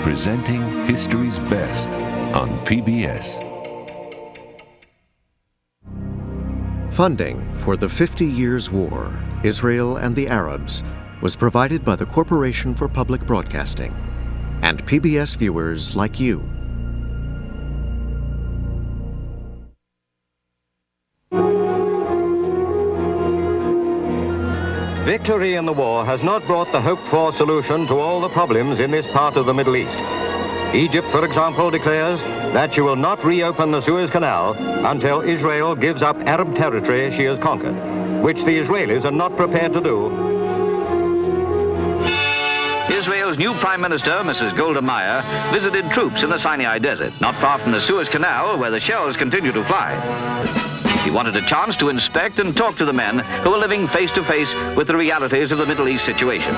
presenting history's best on PBS. Funding for the 50 Years' War, Israel and the Arabs, was provided by the Corporation for Public Broadcasting and PBS viewers like you. Victory in the war has not brought the hoped-for solution to all the problems in this part of the Middle East. Egypt, for example, declares that she will not reopen the Suez Canal until Israel gives up Arab territory she has conquered, which the Israelis are not prepared to do. Israel's new Prime Minister, Mrs. Golda Meir, visited troops in the Sinai Desert, not far from the Suez Canal, where the shells continue to fly. He wanted a chance to inspect and talk to the men who are living face to face with the realities of the Middle East situation.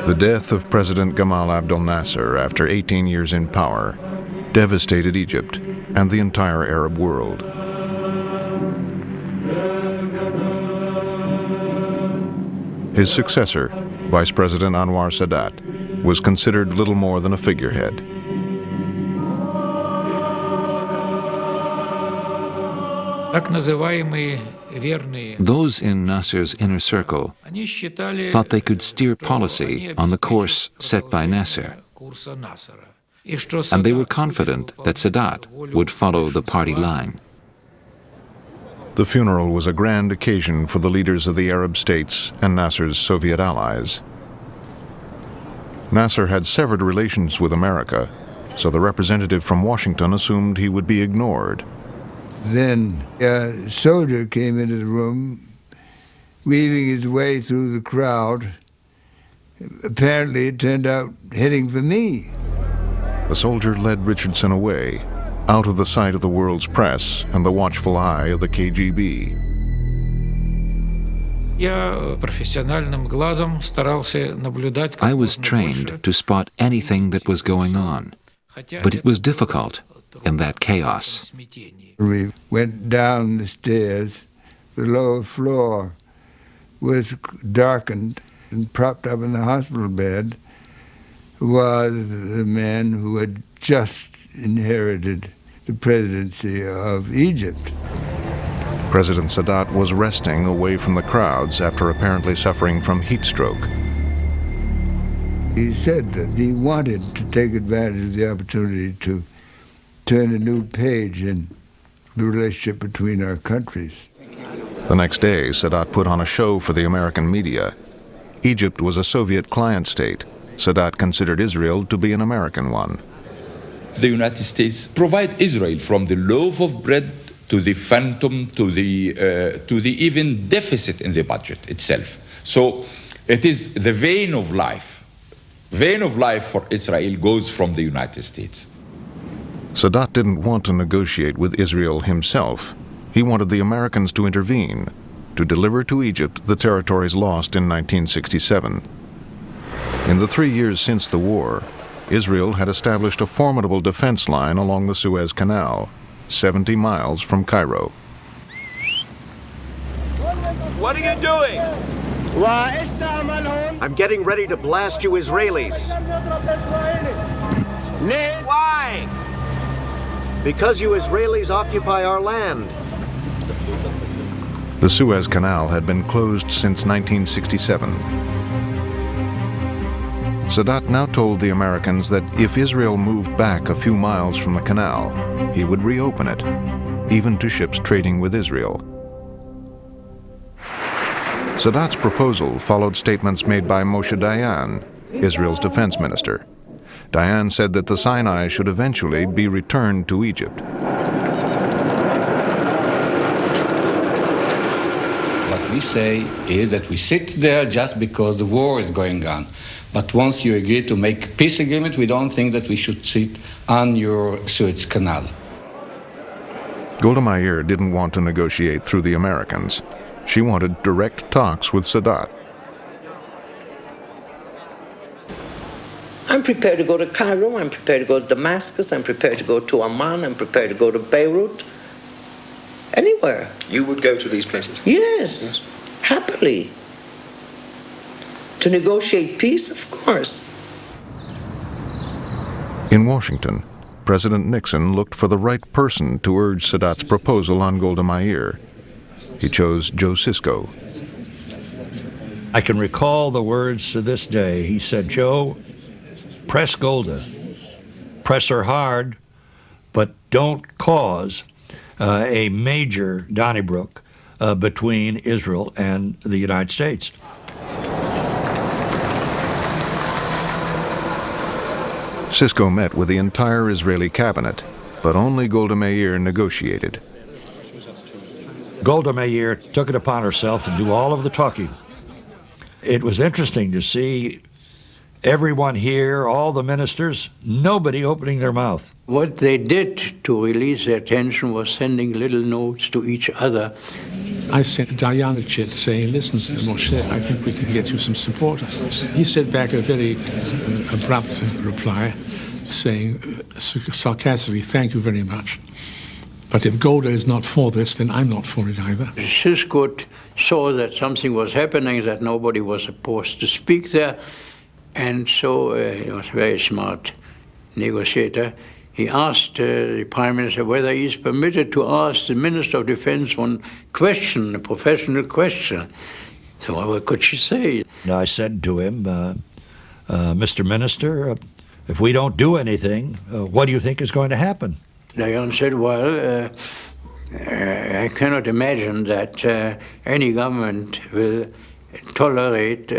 The death of President Gamal Abdel Nasser after 18 years in power devastated Egypt and the entire Arab world. His successor, Vice President Anwar Sadat, was considered little more than a figurehead. Those in Nasser's inner circle thought they could steer policy on the course set by Nasser, and they were confident that Sadat would follow the party line. The funeral was a grand occasion for the leaders of the Arab states and Nasser's Soviet allies. Nasser had severed relations with America, so the representative from Washington assumed he would be ignored. Then a soldier came into the room, weaving his way through the crowd. Apparently, it turned out heading for me. The soldier led Richardson away, out of the sight of the world's press and the watchful eye of the KGB. I was trained to spot anything that was going on, but it was difficult in that chaos. We went down the stairs. The lower floor was darkened, and propped up in the hospital bed was the man who had just inherited the presidency of Egypt. President Sadat was resting away from the crowds after apparently suffering from heat stroke. He said that he wanted to take advantage of the opportunity to turn a new page in the relationship between our countries. The next day, Sadat put on a show for the American media. Egypt was a Soviet client state. Sadat considered Israel to be an American one. The United States provide Israel from the loaf of bread to the phantom to the even deficit in the budget itself. So it is the vein of life. Vein of life for Israel goes from the United States. Sadat didn't want to negotiate with Israel himself. He wanted the Americans to intervene, to deliver to Egypt the territories lost in 1967. In the 3 years since the war, Israel had established a formidable defense line along the Suez Canal, 70 miles from Cairo. What are you doing? I'm getting ready to blast you Israelis. Why? Because you Israelis occupy our land. The Suez Canal had been closed since 1967. Sadat now told the Americans that if Israel moved back a few miles from the canal, he would reopen it, even to ships trading with Israel. Sadat's proposal followed statements made by Moshe Dayan, Israel's defense minister. Dayan said that the Sinai should eventually be returned to Egypt. we say is that we sit there just because the war is going on. But once you agree to make peace agreement, we don't think that we should sit on your Suez Canal. Golda Meir didn't want to negotiate through the Americans. She wanted direct talks with Sadat. I'm prepared to go to Cairo, I'm prepared to go to Damascus, I'm prepared to go to Amman, I'm prepared to go to Beirut. Anywhere. You would go to these places? Yes, happily. To negotiate peace, of course. In Washington, President Nixon looked for the right person to urge Sadat's proposal on Golda Meir. He chose Joe Sisko. I can recall the words to this day. He said, "Joe, press Golda. Press her hard, but don't cause a major Donnybrook between Israel and the United States." Sisko met with the entire Israeli cabinet, but only Golda Meir negotiated. Golda Meir took it upon herself to do all of the talking. It was interesting to see everyone here, all the ministers, nobody opening their mouth. What they did to release their tension was sending little notes to each other. I sent Dayan a chit saying, "Listen, Moshe, I think we can get you some support." He sent back a very abrupt reply saying sarcastically, "Thank you very much. But if Golda is not for this, then I'm not for it either." Sisko saw that something was happening, that nobody was supposed to speak there, and so he was a very smart negotiator. He asked the Prime Minister whether he is permitted to ask the Minister of Defense one question, a professional question. So what could she say? I said to him, "Mr. Minister, if we don't do anything, what do you think is going to happen?" Dayan said, "Well, I cannot imagine that any government will tolerate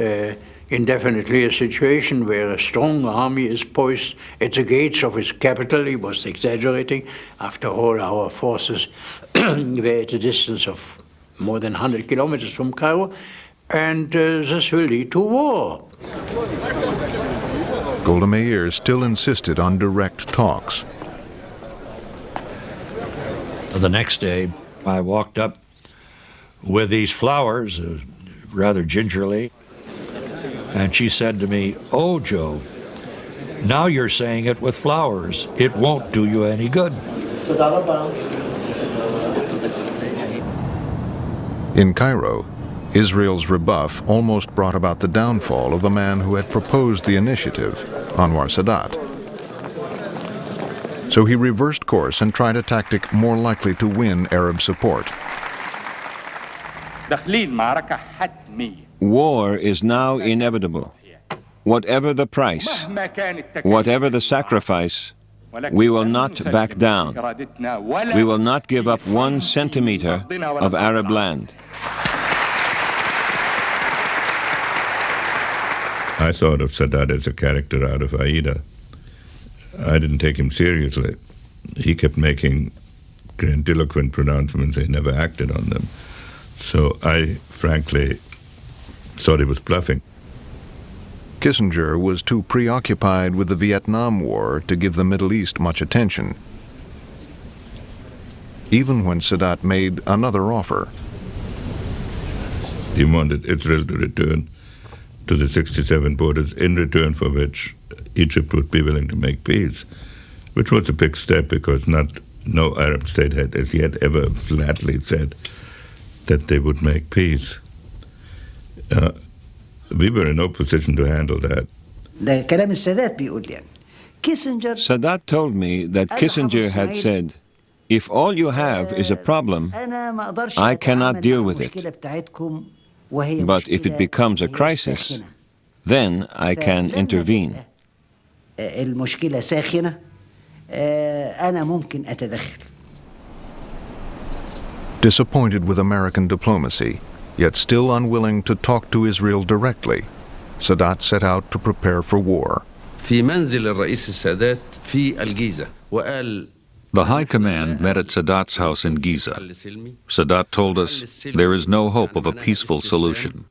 indefinitely a situation where a strong army is poised at the gates of its capital." He was exaggerating. After all, our forces were at a distance of more than 100 kilometers from Cairo, and this will lead to war. Golda Meir still insisted on direct talks. The next day, I walked up with these flowers, rather gingerly, and she said to me, "Oh, Joe, now you're saying it with flowers. It won't do you any good." In Cairo, Israel's rebuff almost brought about the downfall of the man who had proposed the initiative, Anwar Sadat. So he reversed course and tried a tactic more likely to win Arab support. War is now inevitable. Whatever the price, whatever the sacrifice, we will not back down. We will not give up 1 centimeter of Arab land. I thought of Sadat as a character out of Aida. I didn't take him seriously. He kept making grandiloquent pronouncements. He never acted on them. So I, frankly, thought he was bluffing. Kissinger was too preoccupied with the Vietnam War to give the Middle East much attention, even when Sadat made another offer. He wanted Israel to return to the 67 borders, in return for which Egypt would be willing to make peace, which was a big step because no Arab state had as yet ever flatly said that they would make peace. We were in no position to handle that. Sadat told me that Kissinger had said, "If all you have is a problem, I cannot deal with it. But if it becomes a crisis, then I can intervene." Disappointed with American diplomacy, yet still unwilling to talk to Israel directly, Sadat set out to prepare for war. في منزل الرئيس السادات في الجيزة وقال The High Command met at Sadat's house in Giza. Sadat told us, "There is no hope of a peaceful solution,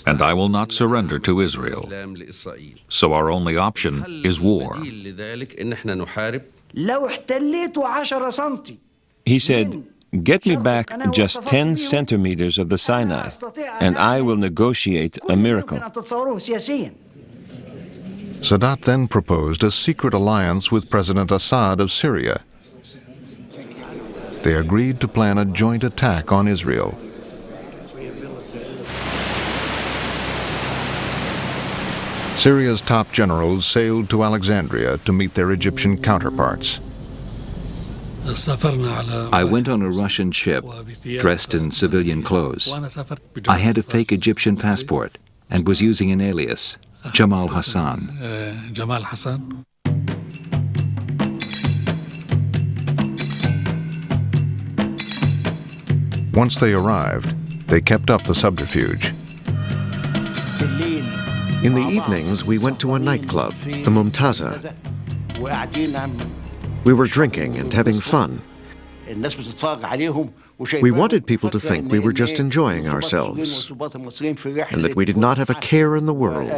and I will not surrender to Israel. So our only option is war." He said, "Get me back just 10 centimeters of the Sinai, and I will negotiate a miracle." Sadat then proposed a secret alliance with President Assad of Syria. They agreed to plan a joint attack on Israel. Syria's top generals sailed to Alexandria to meet their Egyptian counterparts. I went on a Russian ship, dressed in civilian clothes. I had a fake Egyptian passport and was using an alias, Jamal Hassan. Once they arrived, they kept up the subterfuge. In the evenings, we went to a nightclub, the Mumtaza. We were drinking and having fun. We wanted people to think we were just enjoying ourselves and that we did not have a care in the world.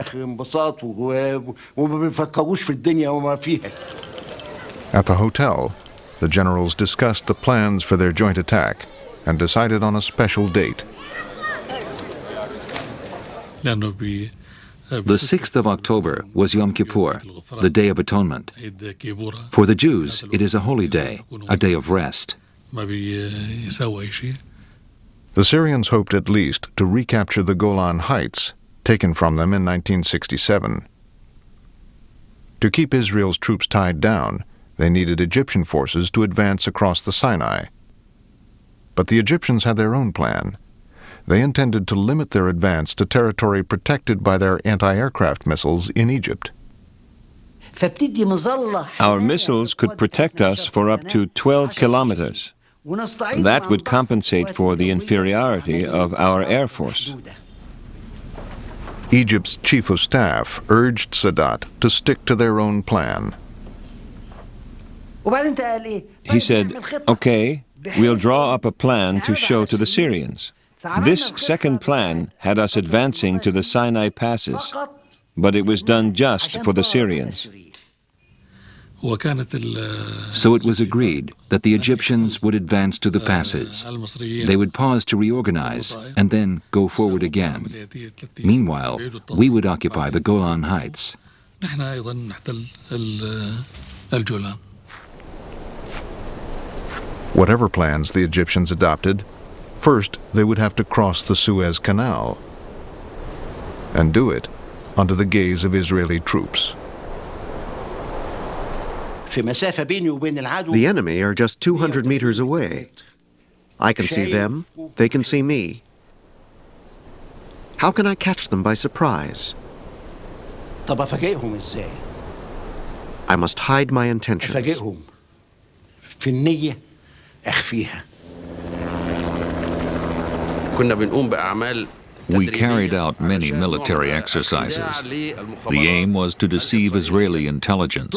At the hotel, the generals discussed the plans for their joint attack and decided on a special date. The 6th of October was Yom Kippur, the Day of Atonement. For the Jews, it is a holy day, a day of rest. The Syrians hoped at least to recapture the Golan Heights, taken from them in 1967. To keep Israel's troops tied down, they needed Egyptian forces to advance across the Sinai. But the Egyptians had their own plan. They intended to limit their advance to territory protected by their anti-aircraft missiles in Egypt. Our missiles could protect us for up to 12 kilometers. That would compensate for the inferiority of our Air Force. Egypt's chief of staff urged Sadat to stick to their own plan. He said, "Okay, we'll draw up a plan to show to the Syrians." This second plan had us advancing to the Sinai passes, but it was done just for the Syrians. So it was agreed that the Egyptians would advance to the passes. They would pause to reorganize and then go forward again. Meanwhile, we would occupy the Golan Heights. Whatever plans the Egyptians adopted, first they would have to cross the Suez Canal and do it under the gaze of Israeli troops. The enemy are just 200 meters away. I can see them, they can see me. How can I catch them by surprise? I must hide my intentions. We carried out many military exercises. The aim was to deceive Israeli intelligence.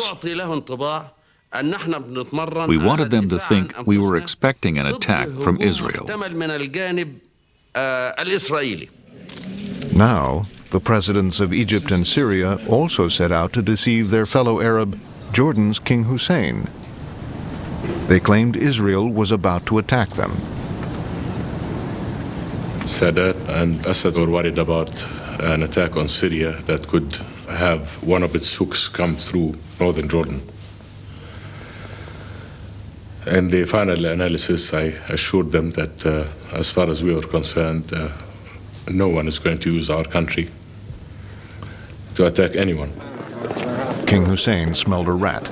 We wanted them to think we were expecting an attack from Israel. Now, the presidents of Egypt and Syria also set out to deceive their fellow Arab, Jordan's King Hussein. They claimed Israel was about to attack them. Sadat and Assad were worried about an attack on Syria that could have one of its hooks come through northern Jordan. In the final analysis, I assured them that as far as we were concerned, no one is going to use our country to attack anyone. King Hussein smelled a rat.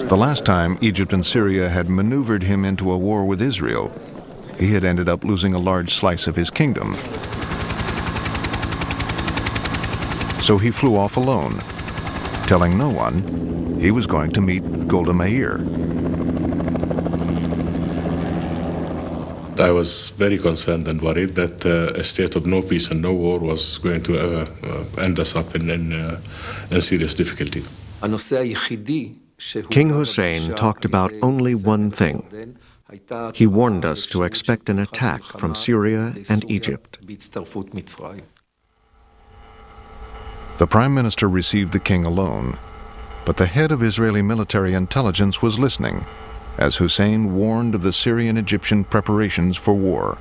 The last time Egypt and Syria had maneuvered him into a war with Israel, he had ended up losing a large slice of his kingdom. So he flew off alone, telling no one he was going to meet Golda Meir. I was very concerned and worried that a state of no peace and no war was going to end us up in serious difficulty. King Hussein talked about only one thing. He warned us to expect an attack from Syria and Egypt. The Prime Minister received the king alone, but the head of Israeli military intelligence was listening, as Hussein warned of the Syrian-Egyptian preparations for war.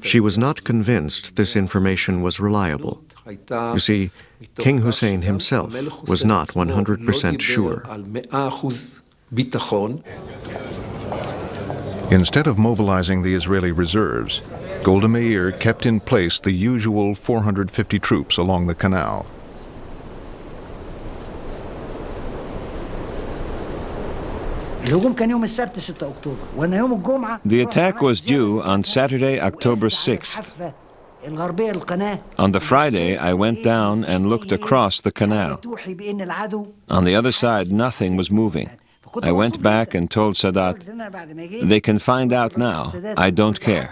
She was not convinced this information was reliable. You see, King Hussein himself was not 100% sure. Instead of mobilizing the Israeli reserves, Golda Meir kept in place the usual 450 troops along the canal. The attack was due on Saturday, October 6th. On the Friday, I went down and looked across the canal. On the other side, nothing was moving. I went back and told Sadat, "They can find out now. I don't care."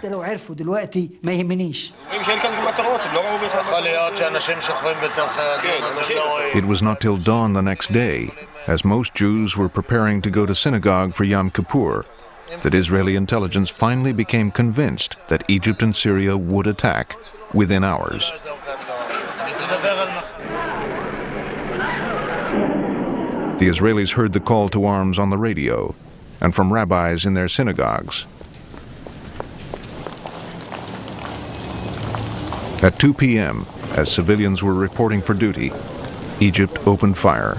It was not till dawn the next day, as most Jews were preparing to go to synagogue for Yom Kippur, that Israeli intelligence finally became convinced that Egypt and Syria would attack within hours. The Israelis heard the call to arms on the radio and from rabbis in their synagogues. At 2 p.m., as civilians were reporting for duty, Egypt opened fire.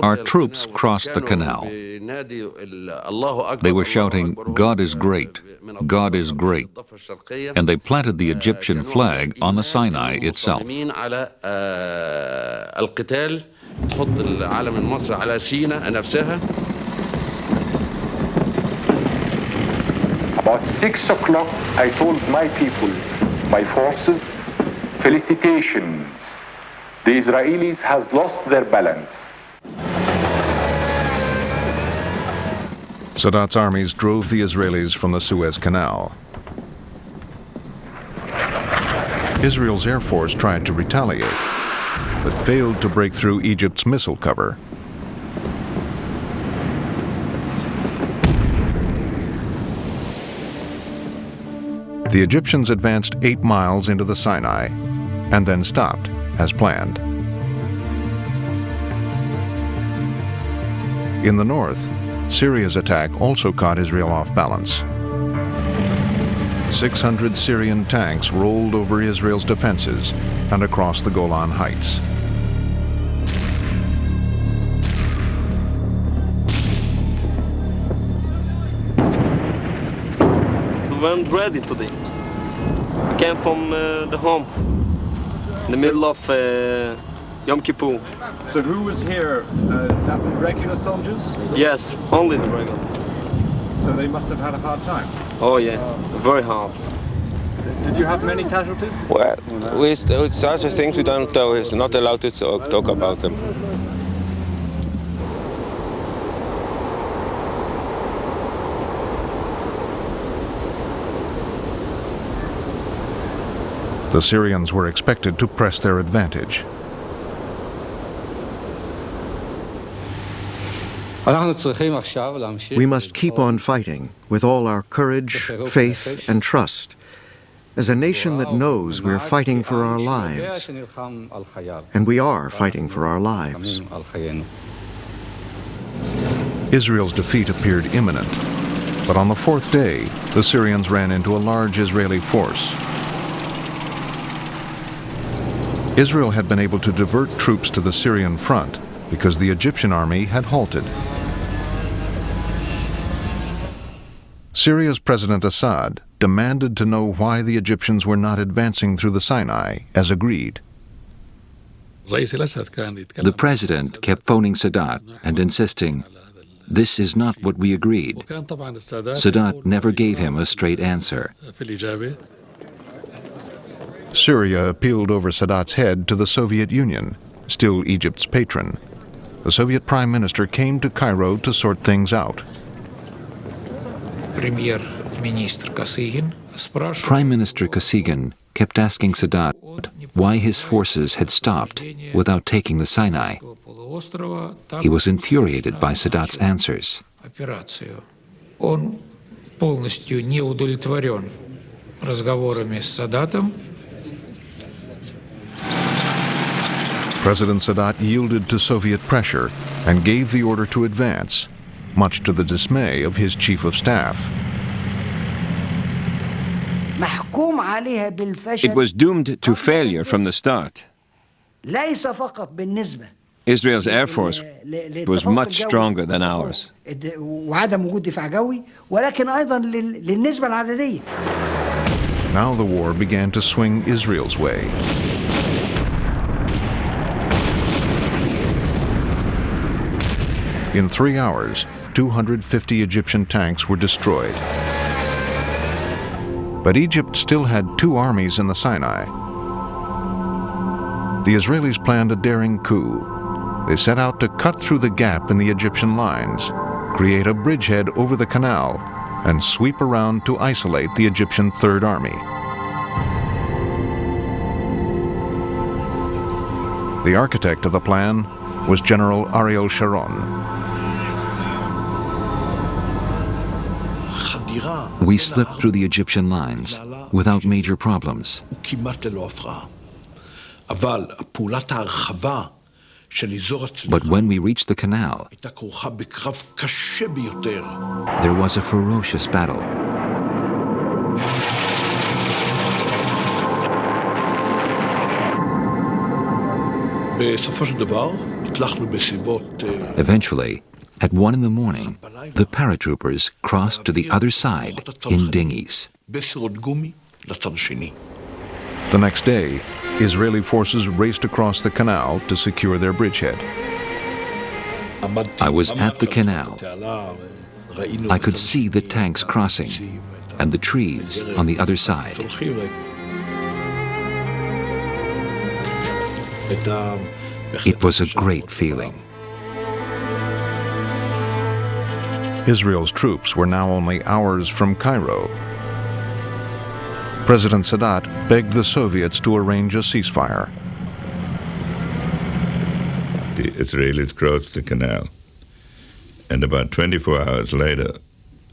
Our troops crossed the canal. They were shouting, "God is great, God is great," and they planted the Egyptian flag on the Sinai itself. About 6 o'clock, I told my people, my forces, felicitations. The Israelis has lost their balance. Sadat's armies drove the Israelis from the Suez Canal. Israel's Air Force tried to retaliate, but failed to break through Egypt's missile cover. The Egyptians advanced 8 miles into the Sinai and then stopped, as planned. In the north, Syria's attack also caught Israel off balance. 600 Syrian tanks rolled over Israel's defenses and across the Golan Heights. We weren't ready today. We came from the home. In the middle of Yom Kippur. So who was here? That was regular soldiers? Yes, only the regular. So they must have had a hard time? Oh yeah, very hard. Did you have many casualties? Well, with such things we don't know. It's not allowed to talk about them. The Syrians were expected to press their advantage. We must keep on fighting with all our courage, faith, and trust, as a nation that knows we're fighting for our lives. And we are fighting for our lives. Israel's defeat appeared imminent, but on the 4th day, the Syrians ran into a large Israeli force. Israel had been able to divert troops to the Syrian front because the Egyptian army had halted. Syria's President Assad demanded to know why the Egyptians were not advancing through the Sinai as agreed. The president kept phoning Sadat and insisting, "This is not what we agreed." Sadat never gave him a straight answer. Syria appealed over Sadat's head to the Soviet Union, still Egypt's patron. The Soviet Prime Minister came to Cairo to sort things out. Prime Minister Kosygin kept asking Sadat why his forces had stopped without taking the Sinai. He was infuriated by Sadat's answers. Он полностью не удовлетворен разговорами с Садатом. President Sadat yielded to Soviet pressure and gave the order to advance, much to the dismay of his chief of staff. It was doomed to failure from the start. Israel's air force was much stronger than ours. Now the war began to swing Israel's way. In 3 hours, 250 Egyptian tanks were destroyed. But Egypt still had 2 armies in the Sinai. The Israelis planned a daring coup. They set out to cut through the gap in the Egyptian lines, create a bridgehead over the canal, and sweep around to isolate the Egyptian Third Army. The architect of the plan was General Ariel Sharon. We slipped through the Egyptian lines without major problems. But when we reached the canal, there was a ferocious battle. Eventually, at 1 in the morning, the paratroopers crossed to the other side in dinghies. The next day, Israeli forces raced across the canal to secure their bridgehead. I was at the canal. I could see the tanks crossing and the trees on the other side. It was a great feeling. Israel's troops were now only hours from Cairo. President Sadat begged the Soviets to arrange a ceasefire. The Israelis crossed the canal, and about 24 hours later,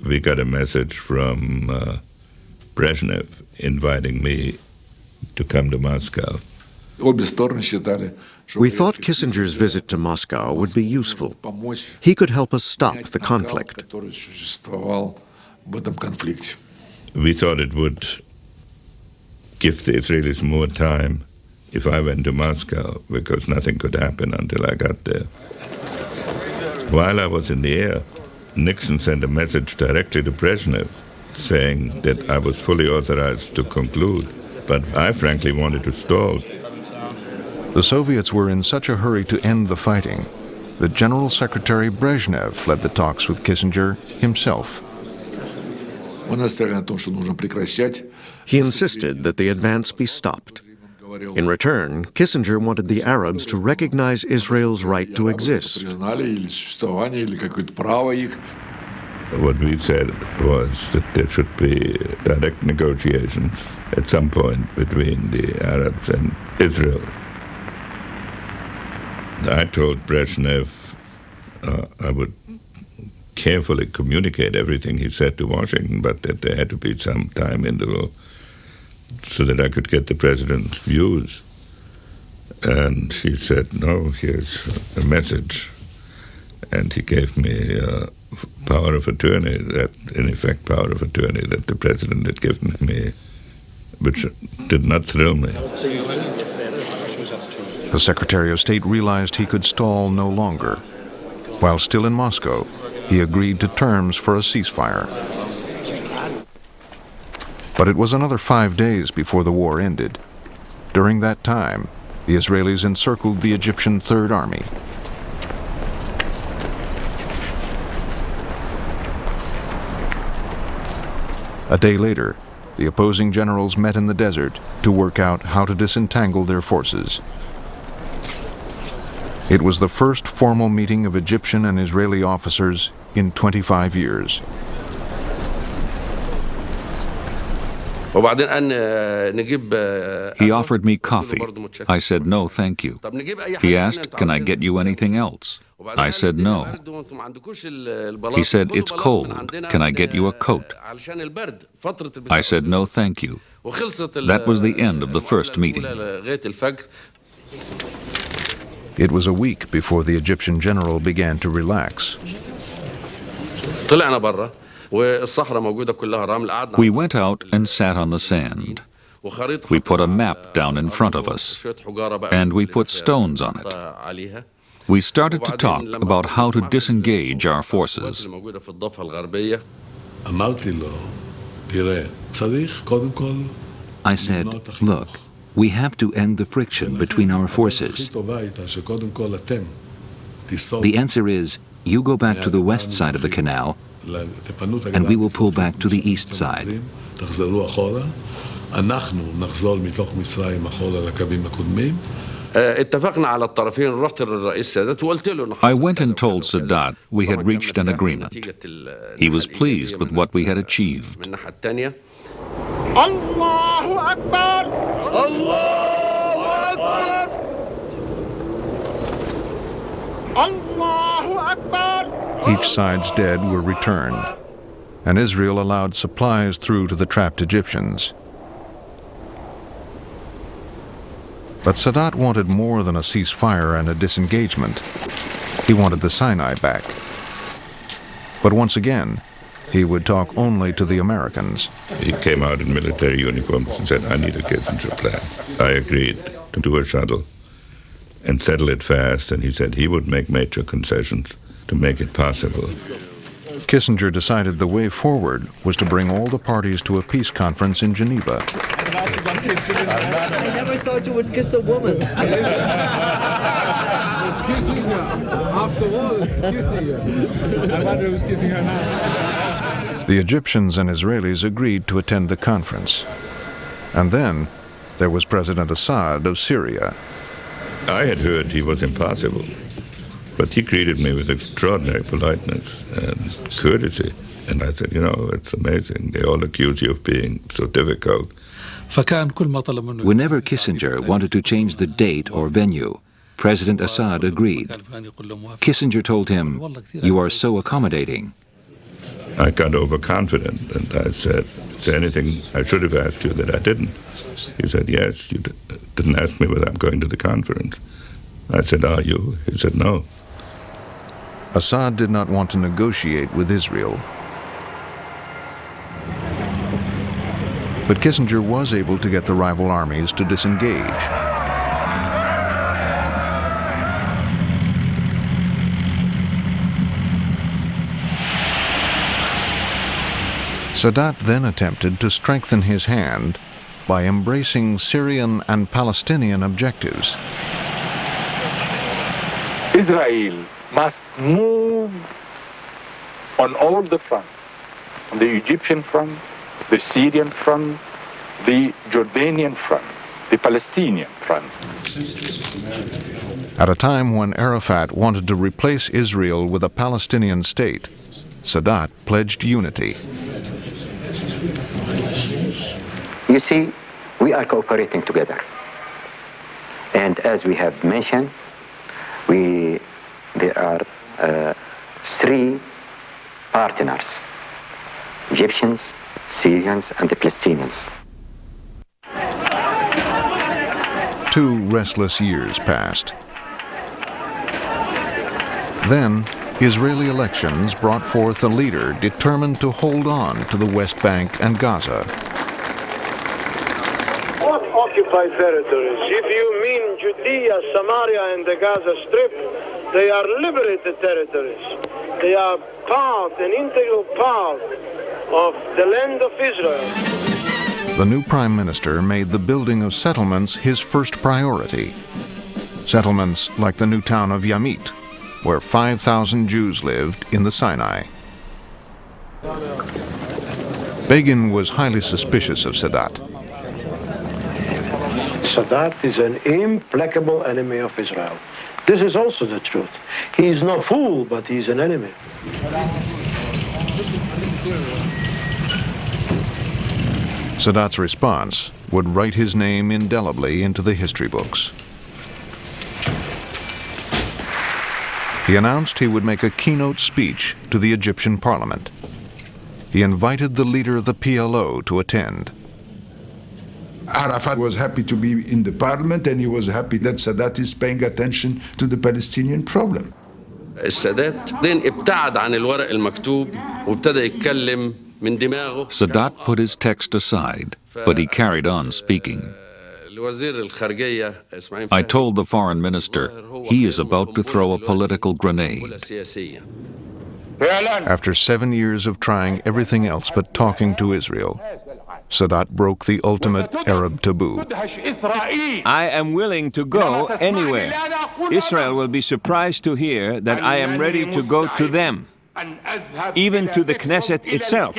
we got a message from Brezhnev inviting me to come to Moscow. We thought Kissinger's visit to Moscow would be useful. He could help us stop the conflict. We thought it would give the Israelis more time if I went to Moscow, because nothing could happen until I got there. While I was in the air, Nixon sent a message directly to Brezhnev saying that I was fully authorized to conclude, but I frankly wanted to stall. The Soviets were in such a hurry to end the fighting that General Secretary Brezhnev led the talks with Kissinger himself. He insisted that the advance be stopped. In return, Kissinger wanted the Arabs to recognize Israel's right to exist. What we said was that there should be direct negotiations at some point between the Arabs and Israel. I told Brezhnev I would carefully communicate everything he said to Washington, but that there had to be some time interval so that I could get the president's views. And he said, no, here's a message. And he gave me power of attorney, that in effect power of attorney that the president had given me, which did not thrill me. The Secretary of State realized he could stall no longer. While still in Moscow, he agreed to terms for a ceasefire. But it was another 5 days before the war ended. During that time, the Israelis encircled the Egyptian Third Army. A day later, the opposing generals met in the desert to work out how to disentangle their forces. It was the first formal meeting of Egyptian and Israeli officers in 25 years. He offered me coffee. I said, no, thank you. He asked, can I get you anything else? I said, no. He said, it's cold. Can I get you a coat? I said, no, thank you. That was the end of the first meeting. It was a week before the Egyptian general began to relax. We went out and sat on the sand. We put a map down in front of us, and we put stones on it. We started to talk about how to disengage our forces. I said, look, we have to end the friction between our forces. The answer is, you go back to the west side of the canal, and we will pull back to the east side. I went and told Sadat we had reached an agreement. He was pleased with what we had achieved. Allahu Akbar! Allahu Akbar! Allahu Akbar! Each side's dead were returned, and Israel allowed supplies through to the trapped Egyptians. But Sadat wanted more than a ceasefire and a disengagement. He wanted the Sinai back. But once again, he would talk only to the Americans. He came out in military uniforms and said, I need a Kissinger plan. I agreed to do a shuttle and settle it fast, and he said he would make major concessions to make it possible. Kissinger decided the way forward was to bring all the parties to a peace conference in Geneva. I never thought you would kiss a woman. It's kissing her. After all, it's kissing her. I wonder who's kissing her now. The Egyptians and Israelis agreed to attend the conference. And then there was President Assad of Syria. I had heard he was impossible, but he greeted me with extraordinary politeness and courtesy. And I said, you know, it's amazing. They all accuse you of being so difficult. Whenever Kissinger wanted to change the date or venue, President Assad agreed. Kissinger told him, you are so accommodating. I got overconfident, and I said, is there anything I should have asked you that I didn't? He said, yes, you didn't ask me whether I'm going to the conference. I said, are you? He said, no. Assad did not want to negotiate with Israel. But Kissinger was able to get the rival armies to disengage. Sadat then attempted to strengthen his hand by embracing Syrian and Palestinian objectives. Israel must move on all the fronts, on the Egyptian front, the Syrian front, the Jordanian front, the Palestinian front. At a time when Arafat wanted to replace Israel with a Palestinian state, Sadat pledged unity. You see, we are cooperating together. And as we have mentioned, there are three partners: Egyptians, Syrians, and the Palestinians. 2 restless years passed. Then, Israeli elections brought forth a leader determined to hold on to the West Bank and Gaza. What occupied territories? If you mean Judea, Samaria, and the Gaza Strip, they are liberated territories. They are an integral part of the land of Israel. The new prime minister made the building of settlements his first priority. Settlements like the new town of Yamit, where 5,000 Jews lived in the Sinai. Begin was highly suspicious of Sadat. Sadat is an implacable enemy of Israel. This is also the truth. He is no fool, but he is an enemy. Sadat's response would write his name indelibly into the history books. He announced he would make a keynote speech to the Egyptian parliament. He invited the leader of the PLO to attend. Arafat was happy to be in the parliament, and he was happy that Sadat is paying attention to the Palestinian problem. السادات بعدين ابتعد عن الورق المكتوب وابتدى يتكلم من دماغه. Sadat put his text aside, but he carried on speaking. I told the foreign minister, he is about to throw a political grenade. After 7 years of trying everything else but talking to Israel, Sadat broke the ultimate Arab taboo. I am willing to go anywhere. Israel will be surprised to hear that I am ready to go to them, even to the Knesset itself,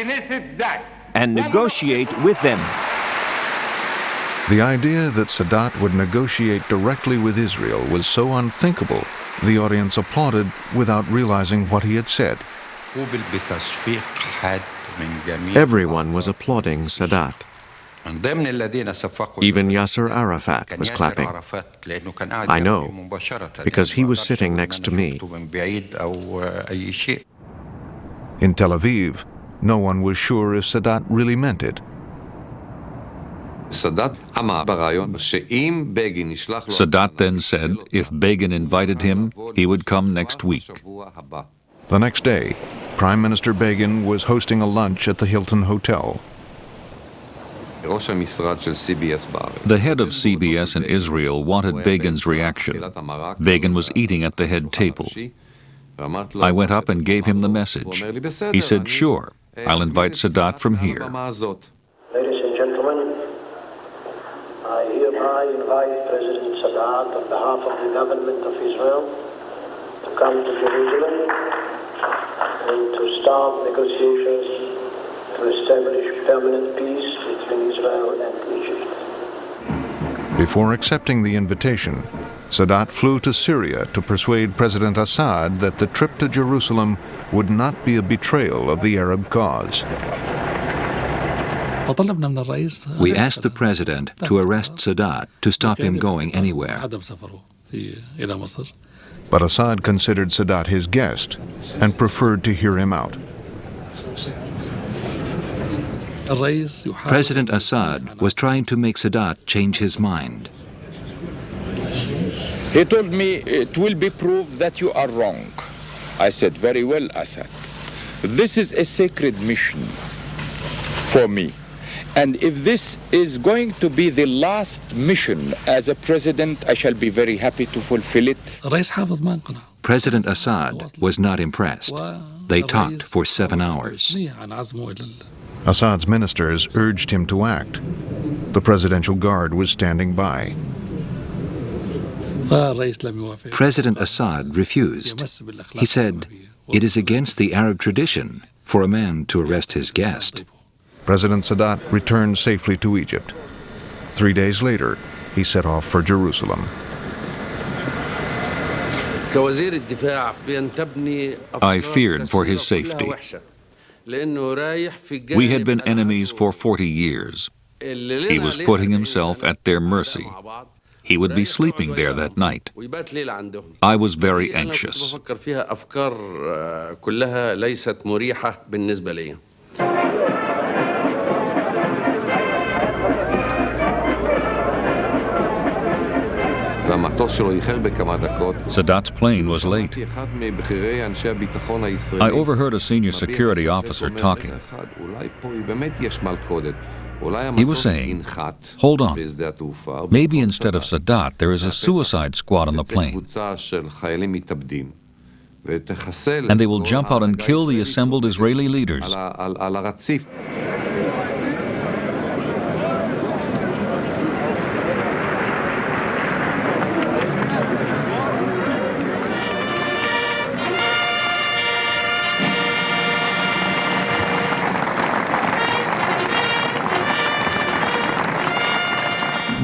and negotiate with them. The idea that Sadat would negotiate directly with Israel was so unthinkable, the audience applauded without realizing what he had said. Everyone was applauding Sadat. Even Yasser Arafat was clapping. I know, because he was sitting next to me. In Tel Aviv, no one was sure if Sadat really meant it. Sadat then said if Begin invited him, he would come next week. The next day, Prime Minister Begin was hosting a lunch at the Hilton Hotel. The head of CBS in Israel wanted Begin's reaction. Begin was eating at the head table. I went up and gave him the message. He said, sure, I'll invite Sadat from here. Ladies and gentlemen, I hereby invite President Sadat on behalf of the government of Israel to come to Jerusalem and to start negotiations to establish permanent peace between Israel and Egypt. Before accepting the invitation, Sadat flew to Syria to persuade President Assad that the trip to Jerusalem would not be a betrayal of the Arab cause. We asked the president to arrest Sadat to stop him going anywhere. But Assad considered Sadat his guest and preferred to hear him out. President Assad was trying to make Sadat change his mind. He told me, it will be proved that you are wrong. I said, very well, Assad. This is a sacred mission for me. And if this is going to be the last mission as a president, I shall be very happy to fulfill it. President Assad was not impressed. They talked for 7 hours. Assad's ministers urged him to act. The Presidential Guard was standing by. President Assad refused. He said, it is against the Arab tradition for a man to arrest his guest. President Sadat returned safely to Egypt. 3 days later, he set off for Jerusalem. I feared for his safety. We had been enemies for 40 years. He was putting himself at their mercy. He would be sleeping there that night. I was very anxious. Sadat's plane was late. I overheard a senior security officer talking. He was saying, hold on, maybe instead of Sadat, there is a suicide squad on the plane. And they will jump out and kill the assembled Israeli leaders.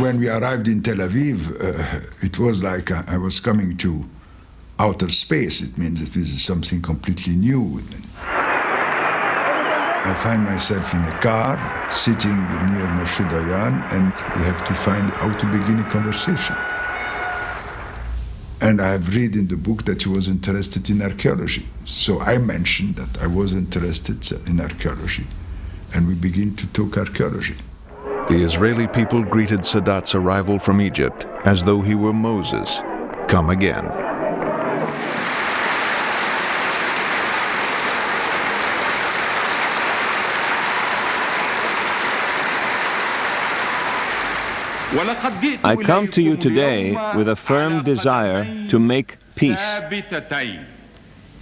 when we arrived in Tel Aviv, it was like I was coming to outer space. It means it was something completely new. I find myself in a car, sitting near Moshe Dayan, and we have to find how to begin a conversation. And I have read in the book that he was interested in archaeology. So I mentioned that I was interested in archaeology, and we begin to talk archaeology. The Israeli people greeted Sadat's arrival from Egypt as though he were Moses, come again. I come to you today with a firm desire to make peace.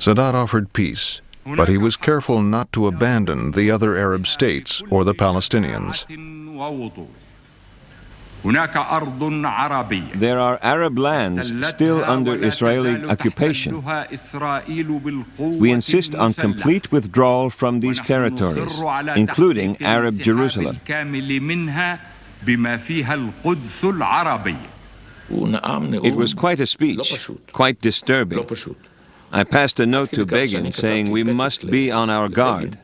Sadat offered peace, but he was careful not to abandon the other Arab states or the Palestinians. There are Arab lands still under Israeli occupation. We insist on complete withdrawal from these territories, including Arab Jerusalem. It was quite a speech, quite disturbing. I passed a note to Begin saying we must be on our guard.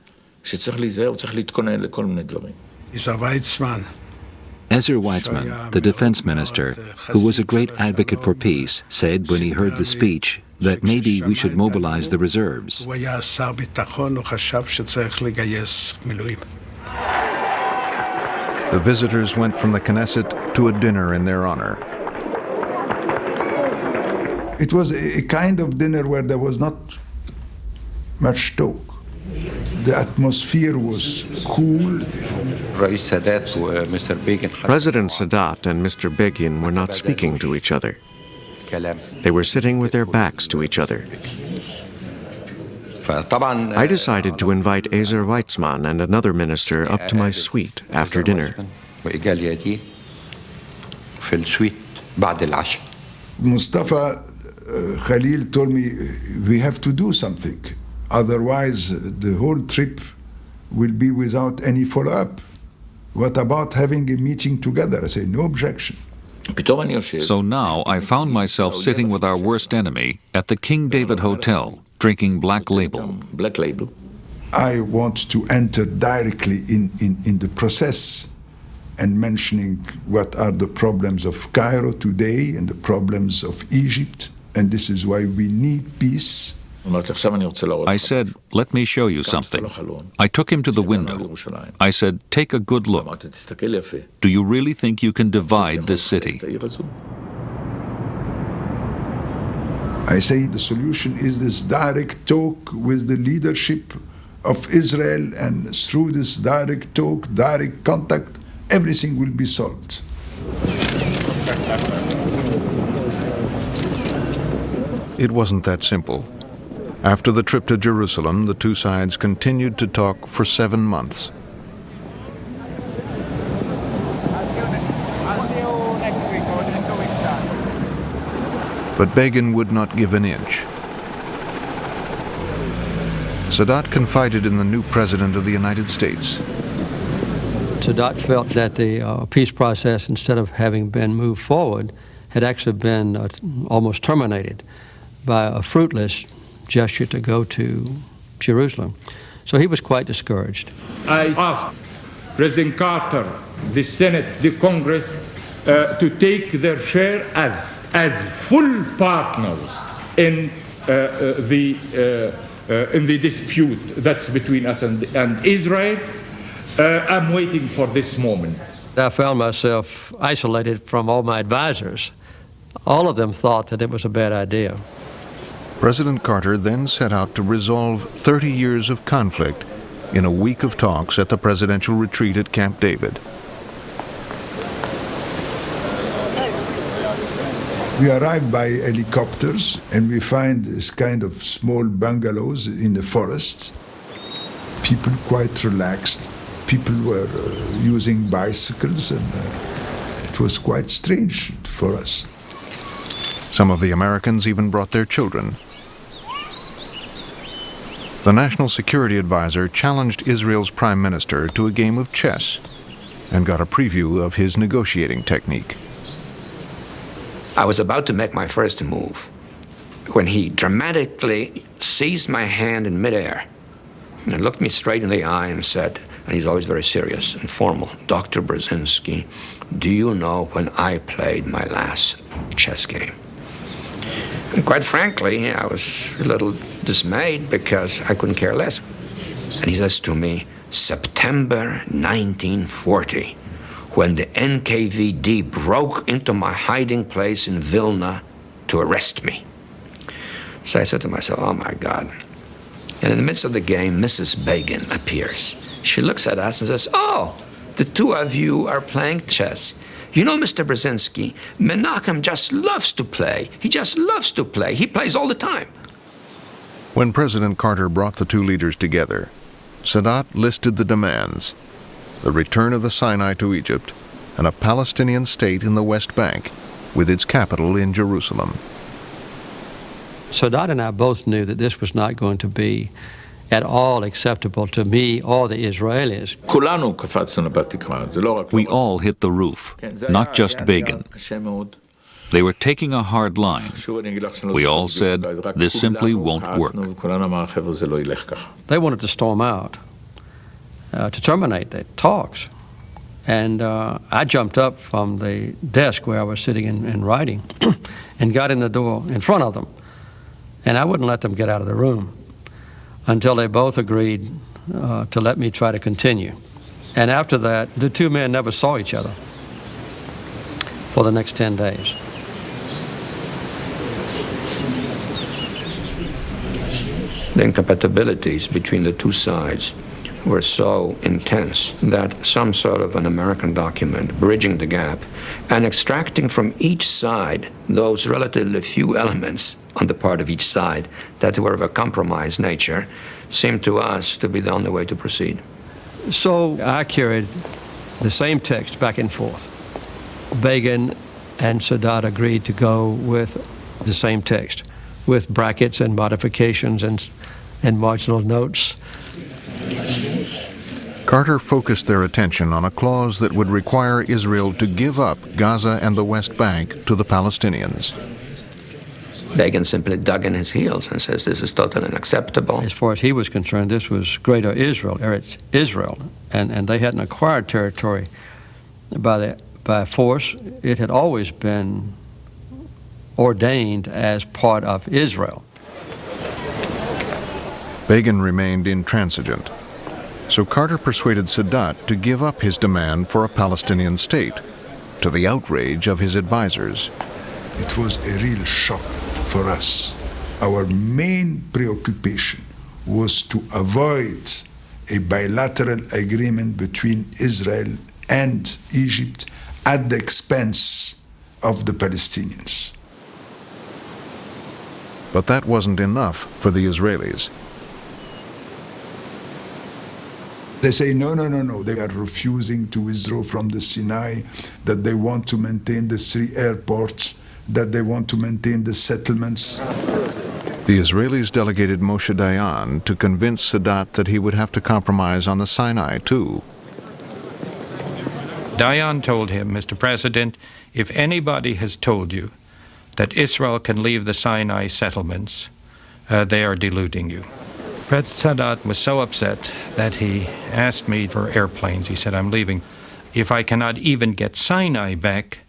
Ezra Weizmann, the defense minister, who was a great advocate for peace, said when he heard the speech that maybe we should mobilize the reserves. The visitors went from the Knesset to a dinner in their honor. It was a kind of dinner where there was not much talk. The atmosphere was cool. President Sadat and Mr. Begin were not speaking to each other. They were sitting with their backs to each other. I decided to invite Ezra Weizmann and another minister up to my suite after dinner. Mustafa Khalil told me, we have to do something. Otherwise, the whole trip will be without any follow-up. What about having a meeting together? I say, no objection. So now I found myself sitting with our worst enemy at the King David Hotel, drinking Black Label. I want to enter directly in the process and mentioning what are the problems of Cairo today and the problems of Egypt, and this is why we need peace. I said, let me show you something. I took him to the window. I said, take a good look. Do you really think you can divide this city? I say the solution is this direct talk with the leadership of Israel, and through this direct talk, direct contact, everything will be solved. It wasn't that simple. After the trip to Jerusalem, the two sides continued to talk for 7 months. But Begin would not give an inch. Sadat confided in the new President of the United States. Sadat felt that the peace process, instead of having been moved forward, had actually been almost terminated by a fruitless gesture to go to Jerusalem. So he was quite discouraged. I asked President Carter, the Senate, the Congress, to take their share as full partners in the dispute that's between us and Israel. I'm waiting for this moment. I found myself isolated from all my advisors. All of them thought that it was a bad idea. President Carter then set out to resolve 30 years of conflict in a week of talks at the presidential retreat at Camp David. We arrived by helicopters, and we find this kind of small bungalows in the forest. People quite relaxed. People were using bicycles, and it was quite strange for us. Some of the Americans even brought their children. The National Security Advisor challenged Israel's prime minister to a game of chess. and got a preview of his negotiating technique. I was about to make my first move when he dramatically seized my hand in midair and looked me straight in the eye and said, and he's always very serious and formal, "Dr. Brzezinski, do you know when I played my last chess game?" And quite frankly, I was a little dismayed because I couldn't care less. And he says to me, "September 1940, when the NKVD broke into my hiding place in Vilna to arrest me." So I said to myself, oh my God. And in the midst of the game, Mrs. Begin appears. She looks at us and says, "Oh, the two of you are playing chess. You know, Mr. Brzezinski, Menachem just loves to play. He just loves to play. He plays all the time." When President Carter brought the two leaders together, Sadat listed the demands: the return of the Sinai to Egypt and a Palestinian state in the West Bank, with its capital in Jerusalem. Sadat and I both knew that this was not going to be at all acceptable to me or the Israelis. We all hit the roof, not just Begin. They were taking a hard line. We all said, this simply won't work. They wanted to storm out, to terminate the talks. And I jumped up from the desk where I was sitting and writing and got in the door in front of them. And I wouldn't let them get out of the room until they both agreed to let me try to continue. And after that, the two men never saw each other for the next 10 days. The incompatibilities between the two sides were so intense that some sort of an American document bridging the gap and extracting from each side those relatively few elements on the part of each side that were of a compromise nature seemed to us to be the only way to proceed. So I carried the same text back and forth. Begin and Sadat agreed to go with the same text, with brackets and modifications and marginal notes. Carter focused their attention on a clause that would require Israel to give up Gaza and the West Bank to the Palestinians. Begin simply dug in his heels and says this is totally unacceptable. As far as he was concerned, this was Greater Israel, Eretz Israel, and they hadn't acquired territory by force. It had always been ordained as part of Israel. Begin remained intransigent, so Carter persuaded Sadat to give up his demand for a Palestinian state, to the outrage of his advisors. It was a real shock for us. Our main preoccupation was to avoid a bilateral agreement between Israel and Egypt at the expense of the Palestinians. But that wasn't enough for the Israelis. They say, no. They are refusing to withdraw from the Sinai, that they want to maintain the 3 airports, that they want to maintain the settlements. The Israelis delegated Moshe Dayan to convince Sadat that he would have to compromise on the Sinai, too. Dayan told him, "Mr. President, if anybody has told you that Israel can leave the Sinai settlements, they are deluding you." President Sadat was so upset that he asked me for airplanes. He said, "I'm leaving. If I cannot even get Sinai back,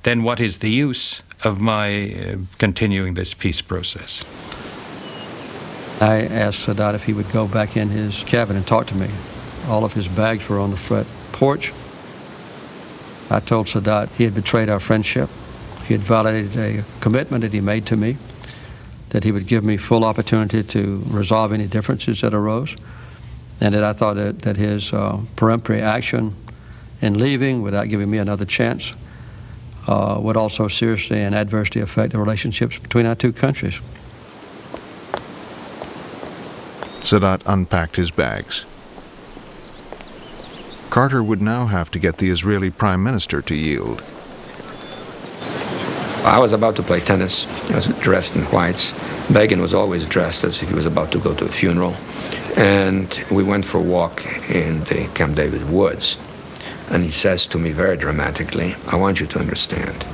then what is the use of my continuing this peace process?" I asked Sadat if he would go back in his cabin and talk to me. All of his bags were on the front porch. I told Sadat he had betrayed our friendship. He had violated a commitment that he made to me, that he would give me full opportunity to resolve any differences that arose, and that I thought that his peremptory action in leaving without giving me another chance would also seriously and adversely affect the relationships between our two countries. Sadat unpacked his bags. Carter would now have to get the Israeli Prime Minister to yield. I was about to play tennis. I was dressed in whites. Begin was always dressed as if he was about to go to a funeral. And we went for a walk in the Camp David woods. And he says to me very dramatically, I want you to understand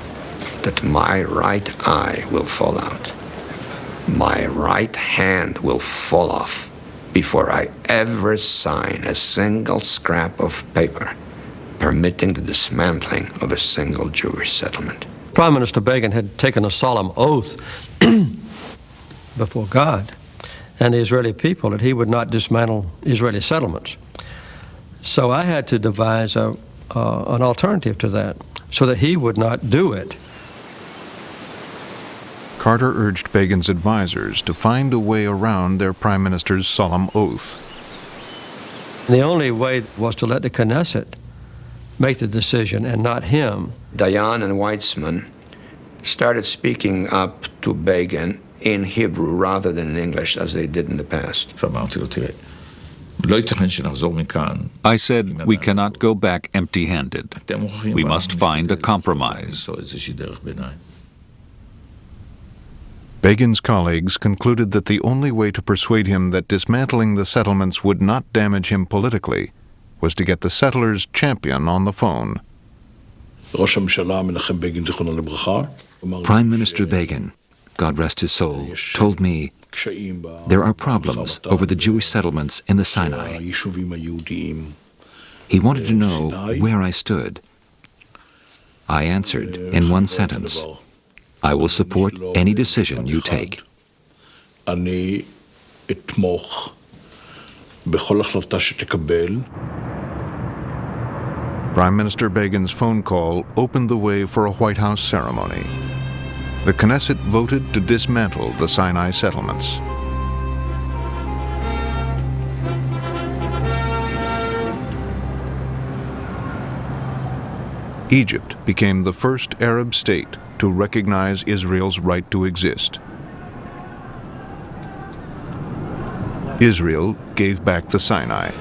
that my right eye will fall out. My right hand will fall off before I ever sign a single scrap of paper permitting the dismantling of a single Jewish settlement. Prime Minister Begin had taken a solemn oath before God and the Israeli people that he would not dismantle Israeli settlements. So I had to devise an alternative to that so that he would not do it. Carter urged Begin's advisors to find a way around their prime minister's solemn oath. The only way was to let the Knesset make the decision and not him. Dayan and Weitzman started speaking up to Begin in Hebrew rather than in English as they did in the past. I said we cannot go back empty-handed. We must find a compromise. Begin's colleagues concluded that the only way to persuade him that dismantling the settlements would not damage him politically was to get the settlers' champion on the phone. Prime Minister Begin, God rest his soul, told me there are problems over the Jewish settlements in the Sinai. He wanted to know where I stood. I answered in one sentence, I will support any decision you take. Prime Minister Begin's phone call opened the way for a White House ceremony. The Knesset voted to dismantle the Sinai settlements. Egypt became the first Arab state to recognize Israel's right to exist. Israel gave back the Sinai.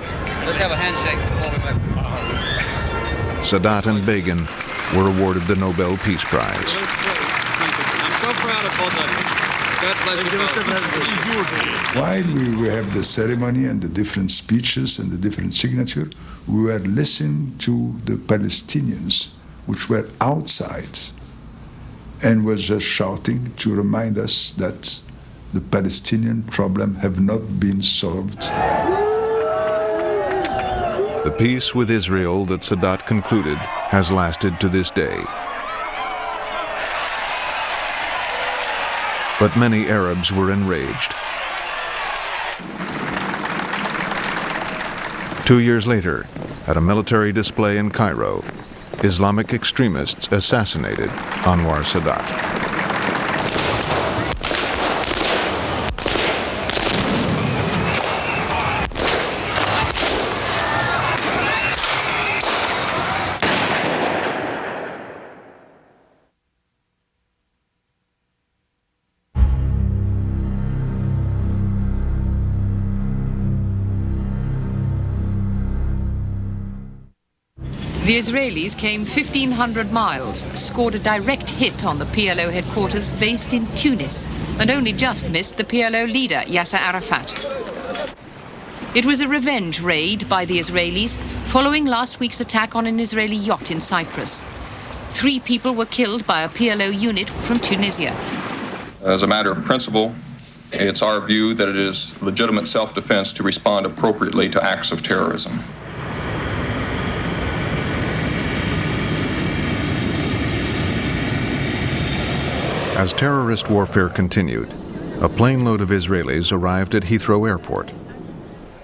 Let's have a handshake before we make. Sadat and Begin were awarded the Nobel Peace Prize. I'm so proud of both of you. God bless you. While we have the ceremony and the different speeches and the different signature, we were listening to the Palestinians, which were outside, and were just shouting to remind us that the Palestinian problem have not been solved. The peace with Israel that Sadat concluded has lasted to this day. But many Arabs were enraged. 2 years later, at a military display in Cairo, Islamic extremists assassinated Anwar Sadat. The Israelis came 1,500 miles, scored a direct hit on the PLO headquarters based in Tunis, and only just missed the PLO leader, Yasser Arafat. It was a revenge raid by the Israelis following last week's attack on an Israeli yacht in Cyprus. 3 people were killed by a PLO unit from Tunisia. As a matter of principle, it's our view that it is legitimate self-defense to respond appropriately to acts of terrorism. As terrorist warfare continued, a plane load of Israelis arrived at Heathrow Airport.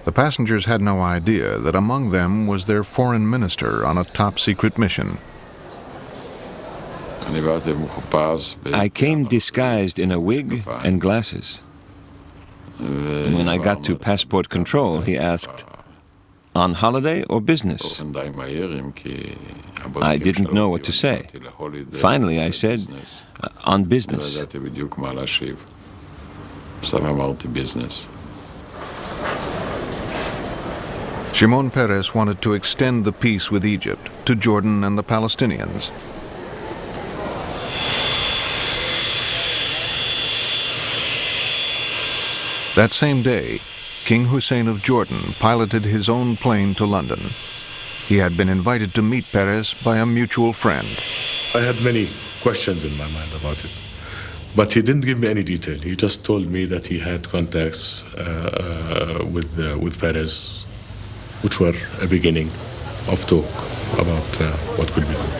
The passengers had no idea that among them was their foreign minister on a top-secret mission. I came disguised in a wig and glasses. When I got to passport control, he asked, "On holiday or business?" I didn't know what to say. Finally, I said, "On business." Shimon Peres wanted to extend the peace with Egypt to Jordan and the Palestinians. That same day, King Hussein of Jordan piloted his own plane to London. He had been invited to meet Peres by a mutual friend. I had many questions in my mind about it, but he didn't give me any detail. He just told me that he had contacts with Peres, which were a beginning of talk about what could be done.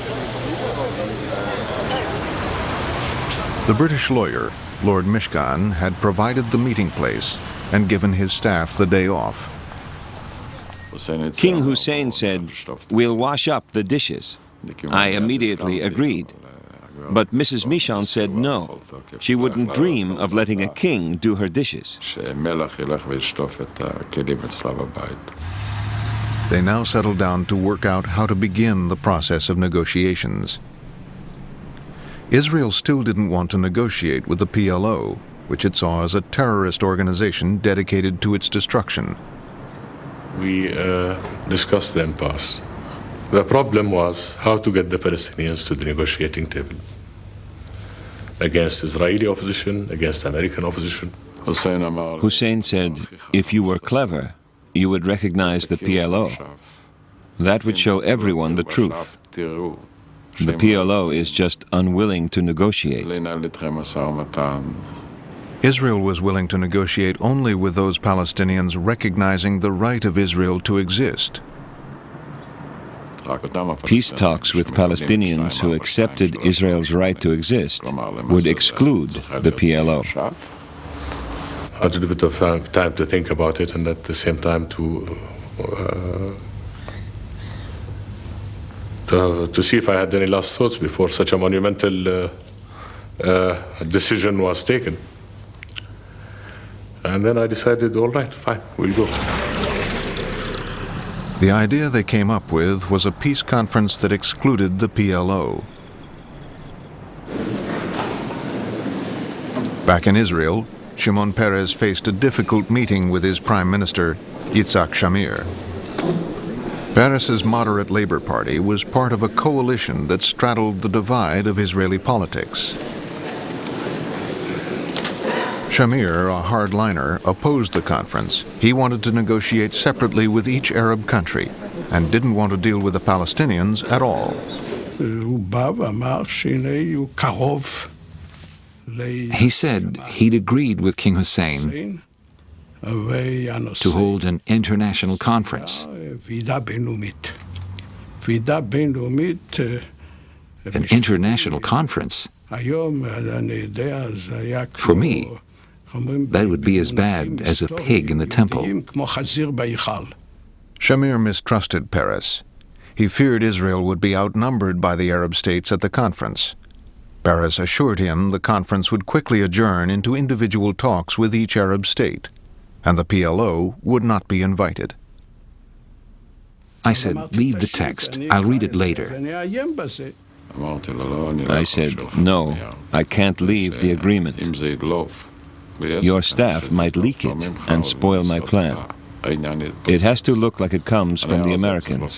The British lawyer, Lord Mishkan, had provided the meeting place and given his staff the day off. King Hussein said, "We'll wash up the dishes." I immediately agreed. But Mrs. Mishon said no. She wouldn't dream of letting a king do her dishes. They now settled down to work out how to begin the process of negotiations. Israel still didn't want to negotiate with the PLO, which it saw as a terrorist organization dedicated to its destruction. We discussed the impasse. The problem was how to get the Palestinians to the negotiating table against Israeli opposition, against American opposition. Hussein said, if you were clever, you would recognize the PLO. That would show everyone the truth. The PLO is just unwilling to negotiate. Israel was willing to negotiate only with those Palestinians recognizing the right of Israel to exist. Peace talks with Palestinians who accepted Israel's right to exist would exclude the PLO. I had a little bit of time to think about it, and at the same time to see if I had any last thoughts before such a monumental decision was taken. And then I decided, all right, fine, we'll go. The idea they came up with was a peace conference that excluded the PLO. Back in Israel, Shimon Peres faced a difficult meeting with his prime minister, Yitzhak Shamir. Peres's moderate Labor Party was part of a coalition that straddled the divide of Israeli politics. Shamir, a hardliner, opposed the conference. He wanted to negotiate separately with each Arab country and didn't want to deal with the Palestinians at all. He said he'd agreed with King Hussein to hold an international conference. An international conference? For me, that would be as bad as a pig in the temple. Shamir mistrusted Peres. He feared Israel would be outnumbered by the Arab states at the conference. Peres assured him the conference would quickly adjourn into individual talks with each Arab state, and the PLO would not be invited. I said, leave the text. I'll read it later. I said, no, I can't leave the agreement. Your staff might leak it and spoil my plan. It has to look like it comes from the Americans.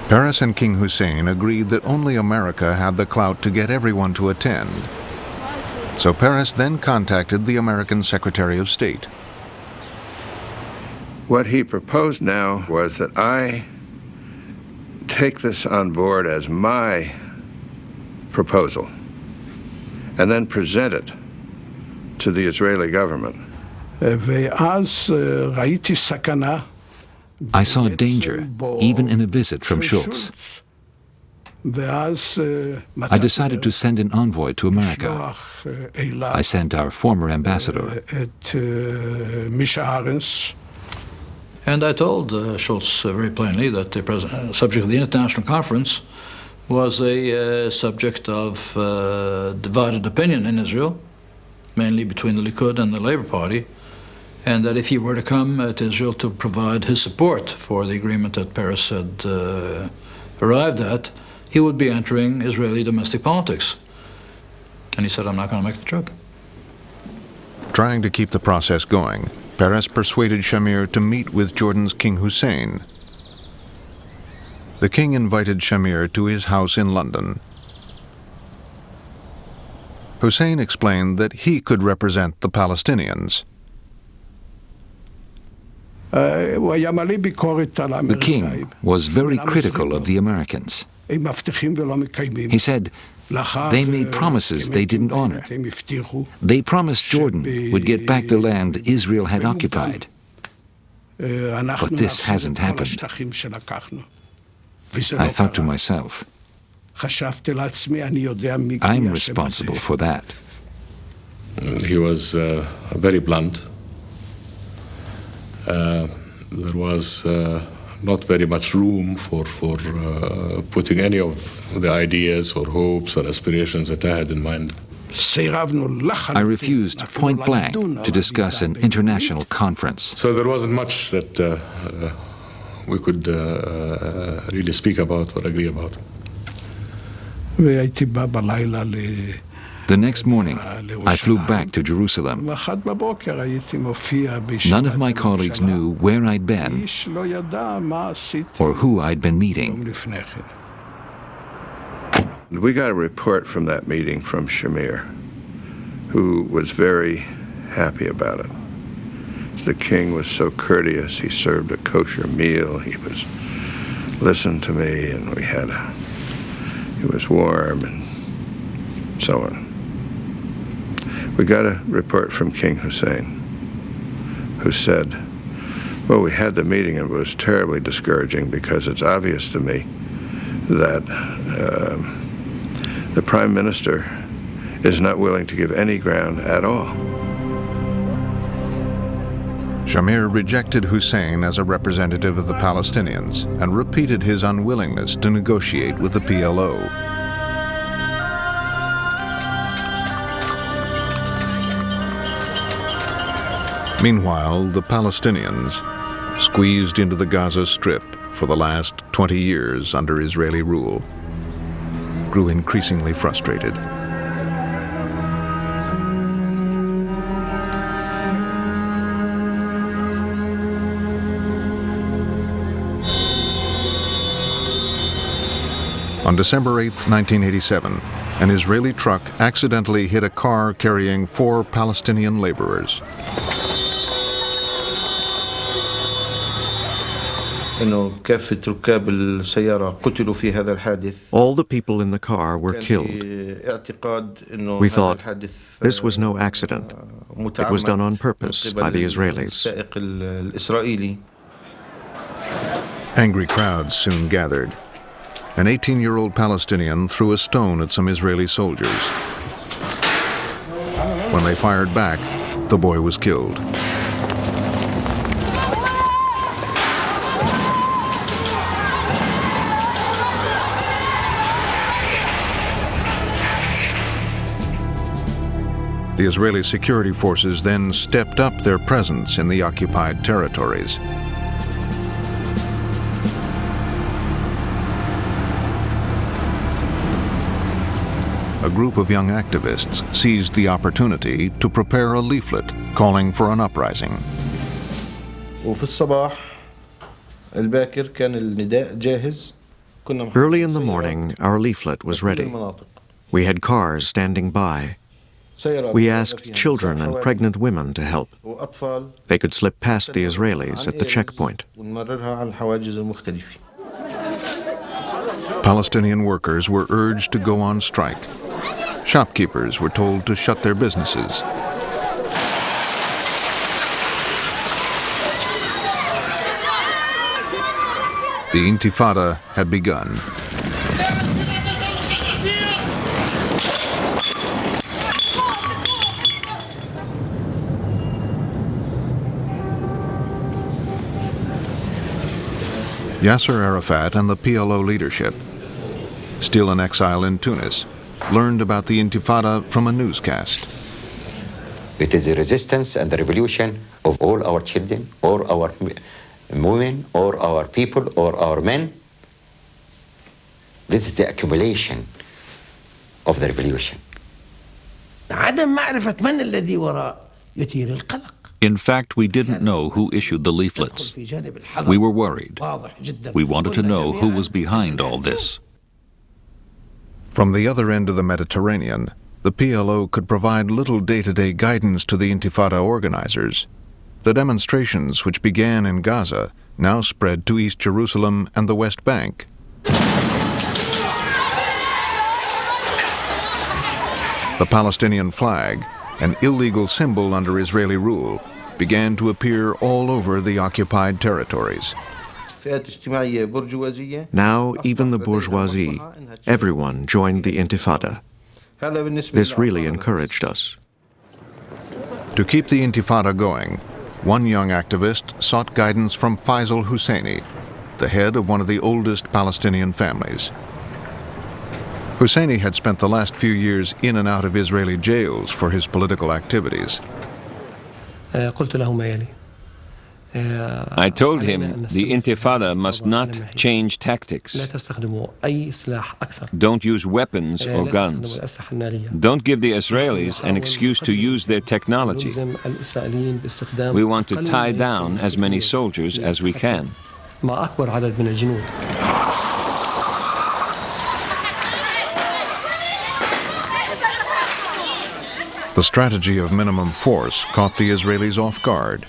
Peres and King Hussein agreed that only America had the clout to get everyone to attend. So Peres then contacted the American Secretary of State. What he proposed now was that I take this on board as my proposal and then present it to the Israeli government. I saw danger, even in a visit from Schultz. I decided to send an envoy to America. I sent our former ambassador. And I told Schultz very plainly that the subject of the international conference was a subject of divided opinion in Israel, mainly between the Likud and the Labor Party, and that if he were to come to Israel to provide his support for the agreement that Peres had arrived at, he would be entering Israeli domestic politics. And he said, I'm not going to make the trip. Trying to keep the process going, Peres persuaded Shamir to meet with Jordan's King Hussein. The king invited Shamir to his house in London. Hussein explained that he could represent the Palestinians. The king was very critical of the Americans. He said, they made promises they didn't honor. They promised Jordan would get back the land Israel had occupied. But this hasn't happened. I thought to myself, I'm responsible for that. He was very blunt. There was not very much room for putting any of the ideas or hopes or aspirations that I had in mind. I refused point blank to discuss an international conference. So there wasn't much that we could really speak about or agree about. The next morning, I flew back to Jerusalem. None of my colleagues knew where I'd been or who I'd been meeting. We got a report from that meeting from Shamir, who was very happy about it. The king was so courteous. He served a kosher meal. He listened to me, and it was warm and so on. We got a report from King Hussein, who said, well, we had the meeting and it was terribly discouraging because it's obvious to me that the Prime Minister is not willing to give any ground at all. Shamir rejected Hussein as a representative of the Palestinians and repeated his unwillingness to negotiate with the PLO. Meanwhile, the Palestinians, squeezed into the Gaza Strip for the last 20 years under Israeli rule, grew increasingly frustrated. On December 8, 1987, an Israeli truck accidentally hit a car carrying 4 Palestinian laborers. All the people in the car were killed. We thought this was no accident. It was done on purpose by the Israelis. Angry crowds soon gathered. An 18-year-old Palestinian threw a stone at some Israeli soldiers. When they fired back, the boy was killed. The Israeli security forces then stepped up their presence in the occupied territories. A group of young activists seized the opportunity to prepare a leaflet calling for an uprising. Early in the morning, our leaflet was ready. We had cars standing by. We asked children and pregnant women to help. They could slip past the Israelis at the checkpoint. Palestinian workers were urged to go on strike. Shopkeepers were told to shut their businesses. The Intifada had begun. Yasser Arafat and the PLO leadership, still in exile in Tunis, learned about the Intifada from a newscast. It is the resistance and the revolution of all our children, or our women, or our people, or our men. This is the accumulation of the revolution. In fact, we didn't know who issued the leaflets. We were worried. We wanted to know who was behind all this. From the other end of the Mediterranean, the PLO could provide little day-to-day guidance to the Intifada organizers. the demonstrations which began in Gaza now spread to East Jerusalem and the West Bank. The Palestinian flag, an illegal symbol under Israeli rule, began to appear all over the occupied territories. Now, even the bourgeoisie, everyone joined the Intifada. This really encouraged us. To keep the Intifada going, one young activist sought guidance from Faisal Husseini, the head of one of the oldest Palestinian families. Husseini had spent the last few years in and out of Israeli jails for his political activities. I told him the Intifada must not change tactics. Don't use weapons or guns. Don't give the Israelis an excuse to use their technology. We want to tie down as many soldiers as we can. The strategy of minimum force caught the Israelis off guard.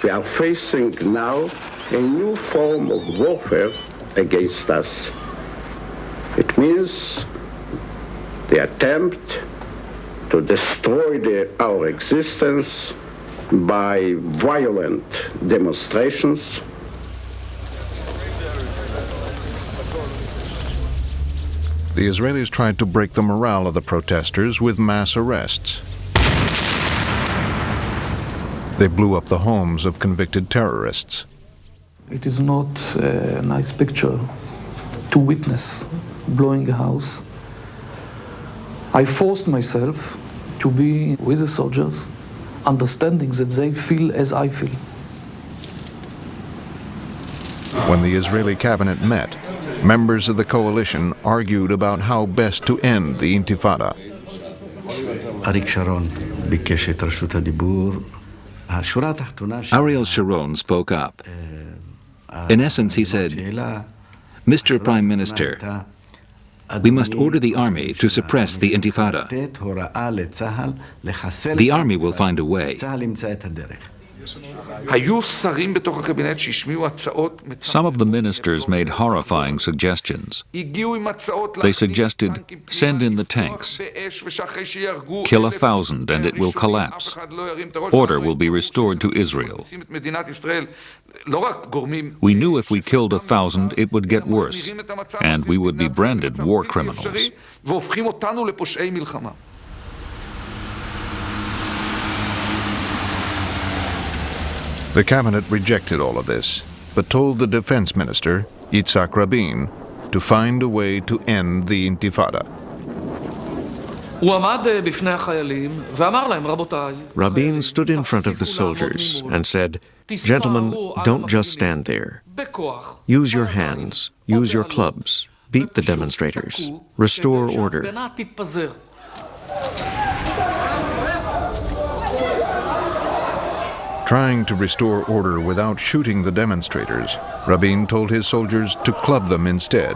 We are facing now a new form of warfare against us. It means the attempt to destroy our existence by violent demonstrations. The Israelis tried to break the morale of the protesters with mass arrests. They blew up the homes of convicted terrorists. It is not a nice picture to witness blowing a house. I forced myself to be with the soldiers, understanding that they feel as I feel. When the Israeli cabinet met, members of the coalition argued about how best to end the Intifada. Arik Sharon bikesh et rashut hadibur. Ariel Sharon spoke up. In essence, he said, Mr. Prime Minister, we must order the army to suppress the Intifada. The army will find a way. Some of the ministers made horrifying suggestions. They suggested, send in the tanks, kill 1,000 and it will collapse. Order will be restored to Israel. We knew if we killed 1,000 it would get worse, and we would be branded war criminals. The cabinet rejected all of this, but told the defense minister, Yitzhak Rabin, to find a way to end the Intifada. Rabin stood in front of the soldiers and said, "Gentlemen, don't just stand there. Use your hands, use your clubs, beat the demonstrators, restore order." Trying to restore order without shooting the demonstrators, Rabin told his soldiers to club them instead.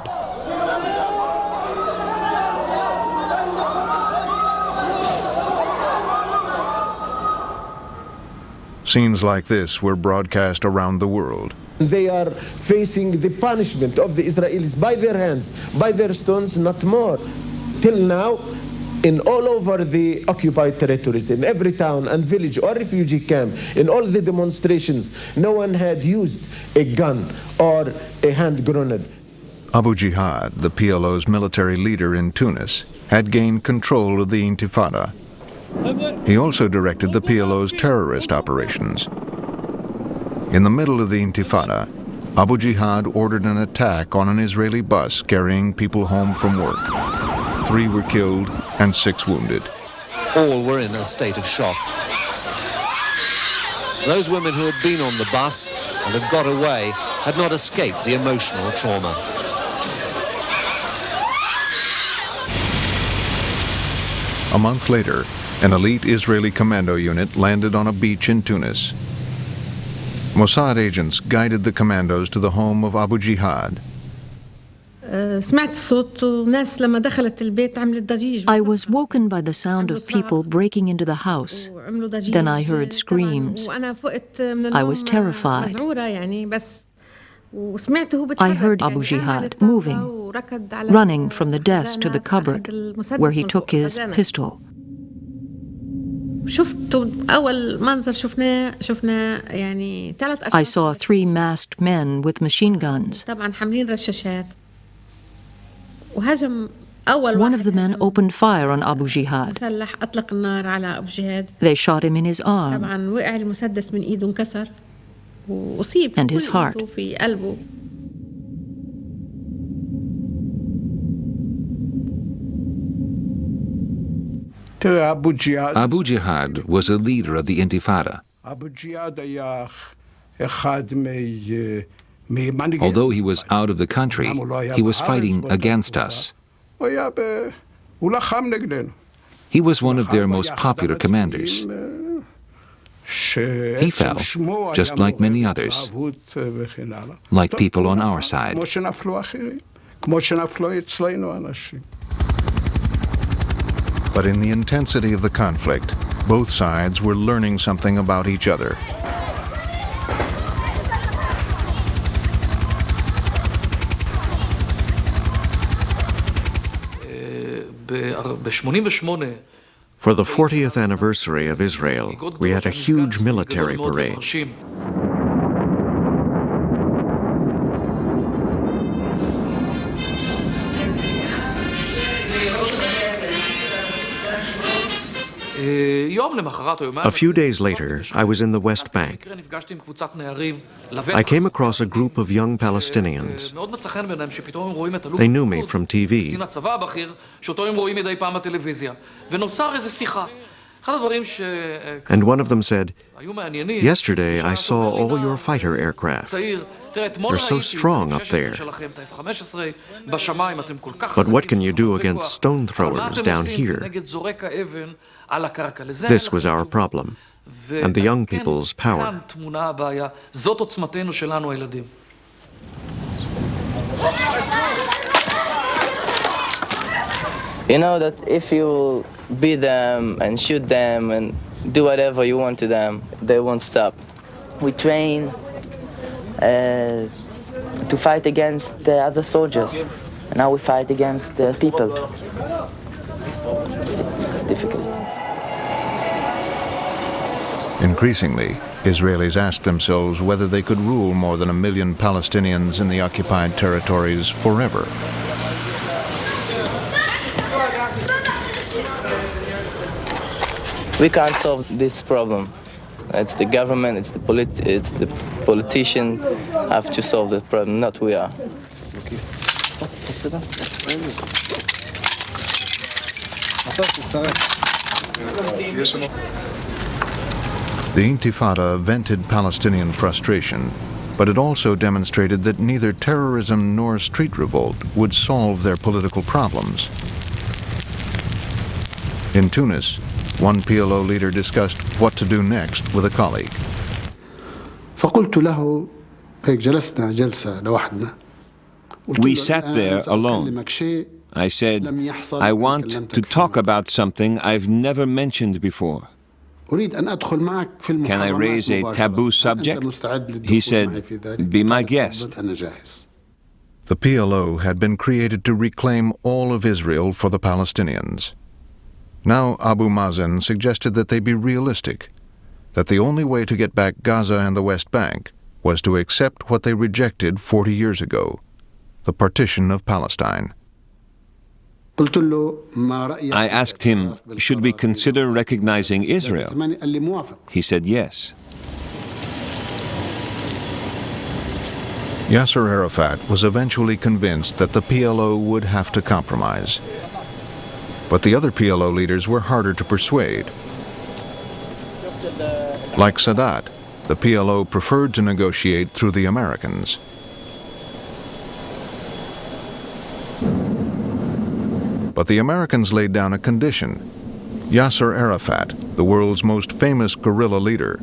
Scenes like this were broadcast around the world. They are facing the punishment of the Israelis by their hands, by their stones, not more. Till now, in all over the occupied territories, in every town and village or refugee camp, in all the demonstrations, no one had used a gun or a hand grenade. Abu Jihad, the PLO's military leader in Tunis, had gained control of the Intifada. He also directed the PLO's terrorist operations. In the middle of the Intifada, Abu Jihad ordered an attack on an Israeli bus carrying people home from work. 3 were killed and 6 wounded. All were in a state of shock. Those women who had been on the bus and had got away had not escaped the emotional trauma. A month later, an elite Israeli commando unit landed on a beach in Tunis. Mossad agents guided the commandos to the home of Abu Jihad. I was woken by the sound of people breaking into the house. Then I heard screams. I was terrified. I heard Abu Jihad moving, running from the desk to the cupboard where he took his pistol. I saw 3 masked men with machine guns. One of the men opened fire on Abu Jihad. They shot him in his arm and his heart. Abu Jihad. Abu Jihad was a leader of the Intifada. Although he was out of the country, he was fighting against us. He was one of their most popular commanders. He fell, just like many others, like people on our side. But in the intensity of the conflict, both sides were learning something about each other. For the 40th anniversary of Israel, we had a huge military parade. A few days later, I was in the West Bank. I came across a group of young Palestinians. They knew me from TV. And one of them said, "Yesterday I saw all your fighter aircraft. They're so strong up there. But what can you do against stone throwers down here?" This was our problem, and the young people's power. You know that if you beat them and shoot them and do whatever you want to them, they won't stop. We train to fight against the other soldiers. And now we fight against the people. It's difficult. Increasingly, Israelis asked themselves whether they could rule more than 1 million Palestinians in the occupied territories forever. We can't solve this problem. It's the government, it's the politician have to solve the problem, not we are. The Intifada vented Palestinian frustration, but it also demonstrated that neither terrorism nor street revolt would solve their political problems. In Tunis, one PLO leader discussed what to do next with a colleague. We sat there alone. I said, I want to talk about something I've never mentioned before. Can I raise a taboo subject? He said, be my guest. The PLO had been created to reclaim all of Israel for the Palestinians. Now Abu Mazen suggested that they be realistic, that the only way to get back Gaza and the West Bank was to accept what they rejected 40 years ago, the partition of Palestine. I asked him, should we consider recognizing Israel? He said yes. Yasser Arafat was eventually convinced that the PLO would have to compromise. But the other PLO leaders were harder to persuade. Like Sadat, the PLO preferred to negotiate through the Americans. But the Americans laid down a condition. Yasser Arafat, the world's most famous guerrilla leader,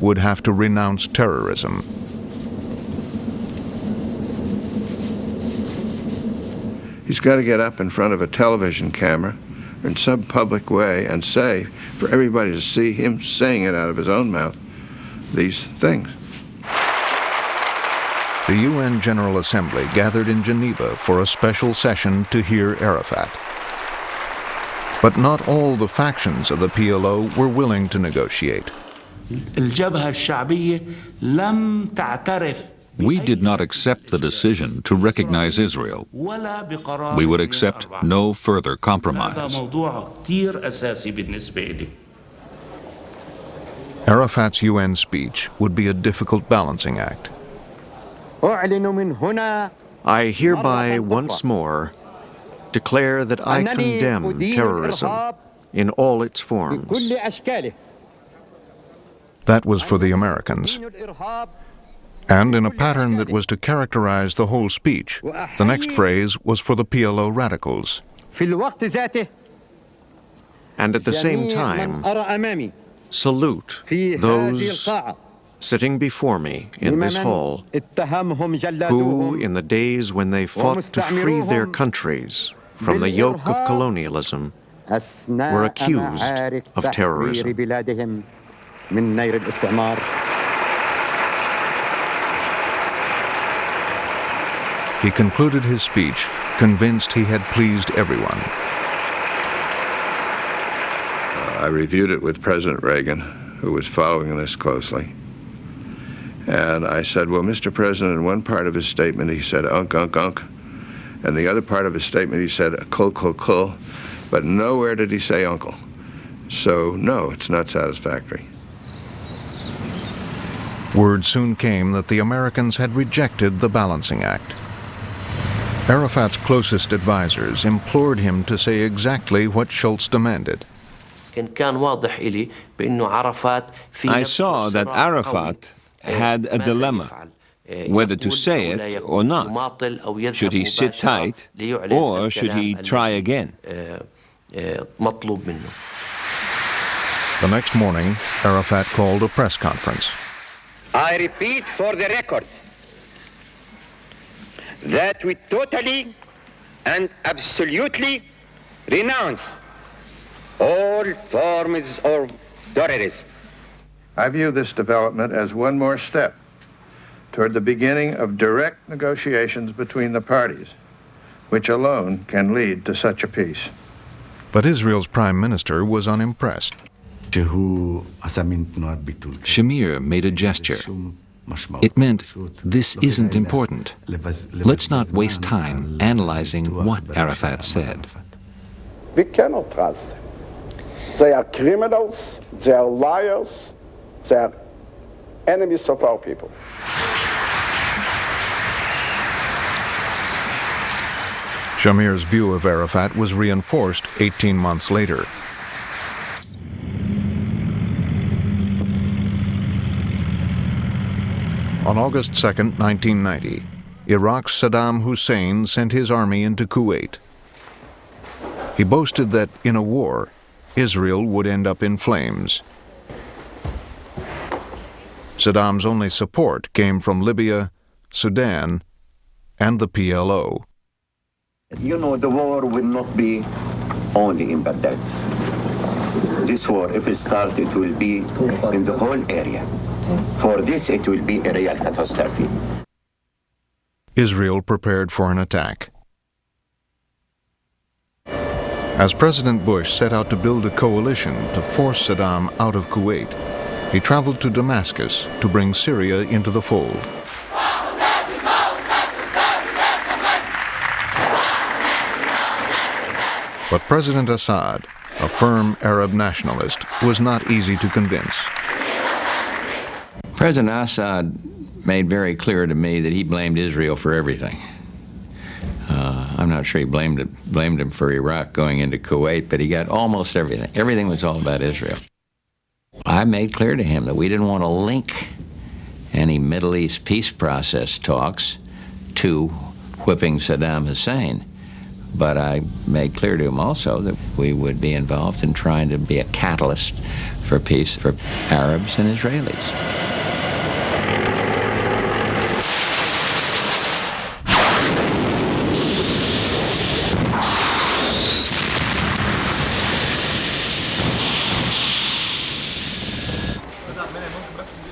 would have to renounce terrorism. He's got to get up in front of a television camera in some public way and say, for everybody to see him saying it out of his own mouth, these things. The UN General Assembly gathered in Geneva for a special session to hear Arafat. But not all the factions of the PLO were willing to negotiate. We did not accept the decision to recognize Israel. We would accept no further compromise. Arafat's UN speech would be a difficult balancing act. I hereby once more declare that I condemn terrorism in all its forms. That was for the Americans. And in a pattern that was to characterize the whole speech, the next phrase was for the PLO radicals. And at the same time, salute those sitting before me in this hall who, in the days when they fought to free their countries from the yoke of colonialism, were accused of terrorism. He concluded his speech convinced he had pleased everyone. I reviewed it with President Reagan, who was following this closely. And I said, well, Mr. President, in one part of his statement he said, unk, unk, unk. And the other part of his statement he said, kull, kull, kull. But nowhere did he say uncle. So, no, it's not satisfactory. Word soon came that the Americans had rejected the balancing act. Arafat's closest advisors implored him to say exactly what Schultz demanded. I saw that Arafat had a dilemma, whether to say it or not. Should he sit tight, or should he try again? The next morning, Arafat called a press conference. I repeat for the record that we totally and absolutely renounce all forms of terrorism. I view this development as one more step toward the beginning of direct negotiations between the parties, which alone can lead to such a peace. But Israel's prime minister was unimpressed. Shamir made a gesture. It meant, this isn't important. Let's not waste time analyzing what Arafat said. We cannot trust them. They are criminals, they are liars, they are enemies of our people. Shamir's view of Arafat was reinforced 18 months later. On August 2, 1990, Iraq's Saddam Hussein sent his army into Kuwait. He boasted that, in a war, Israel would end up in flames. Saddam's only support came from Libya, Sudan, and the PLO. You know, the war will not be only in Baghdad. This war, if it starts, it will be in the whole area. For this, it will be a real catastrophe. Israel prepared for an attack. As President Bush set out to build a coalition to force Saddam out of Kuwait, he traveled to Damascus to bring Syria into the fold. But President Assad, a firm Arab nationalist, was not easy to convince. President Assad made very clear to me that he blamed Israel for everything. I'm not sure he blamed him for Iraq going into Kuwait, but he got almost everything. Everything was all about Israel. I made clear to him that we didn't want to link any Middle East peace process talks to whipping Saddam Hussein. But I made clear to him also that we would be involved in trying to be a catalyst for peace for Arabs and Israelis.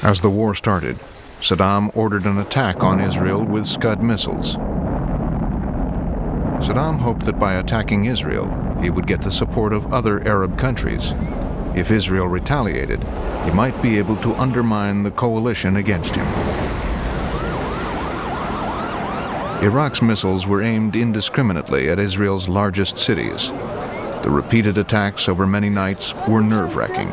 As the war started, Saddam ordered an attack on Israel with Scud missiles. Saddam hoped that by attacking Israel, he would get the support of other Arab countries. If Israel retaliated, he might be able to undermine the coalition against him. Iraq's missiles were aimed indiscriminately at Israel's largest cities. The repeated attacks over many nights were nerve-wracking.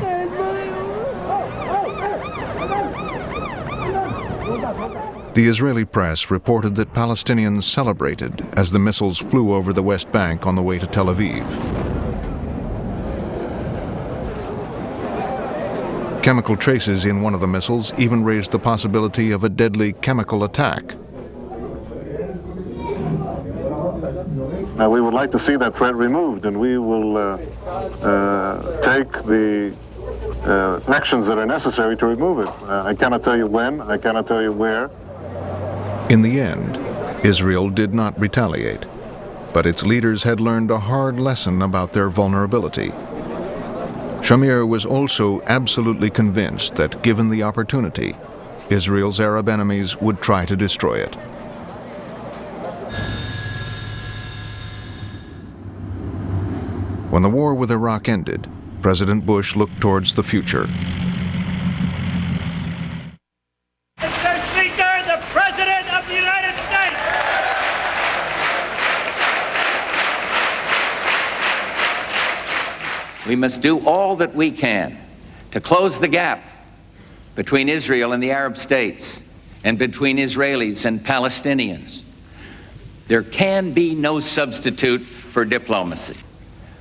The Israeli press reported that Palestinians celebrated as the missiles flew over the West Bank on the way to Tel Aviv. Chemical traces in one of the missiles even raised the possibility of a deadly chemical attack. We would like to see that threat removed, and we will take the actions that are necessary to remove it. I cannot tell you when, I cannot tell you where. In the end, Israel did not retaliate, but its leaders had learned a hard lesson about their vulnerability. Shamir was also absolutely convinced that, given the opportunity, Israel's Arab enemies would try to destroy it. When the war with Iraq ended, President Bush looked towards the future. Mr. Speaker, the President of the United States. We must do all that we can to close the gap between Israel and the Arab states and between Israelis and Palestinians. There can be no substitute for diplomacy.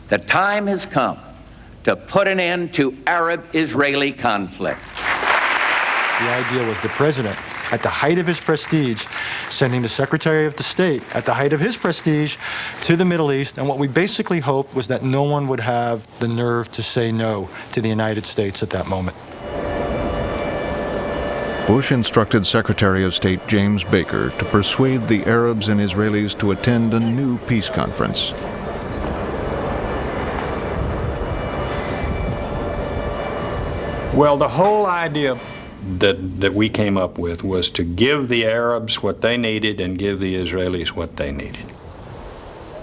The time has come to put an end to Arab-Israeli conflict. The idea was the president, at the height of his prestige, sending the Secretary of the State, at the height of his prestige, to the Middle East, and what we basically hoped was that no one would have the nerve to say no to the United States at that moment. Bush instructed Secretary of State James Baker to persuade the Arabs and Israelis to attend a new peace conference. Well, the whole idea that we came up with was to give the Arabs what they needed and give the Israelis what they needed.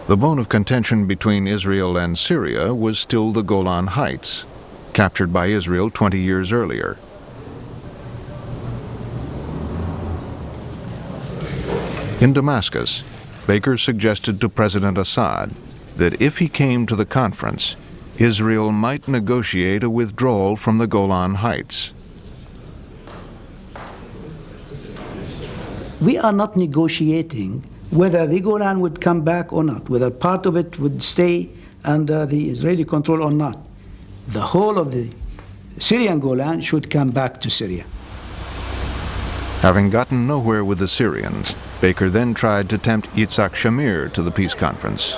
The bone of contention between Israel and Syria was still the Golan Heights, captured by Israel 20 years earlier. In Damascus, Baker suggested to President Assad that if he came to the conference, Israel might negotiate a withdrawal from the Golan Heights. We are not negotiating whether the Golan would come back or not, whether part of it would stay under the Israeli control or not. The whole of the Syrian Golan should come back to Syria. Having gotten nowhere with the Syrians, Baker then tried to tempt Yitzhak Shamir to the peace conference.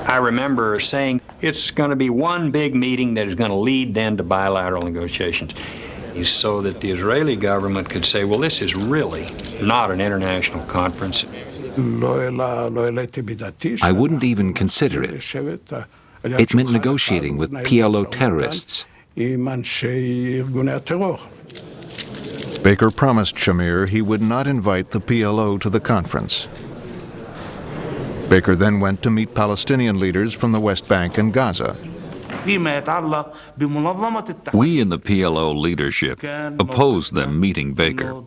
I remember saying it's going to be one big meeting that is going to lead then to bilateral negotiations, so that the Israeli government could say, well, this is really not an international conference. I wouldn't even consider it. It meant negotiating with PLO terrorists. Baker promised Shamir he would not invite the PLO to the conference. Baker then went to meet Palestinian leaders from the West Bank and Gaza. We in the PLO leadership opposed them meeting Baker.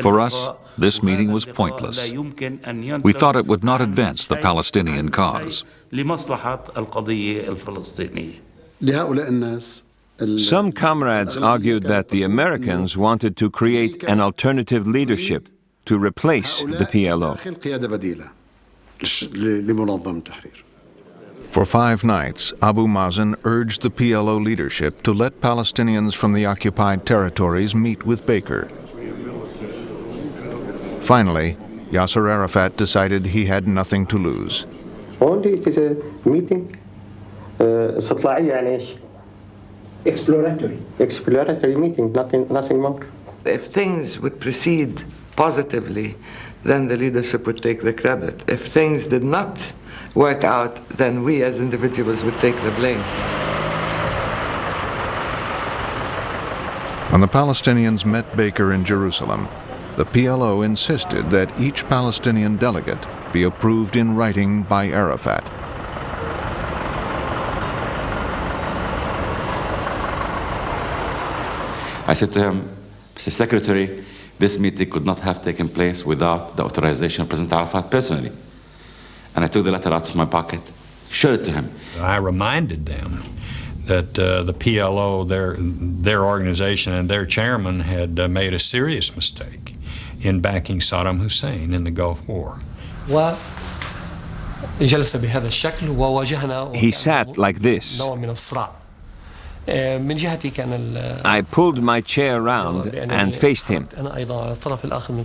For us, this meeting was pointless. We thought it would not advance the Palestinian cause. Some comrades argued that the Americans wanted to create an alternative leadership to replace the PLO. For 5 nights, Abu Mazen urged the PLO leadership to let Palestinians from the occupied territories meet with Baker. Finally, Yasser Arafat decided he had nothing to lose. Only it is a meeting, exploratory meeting, nothing more. If things would proceed positively, then the leadership would take the credit. If things did not work out, then we as individuals would take the blame. When the Palestinians met Baker in Jerusalem, the PLO insisted that each Palestinian delegate be approved in writing by Arafat. I said to him, Mr. Secretary, this meeting could not have taken place without the authorization of President Arafat personally. And I took the letter out of my pocket, showed it to him. I reminded them that the PLO, their organization and their chairman had made a serious mistake in backing Saddam Hussein in the Gulf War. He sat like this. I pulled my chair around and faced him.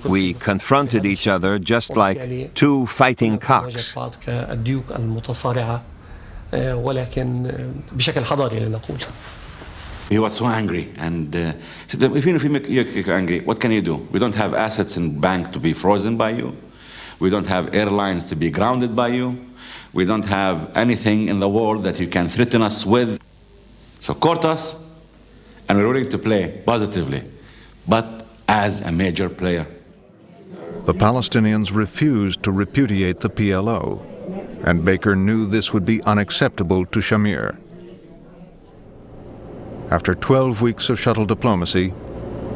We confronted each other just like two fighting cocks. He was so angry and said, even if you're angry, what can you do? We don't have assets in bank to be frozen by you. We don't have airlines to be grounded by you. We don't have anything in the world that you can threaten us with. So court us, and we're willing to play positively, but as a major player. The Palestinians refused to repudiate the PLO, and Baker knew this would be unacceptable to Shamir. After 12 weeks of shuttle diplomacy,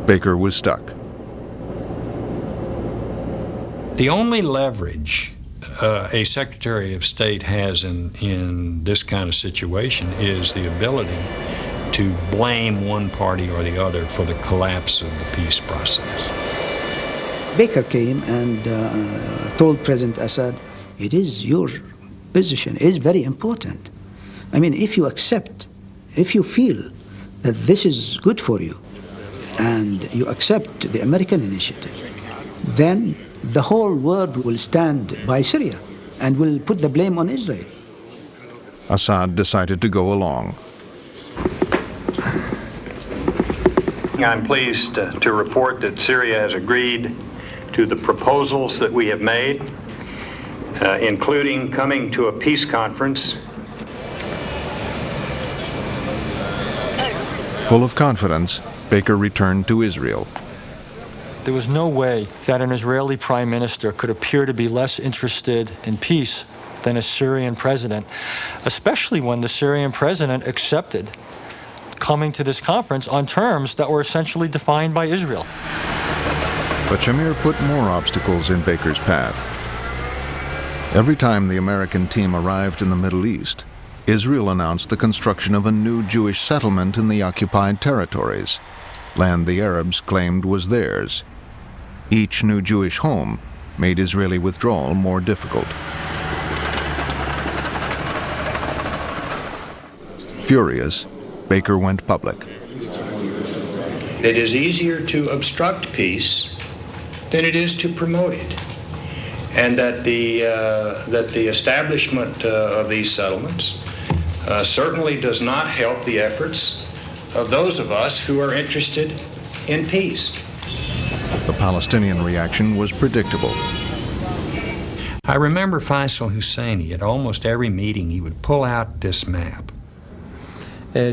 Baker was stuck. The only leverage a Secretary of State has in this kind of situation is the ability to blame one party or the other for the collapse of the peace process. Baker came and told President Assad, it is your position, it is very important. I mean, if you accept, if you feel that this is good for you, and you accept the American initiative, then the whole world will stand by Syria and will put the blame on Israel. Assad decided to go along. I'm pleased to report that Syria has agreed to the proposals that we have made, including coming to a peace conference. Full of confidence, Baker returned to Israel. There was no way that an Israeli prime minister could appear to be less interested in peace than a Syrian president, especially when the Syrian president accepted coming to this conference on terms that were essentially defined by Israel. But Shamir put more obstacles in Baker's path. Every time the American team arrived in the Middle East, Israel announced the construction of a new Jewish settlement in the occupied territories, land the Arabs claimed was theirs. Each new Jewish home made Israeli withdrawal more difficult. Furious, Baker went public. It is easier to obstruct peace than it is to promote it, and that the establishment of these settlements certainly does not help the efforts of those of us who are interested in peace. The Palestinian reaction was predictable. I remember Faisal Husseini, at almost every meeting, he would pull out this map. I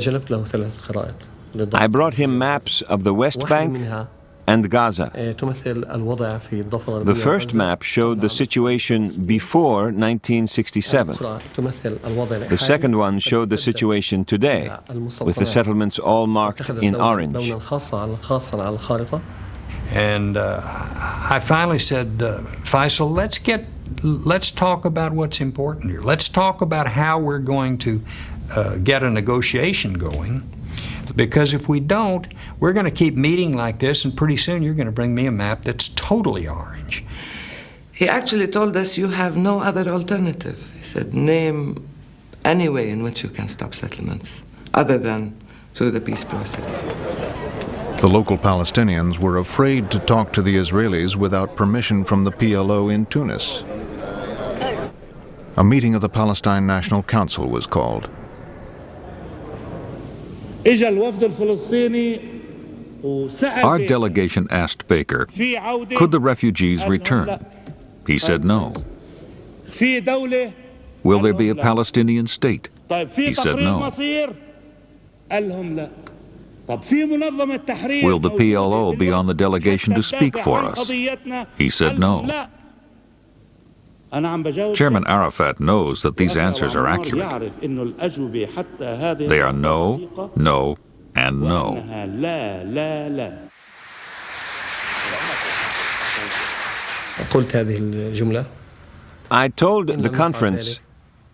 brought him maps of the West Bank and Gaza. The first map showed the situation before 1967. The second one showed the situation today, with the settlements all marked in orange. And I finally said, Faisal, let's talk about what's important here. Let's talk about how we're going to get a negotiation going. Because if we don't, we're going to keep meeting like this, and pretty soon you're going to bring me a map that's totally orange. He actually told us you have no other alternative. He said, name any way in which you can stop settlements, other than through the peace process. The local Palestinians were afraid to talk to the Israelis without permission from the PLO in Tunis. A meeting of the Palestine National Council was called. Our delegation asked Baker, could the refugees return? He said no. Will there be a Palestinian state? He said no. Will the PLO be on the delegation to speak for us? He said no. Chairman Arafat knows that these answers are accurate. They are no, no, and no. I told the conference,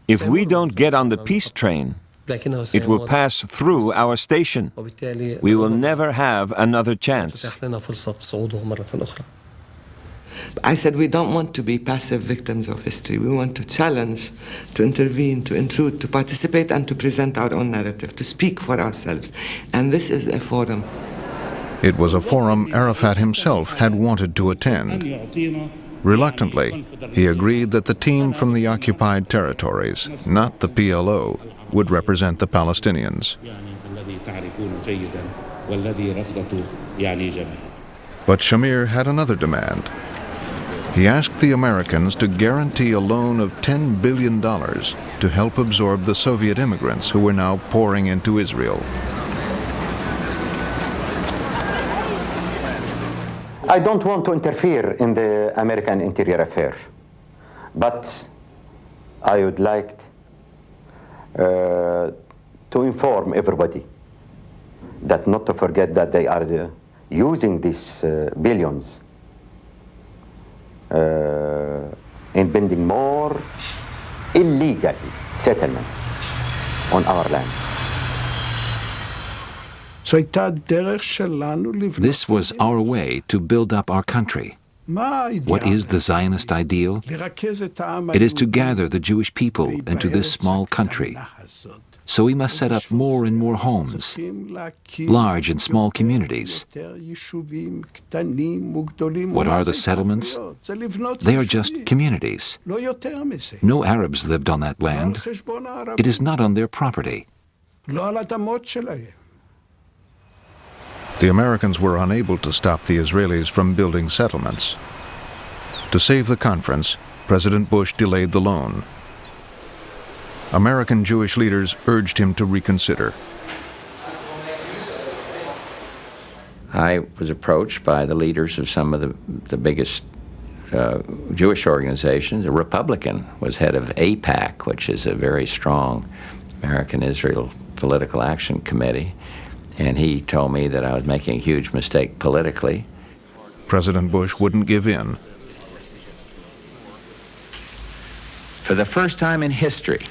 if we don't get on the peace train, it will pass through our station. We will never have another chance. I said we don't want to be passive victims of history. We want to challenge, to intervene, to intrude, to participate and to present our own narrative, to speak for ourselves. And this is a forum. It was a forum Arafat himself had wanted to attend. Reluctantly, he agreed that the team from the occupied territories, not the PLO, would represent the Palestinians. But Shamir had another demand. He asked the Americans to guarantee a loan of $10 billion to help absorb the Soviet immigrants who were now pouring into Israel. I don't want to interfere in the American interior affair, but I would like to inform everybody that not to forget that they are using these billions in building more illegal settlements on our land. This was our way to build up our country. What is the Zionist ideal? It is to gather the Jewish people into this small country. So we must set up more and more homes, large and small communities. What are the settlements? They are just communities. No Arabs lived on that land. It is not on their property. The Americans were unable to stop the Israelis from building settlements. To save the conference, President Bush delayed the loan. American Jewish leaders urged him to reconsider. I was approached by the leaders of some of the biggest Jewish organizations. A Republican was head of AIPAC, which is a very strong American-Israel political action committee, and he told me that I was making a huge mistake politically. President Bush wouldn't give in. For the first time in history,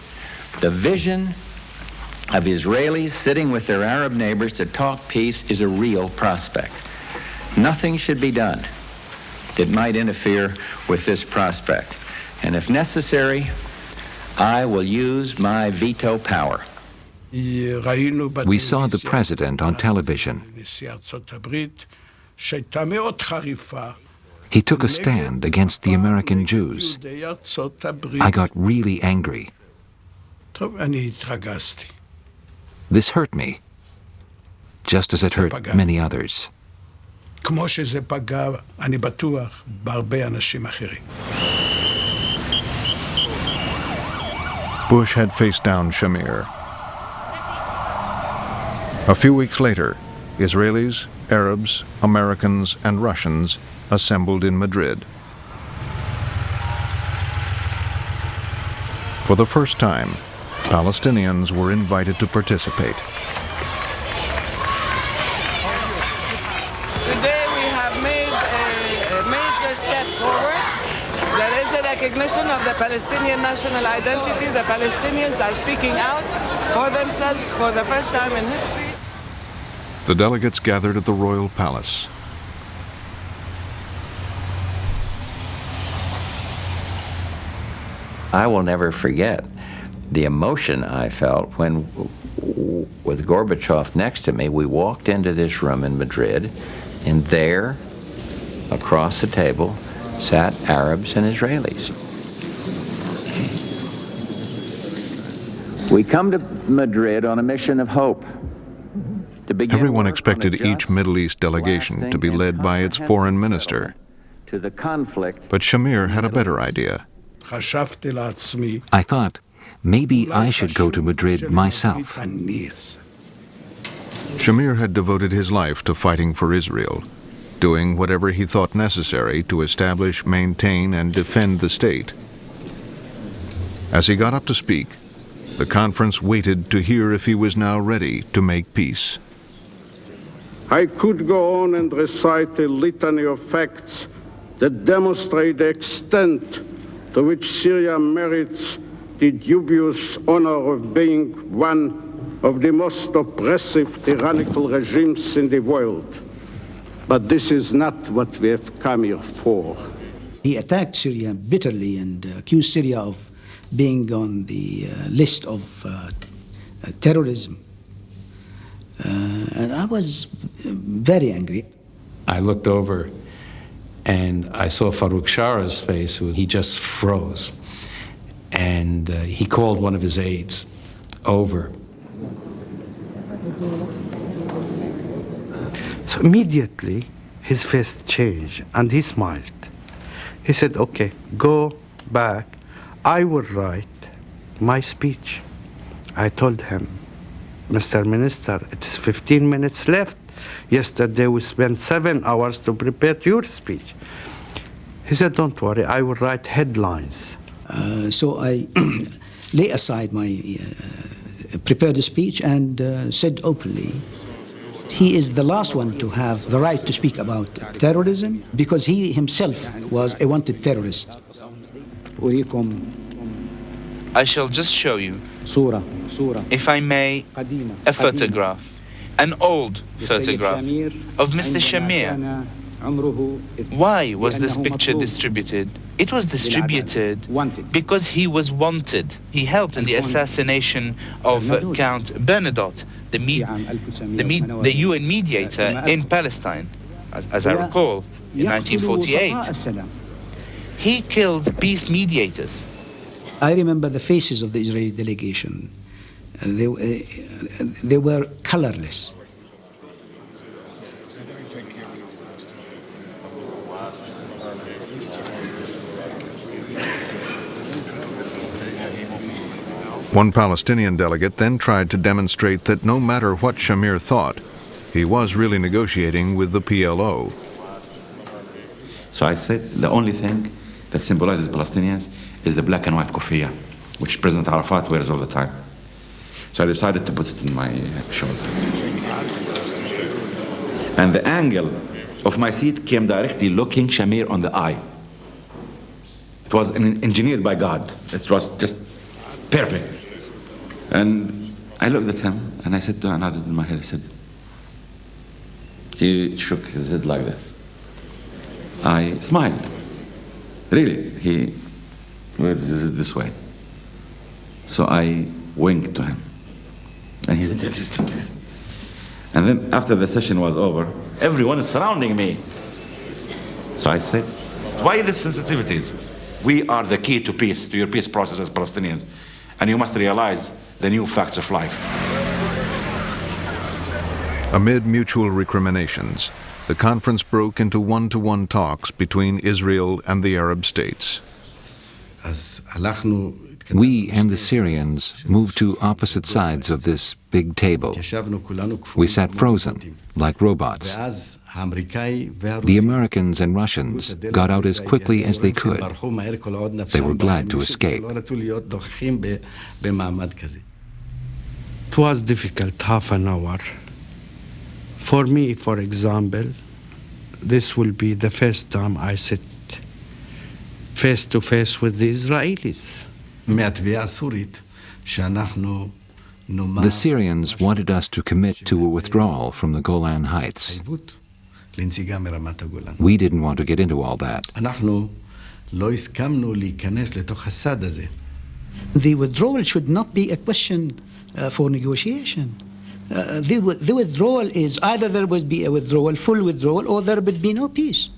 the vision of Israelis sitting with their Arab neighbors to talk peace is a real prospect. Nothing should be done that might interfere with this prospect. And if necessary, I will use my veto power. We saw the president on television. He took a stand against the American Jews. I got really angry. This hurt me, just as it hurt many others. Bush had faced down Shamir. A few weeks later, Israelis, Arabs, Americans, and Russians assembled in Madrid. For the first time, Palestinians were invited to participate. Today we have made a major step forward. There is a recognition of the Palestinian national identity. The Palestinians are speaking out for themselves for the first time in history. The delegates gathered at the Royal Palace. I will never forget the emotion I felt when, with Gorbachev next to me, we walked into this room in Madrid, and there, across the table, sat Arabs and Israelis. We come to Madrid on a mission of hope. Everyone expected each Middle East delegation to be led by its foreign minister. But Shamir had a better idea. I thought, maybe I should go to Madrid myself. Shamir had devoted his life to fighting for Israel, doing whatever he thought necessary to establish, maintain, and defend the state. As he got up to speak, the conference waited to hear if he was now ready to make peace. I could go on and recite a litany of facts that demonstrate the extent to which Syria merits the dubious honor of being one of the most oppressive tyrannical regimes in the world. But this is not what we have come here for. He attacked Syria bitterly and accused Syria of being on the list of terrorism. And I was very angry. I looked over and I saw Farouk Shara's face. He just froze. And he called one of his aides over. So immediately his face changed and he smiled. He said, okay, go back. I will write my speech. I told him, Mr. Minister, it's 15 minutes left. Yesterday we spent 7 hours to prepare your speech. He said, don't worry, I will write headlines. So I lay aside my prepared speech and said openly, he is the last one to have the right to speak about terrorism because he himself was a wanted terrorist. I shall just show you, if I may, a photograph, an old photograph of Mr. Shamir. Why was this picture distributed? It was distributed because he was wanted. He helped in the assassination of Count Bernadotte, the UN mediator in Palestine, as I recall, in 1948. He killed peace mediators. I remember the faces of the Israeli delegation. They were colorless. One Palestinian delegate then tried to demonstrate that no matter what Shamir thought, he was really negotiating with the PLO. So I said the only thing that symbolizes Palestinians is the black and white kufiya, which President Arafat wears all the time. So I decided to put it in my shoulder. And the angle of my seat came directly looking Shamir on the eye. It was engineered by God. It was just perfect. And I looked at him and I said to him, I nodded in my head, I said, he shook his head like this. I smiled. Really, he went this way. So I winked to him. And he said, just do this. And then after the session was over, everyone is surrounding me. So I said, why the sensitivities? We are the key to peace, to your peace process as Palestinians. And you must realize the new facts of life. Amid mutual recriminations, the conference broke into one-to-one talks between Israel and the Arab states. We and the Syrians moved to opposite sides of this big table. We sat frozen, like robots. The Americans and Russians got out as quickly as they could. They were glad to escape. It was difficult, half an hour. For me, for example, this will be the first time I sit face to face with the Israelis. The Syrians wanted us to commit to a withdrawal from the Golan Heights. We didn't want to get into all that. The withdrawal should not be a question for negotiation. The withdrawal is either there would be a withdrawal, full withdrawal, or there would be no peace.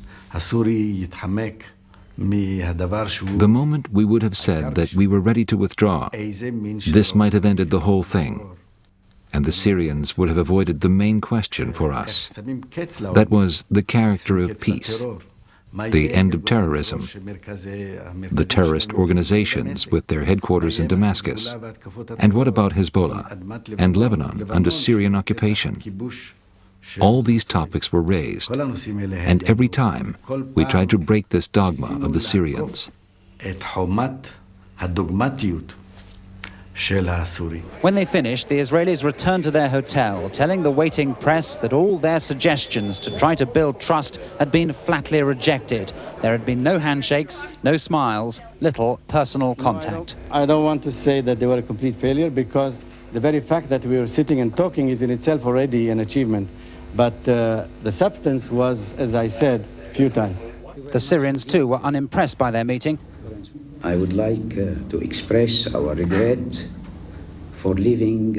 The moment we would have said that we were ready to withdraw, this might have ended the whole thing, and the Syrians would have avoided the main question for us. That was the character of peace. the end of terrorism, the terrorist organizations with their headquarters in Damascus? And what about Hezbollah and Lebanon under Syrian occupation? All these topics were raised, and every time we tried to break this dogma of the Syrians. When they finished, the Israelis returned to their hotel, telling the waiting press that all their suggestions to try to build trust had been flatly rejected. There had been no handshakes, no smiles, little personal contact. I don't want to say that they were a complete failure, because the very fact that we were sitting and talking is in itself already an achievement. But the substance was, as I said, futile. The Syrians, too, were unimpressed by their meeting. I would like to express our regret for leaving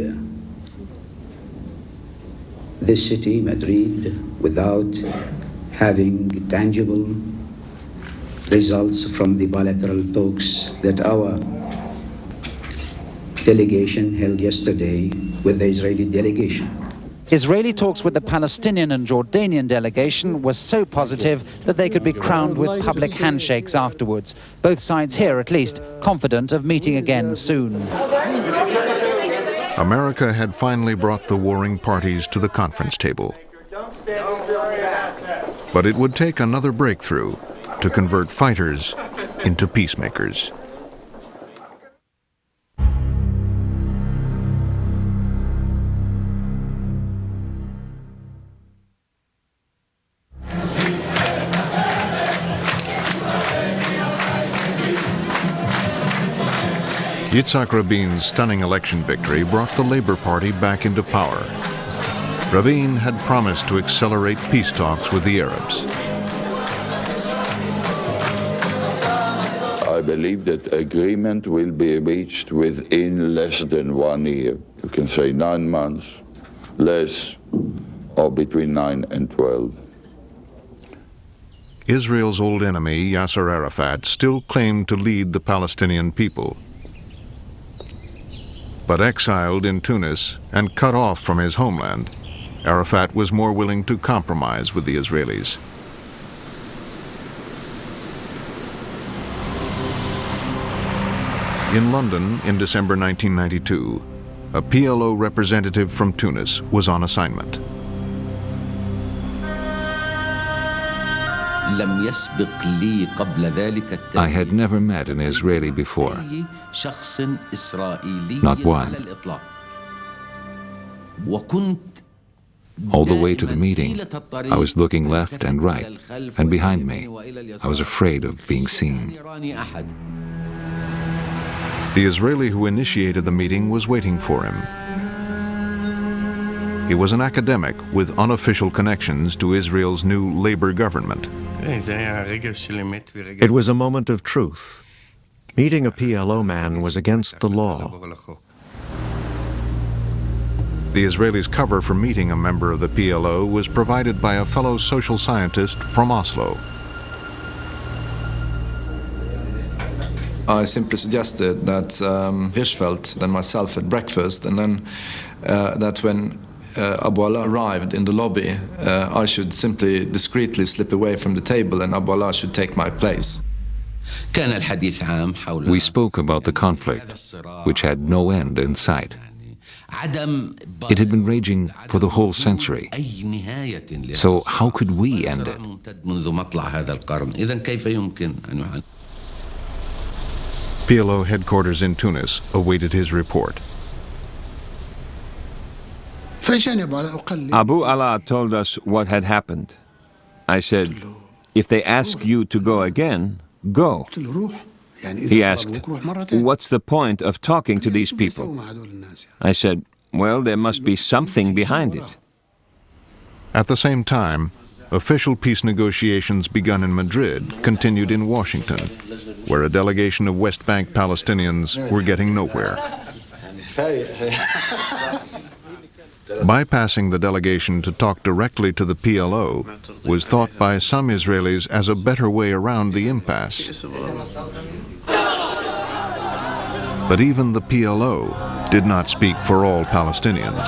this city, Madrid, without having tangible results from the bilateral talks that our delegation held yesterday with the Israeli delegation. Israeli talks with the Palestinian and Jordanian delegation were so positive that they could be crowned with public handshakes afterwards. Both sides here, at least, confident of meeting again soon. America had finally brought the warring parties to the conference table. But it would take another breakthrough to convert fighters into peacemakers. Yitzhak Rabin's stunning election victory brought the Labor Party back into power. Rabin had promised to accelerate peace talks with the Arabs. I believe that agreement will be reached within less than 1 year. You can say 9 months, less, or between 9 and 12. Israel's old enemy, Yasser Arafat, still claimed to lead the Palestinian people. But exiled in Tunis and cut off from his homeland, Arafat was more willing to compromise with the Israelis. In London in December 1992, a PLO representative from Tunis was on assignment. I had never met an Israeli before, not one. All the way to the meeting, I was looking left and right, and behind me, I was afraid of being seen. The Israeli who initiated the meeting was waiting for him. He was an academic with unofficial connections to Israel's new labor government. It was a moment of truth. Meeting a PLO man was against the law. The Israelis' cover for meeting a member of the PLO was provided by a fellow social scientist from Oslo. I simply suggested that Hirschfeld and myself had breakfast, and then that when Abu Ala arrived in the lobby, I should simply discreetly slip away from the table and Abu Ala should take my place. We spoke about the conflict, which had no end in sight. It had been raging for the whole century. So how could we end it? PLO headquarters in Tunis awaited his report. Abu Ala told us what had happened. I said, if they ask you to go again, go. He asked, what's the point of talking to these people? I said, well, there must be something behind it. At the same time, official peace negotiations begun in Madrid continued in Washington, where a delegation of West Bank Palestinians were getting nowhere. Bypassing the delegation to talk directly to the PLO was thought by some Israelis as a better way around the impasse. But even the PLO did not speak for all Palestinians.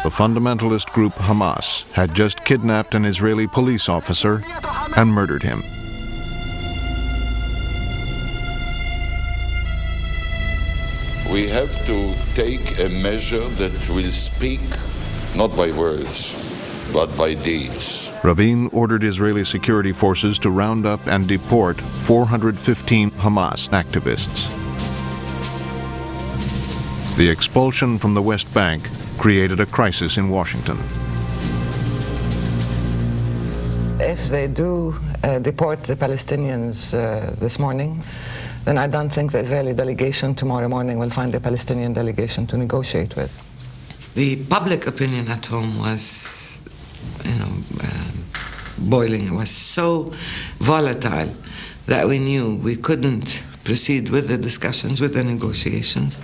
the fundamentalist group Hamas had just kidnapped an Israeli police officer and murdered him. We have to take a measure that will speak not by words, but by deeds. Rabin ordered Israeli security forces to round up and deport 415 Hamas activists. The expulsion from the West Bank created a crisis in Washington. If they do deport the Palestinians this morning, then I don't think the Israeli delegation tomorrow morning will find a Palestinian delegation to negotiate with. The public opinion at home was, boiling. It was so volatile that we knew we couldn't proceed with the discussions, with the negotiations.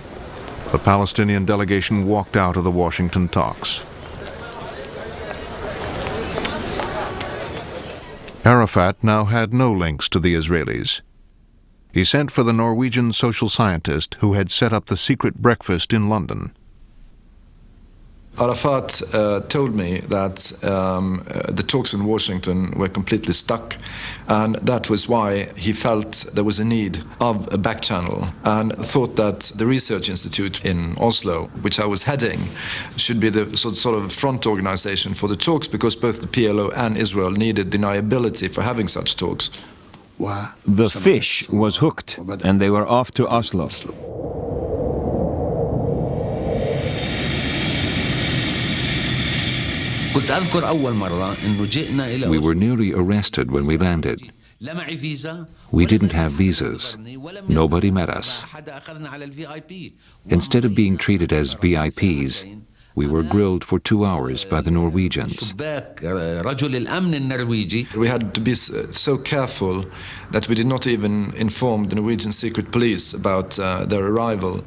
The Palestinian delegation walked out of the Washington talks. Arafat now had no links to the Israelis. He sent for the Norwegian social scientist who had set up the secret breakfast in London. Arafat told me that the talks in Washington were completely stuck, and that was why he felt there was a need of a back channel, and thought that the research institute in Oslo, which I was heading, should be the sort of front organization for the talks, because both the PLO and Israel needed deniability for having such talks. The fish was hooked, and they were off to Oslo. We were nearly arrested when we landed. We didn't have visas. Nobody met us. Instead of being treated as VIPs, we were grilled for 2 hours by the Norwegians. We had to be so careful that we did not even inform the Norwegian secret police about their arrival.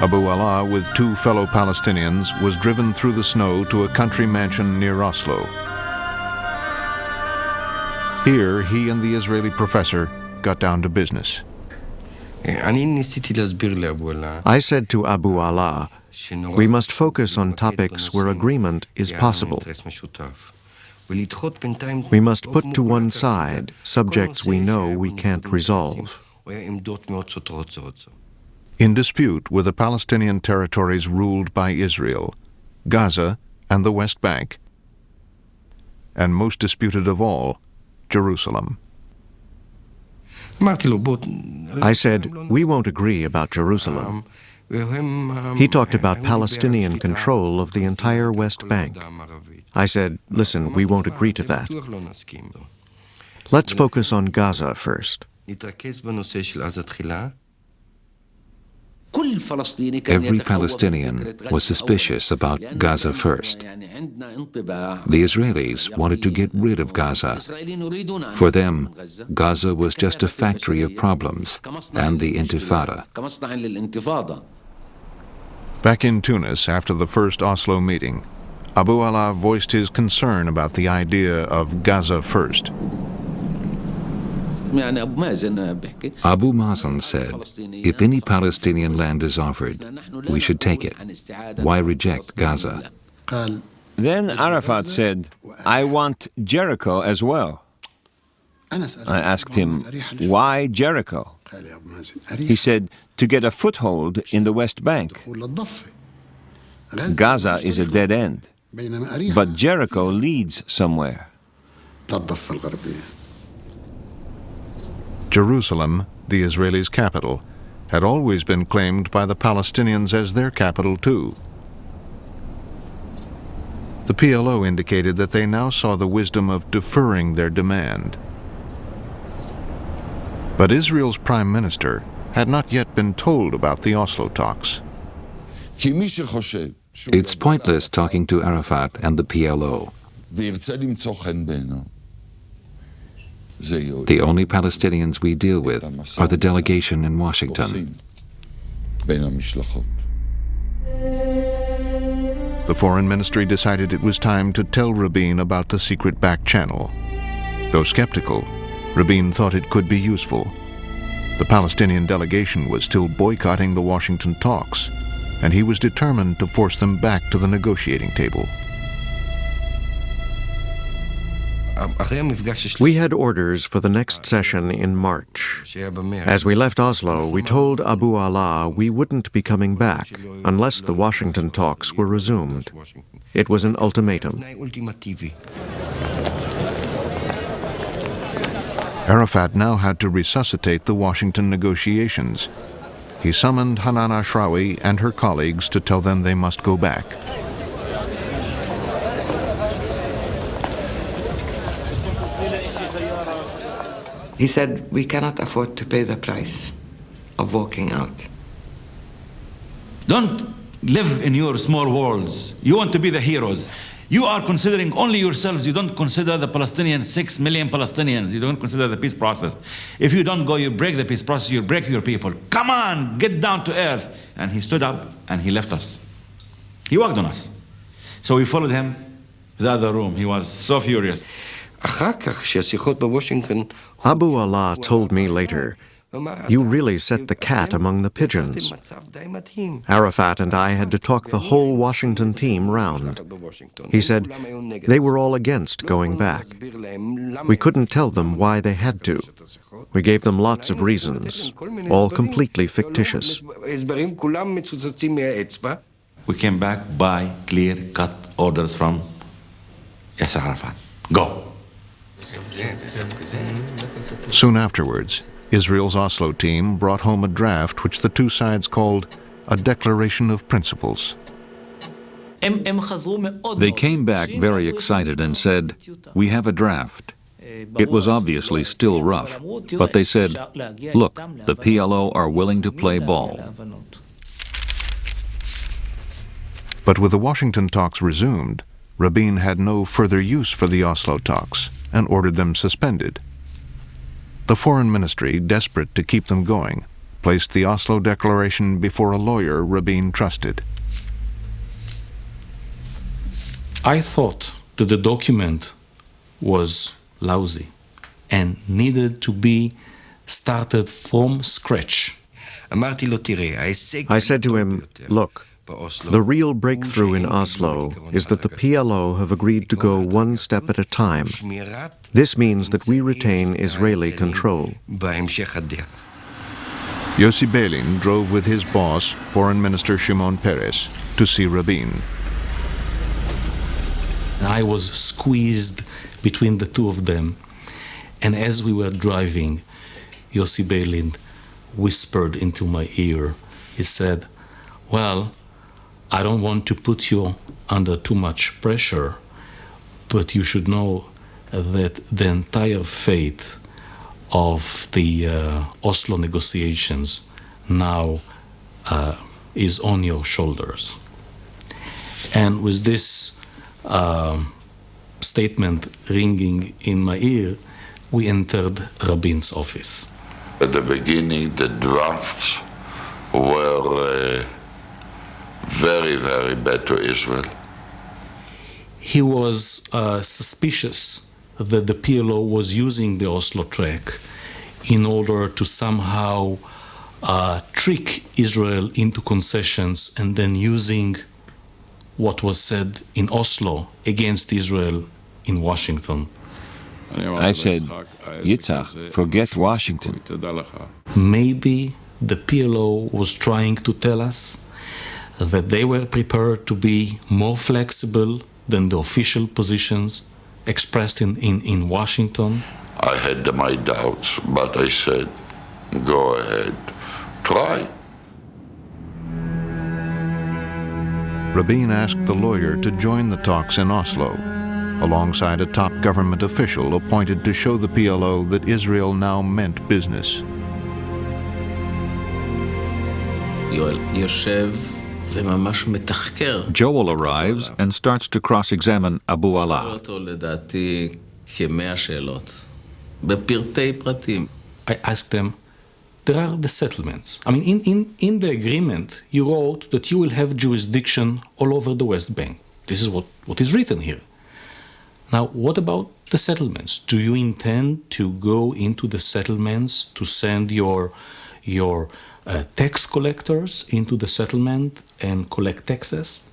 Abu Allah, with 2 fellow Palestinians, was driven through the snow to a country mansion near Oslo. Here, he and the Israeli professor got down to business. I said to Abu Allah, we must focus on topics where agreement is possible. We must put to one side subjects we know we can't resolve. In dispute were the Palestinian territories ruled by Israel, Gaza and the West Bank, and most disputed of all, Jerusalem. I said, we won't agree about Jerusalem. He talked about Palestinian control of the entire West Bank. I said, listen, we won't agree to that. Let's focus on Gaza first. Every Palestinian was suspicious about Gaza first. The Israelis wanted to get rid of Gaza. For them, Gaza was just a factory of problems and the Intifada. Back in Tunis, after the first Oslo meeting, Abu Allah voiced his concern about the idea of Gaza first. Abu Mazen said, if any Palestinian land is offered, we should take it. Why reject Gaza? Then Arafat said, I want Jericho as well. I asked him, why Jericho? He said, to get a foothold in the West Bank. Gaza is a dead end, but Jericho leads somewhere. Jerusalem, the Israelis' capital, had always been claimed by the Palestinians as their capital too. The PLO indicated that they now saw the wisdom of deferring their demand. But Israel's prime minister had not yet been told about the Oslo talks. It's pointless talking to Arafat and the PLO. The only Palestinians we deal with are the delegation in Washington. The foreign ministry decided it was time to tell Rabin about the secret back channel. Though skeptical, Rabin thought it could be useful. The Palestinian delegation was still boycotting the Washington talks, and he was determined to force them back to the negotiating table. We had orders for the next session in March. As we left Oslo, we told Abu Allah we wouldn't be coming back unless the Washington talks were resumed. It was an ultimatum. Arafat now had to resuscitate the Washington negotiations. He summoned Hanan Ashrawi and her colleagues to tell them they must go back. He said, we cannot afford to pay the price of walking out. Don't live in your small worlds. You want to be the heroes. You are considering only yourselves. You don't consider the Palestinians, 6 million Palestinians. You don't consider the peace process. If you don't go, you break the peace process, you break your people. Come on, get down to earth. And he stood up and he left us. He walked on us. So we followed him to the other room. He was so furious. Abu Allah told me later, "You really set the cat among the pigeons." Arafat and I had to talk the whole Washington team round. He said they were all against going back. We couldn't tell them why they had to. We gave them lots of reasons, all completely fictitious. We came back by clear-cut orders from Yasser Arafat. Go. Soon afterwards, Israel's Oslo team brought home a draft which the two sides called a Declaration of Principles. They came back very excited and said, "We have a draft." It was obviously still rough, but they said, "Look, the PLO are willing to play ball." But with the Washington talks resumed, Rabin had no further use for the Oslo talks and ordered them suspended. The Foreign Ministry, desperate to keep them going, placed the Oslo Declaration before a lawyer Rabin trusted. I thought that the document was lousy and needed to be started from scratch. I said to him, "Look, the real breakthrough in Oslo is that the PLO have agreed to go one step at a time. This means that we retain Israeli control." Yossi Beilin drove with his boss, Foreign Minister Shimon Peres, to see Rabin. I was squeezed between the two of them, and as we were driving, Yossi Beilin whispered into my ear. He said, "Well, I don't want to put you under too much pressure, but you should know that the entire fate of the Oslo negotiations now is on your shoulders." And with this statement ringing in my ear, we entered Rabin's office. At the beginning, the drafts were very, very bad to Israel. He was suspicious that the PLO was using the Oslo track in order to somehow trick Israel into concessions and then using what was said in Oslo against Israel in Washington. I said, "Yitzhak, forget Washington." Maybe the PLO was trying to tell us that they were prepared to be more flexible than the official positions expressed in Washington. I had my doubts, but I said, go ahead, try. Rabin asked the lawyer to join the talks in Oslo, alongside a top government official appointed to show the PLO that Israel now meant business. Joel arrives and starts to cross-examine Abu Allah. I asked them, there are the settlements. I mean, in the agreement, you wrote that you will have jurisdiction all over the West Bank. This is what is written here. Now, what about the settlements? Do you intend to go into the settlements to send your your tax collectors into the settlement and collect taxes?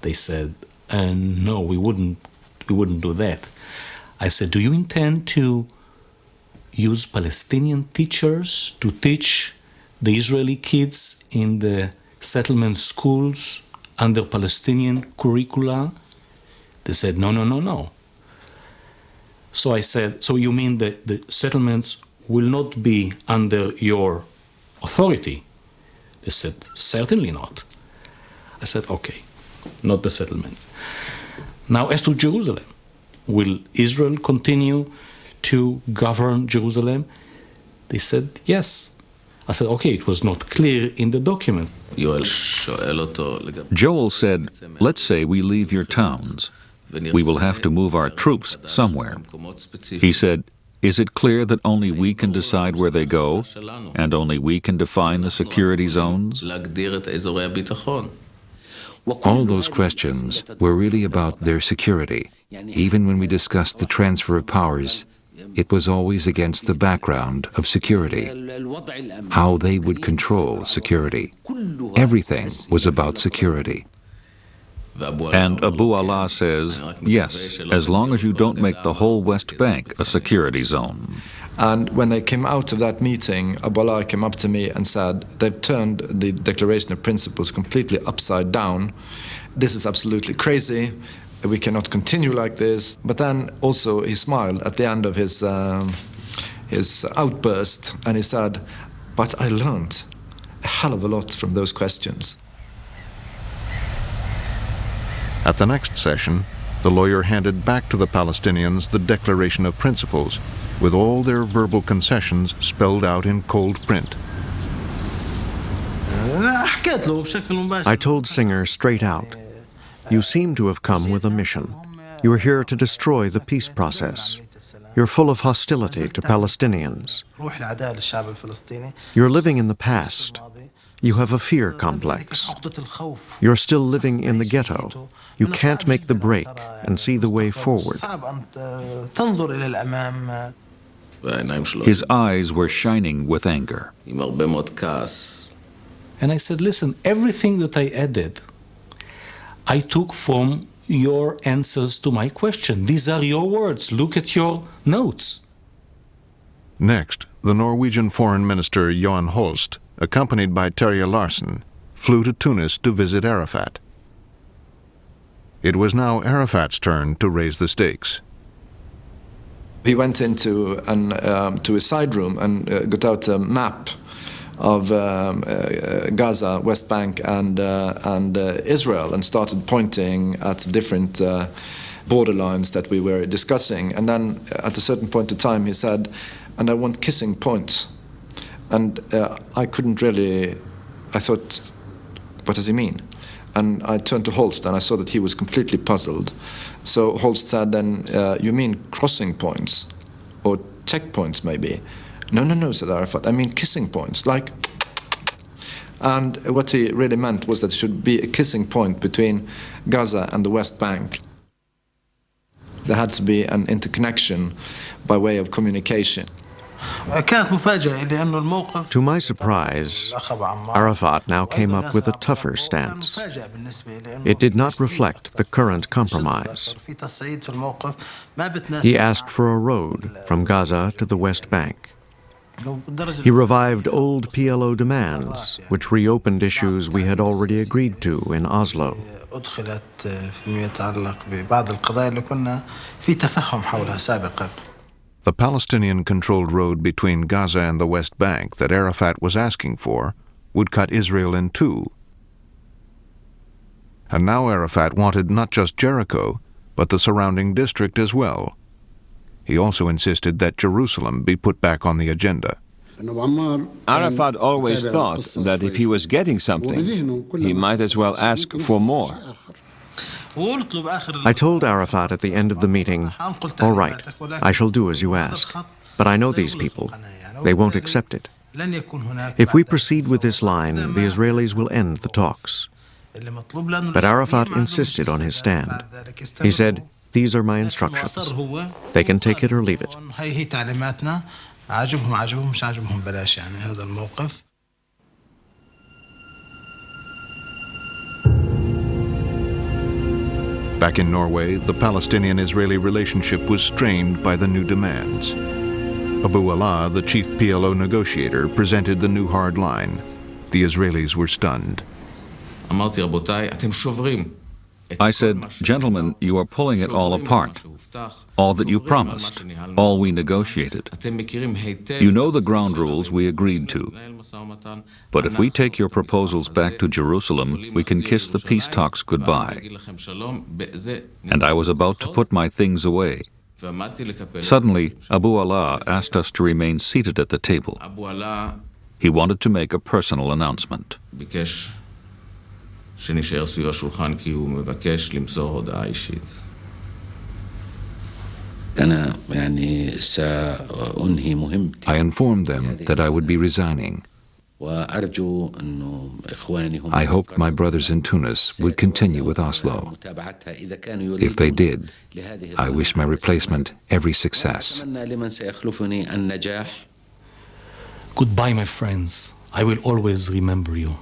They said, no, we wouldn't do that. I said, do you intend to use Palestinian teachers to teach the Israeli kids in the settlement schools under Palestinian curricula? They said, no. So I said, so you mean that the settlements will not be under your authority? They said, certainly not. I said, okay, not the settlements. Now, as to Jerusalem, will Israel continue to govern Jerusalem? They said, yes. I said, okay, it was not clear in the document. Joel said, let's say we leave your towns. We will have to move our troops somewhere. He said, is it clear that only we can decide where they go, and only we can define the security zones? All those questions were really about their security. Even when we discussed the transfer of powers, it was always against the background of security, how they would control security. Everything was about security. And Abu Allah says, yes, as long as you don't make the whole West Bank a security zone. And when they came out of that meeting, Abu Allah came up to me and said, they've turned the Declaration of Principles completely upside down. This is absolutely crazy. We cannot continue like this. But then also he smiled at the end of his outburst, and he said, but I learned a hell of a lot from those questions. At the next session, the lawyer handed back to the Palestinians the Declaration of Principles, with all their verbal concessions spelled out in cold print. I told Singer straight out, you seem to have come with a mission. You are here to destroy the peace process. You're full of hostility to Palestinians. You're living in the past. You have a fear complex. You're still living in the ghetto. You can't make the break and see the way forward. His eyes were shining with anger. And I said, listen, everything that I added, I took from your answers to my question. These are your words. Look at your notes. Next, the Norwegian Foreign Minister Johan Holst, accompanied by Terje Larsen, flew to Tunis to visit Arafat. It was now Arafat's turn to raise the stakes. He went into to a side room and got out a map of Gaza, West Bank, and Israel, and started pointing at different borderlines that we were discussing. And then at a certain point in time, he said, and I want kissing points. And I couldn't really, I thought, what does he mean? And I turned to Holst, and I saw that he was completely puzzled. So Holst said, then, you mean crossing points? Or checkpoints, maybe? No, said Arafat, I mean kissing points, like... And what he really meant was that there should be a kissing point between Gaza and the West Bank. There had to be an interconnection by way of communication. To my surprise, Arafat now came up with a tougher stance. It did not reflect the current compromise. He asked for a road from Gaza to the West Bank. He revived old PLO demands, which reopened issues we had already agreed to in Oslo. The Palestinian-controlled road between Gaza and the West Bank that Arafat was asking for would cut Israel in two. And now Arafat wanted not just Jericho, but the surrounding district as well. He also insisted that Jerusalem be put back on the agenda. Arafat always thought that if he was getting something, he might as well ask for more. I told Arafat at the end of the meeting, all right, I shall do as you ask, but I know these people. They won't accept it. If we proceed with this line, the Israelis will end the talks. But Arafat insisted on his stand. He said, these are my instructions. They can take it or leave it. عجبهم مش عجبهم بلاش يعني هذا الموقف. Back in Norway, the Palestinian-Israeli relationship was strained by the new demands. Abu Allah, the chief PLO negotiator, presented the new hard line. The Israelis were stunned. I said, gentlemen, you are pulling it all apart. All that you promised, all we negotiated. You know the ground rules we agreed to. But if we take your proposals back to Jerusalem, we can kiss the peace talks goodbye. And I was about to put my things away. Suddenly, Abu Allah asked us to remain seated at the table. He wanted to make a personal announcement. שנשאר סביב השולחן כי הוא מבקש למסור הודעה אישית. I informed them that I would be resigning. I hoped my brothers in Tunis would continue with Oslo. If they did, I wish my replacement every success. Goodbye, my friends. I will always remember you.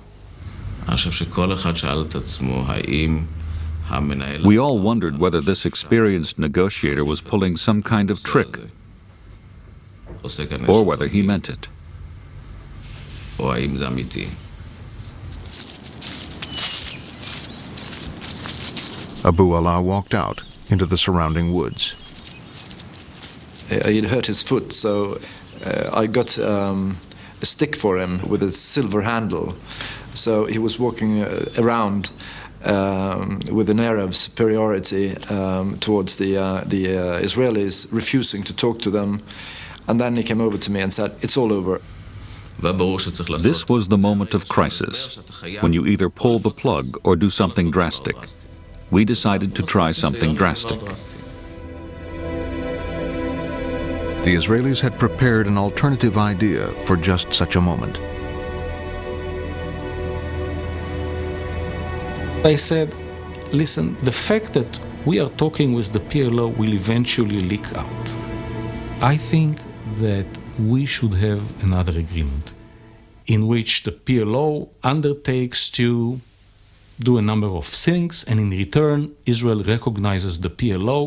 We all wondered whether this experienced negotiator was pulling some kind of trick, or whether he meant it. Abu Allah walked out into the surrounding woods. He'd hurt his foot, so I got a stick for him with a silver handle. So he was walking around with an air of superiority towards the Israelis, refusing to talk to them. And then he came over to me and said, "It's all over." This was the moment of crisis, when you either pull the plug or do something drastic. We decided to try something drastic. The Israelis had prepared an alternative idea for just such a moment. I said, listen, the fact that we are talking with the PLO will eventually leak out. I think that we should have another agreement in which the PLO undertakes to do a number of things, and in return, Israel recognizes the PLO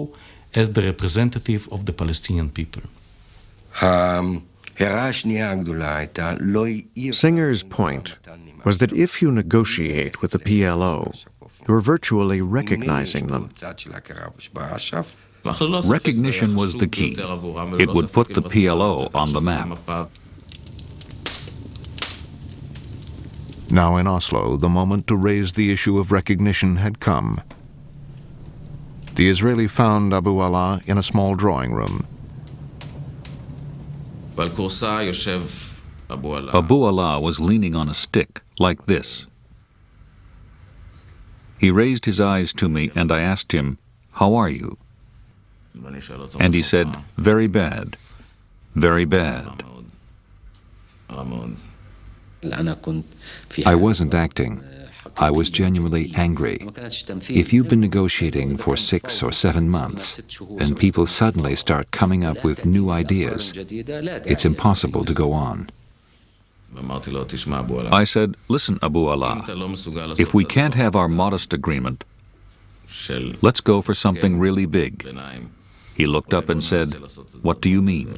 as the representative of the Palestinian people. Singer's point was that if you negotiate with the PLO, you're virtually recognizing them. Recognition was the key. It would put the PLO on the map. Now in Oslo, the moment to raise the issue of recognition had come. The Israeli found Abu Allah in a small drawing room. Abu Allah was leaning on a stick, like this. He raised his eyes to me and I asked him, "How are you?" And he said, "Very bad, very bad." I wasn't acting. I was genuinely angry. If you've been negotiating for 6 or 7 months, and people suddenly start coming up with new ideas, it's impossible to go on. I said, "Listen, Abu Allah, if we can't have our modest agreement, let's go for something really big." He looked up and said, "What do you mean?"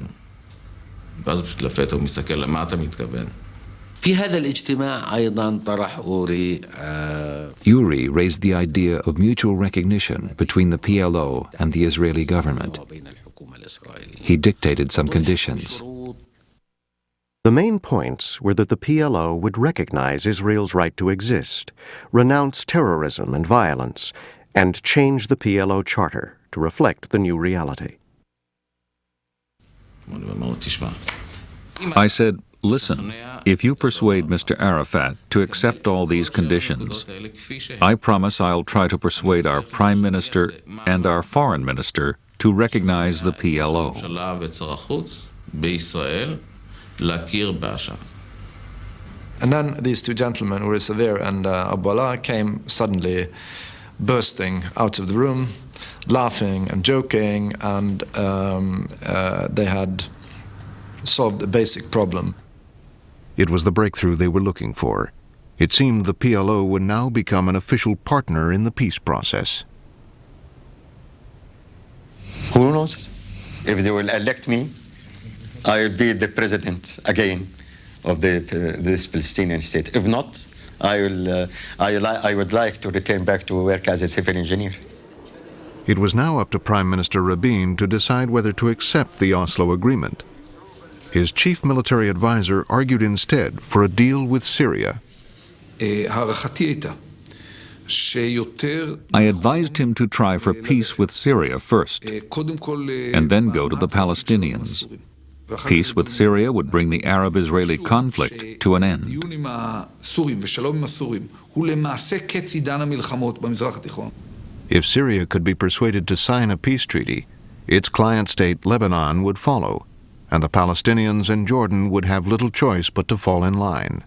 Uri raised the idea of mutual recognition between the PLO and the Israeli government. He dictated some conditions. The main points were that the PLO would recognize Israel's right to exist, renounce terrorism and violence, and change the PLO charter to reflect the new reality. I said, "Listen, if you persuade Mr. Arafat to accept all these conditions, I promise I'll try to persuade our Prime Minister and our Foreign Minister to recognize the PLO." And then these two gentlemen, Uri Savir and Abu Allah, came suddenly bursting out of the room, laughing and joking, and they had solved a basic problem. It was the breakthrough they were looking for. It seemed the PLO would now become an official partner in the peace process. Who knows? If they will elect me, I will be the president again of this Palestinian state. If not, I would like to return back to work as a civil engineer. It was now up to Prime Minister Rabin to decide whether to accept the Oslo Agreement. His chief military advisor argued instead for a deal with Syria. I advised him to try for peace with Syria first, and then go to the Palestinians. Peace with Syria would bring the Arab-Israeli conflict to an end. If Syria could be persuaded to sign a peace treaty, its client state Lebanon would follow, and the Palestinians and Jordan would have little choice but to fall in line.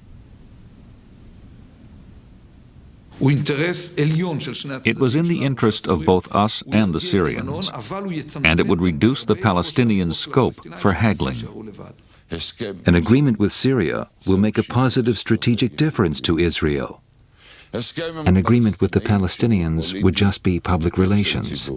It was in the interest of both us and the Syrians, and it would reduce the Palestinians' scope for haggling. An agreement with Syria will make a positive strategic difference to Israel. An agreement with the Palestinians would just be public relations.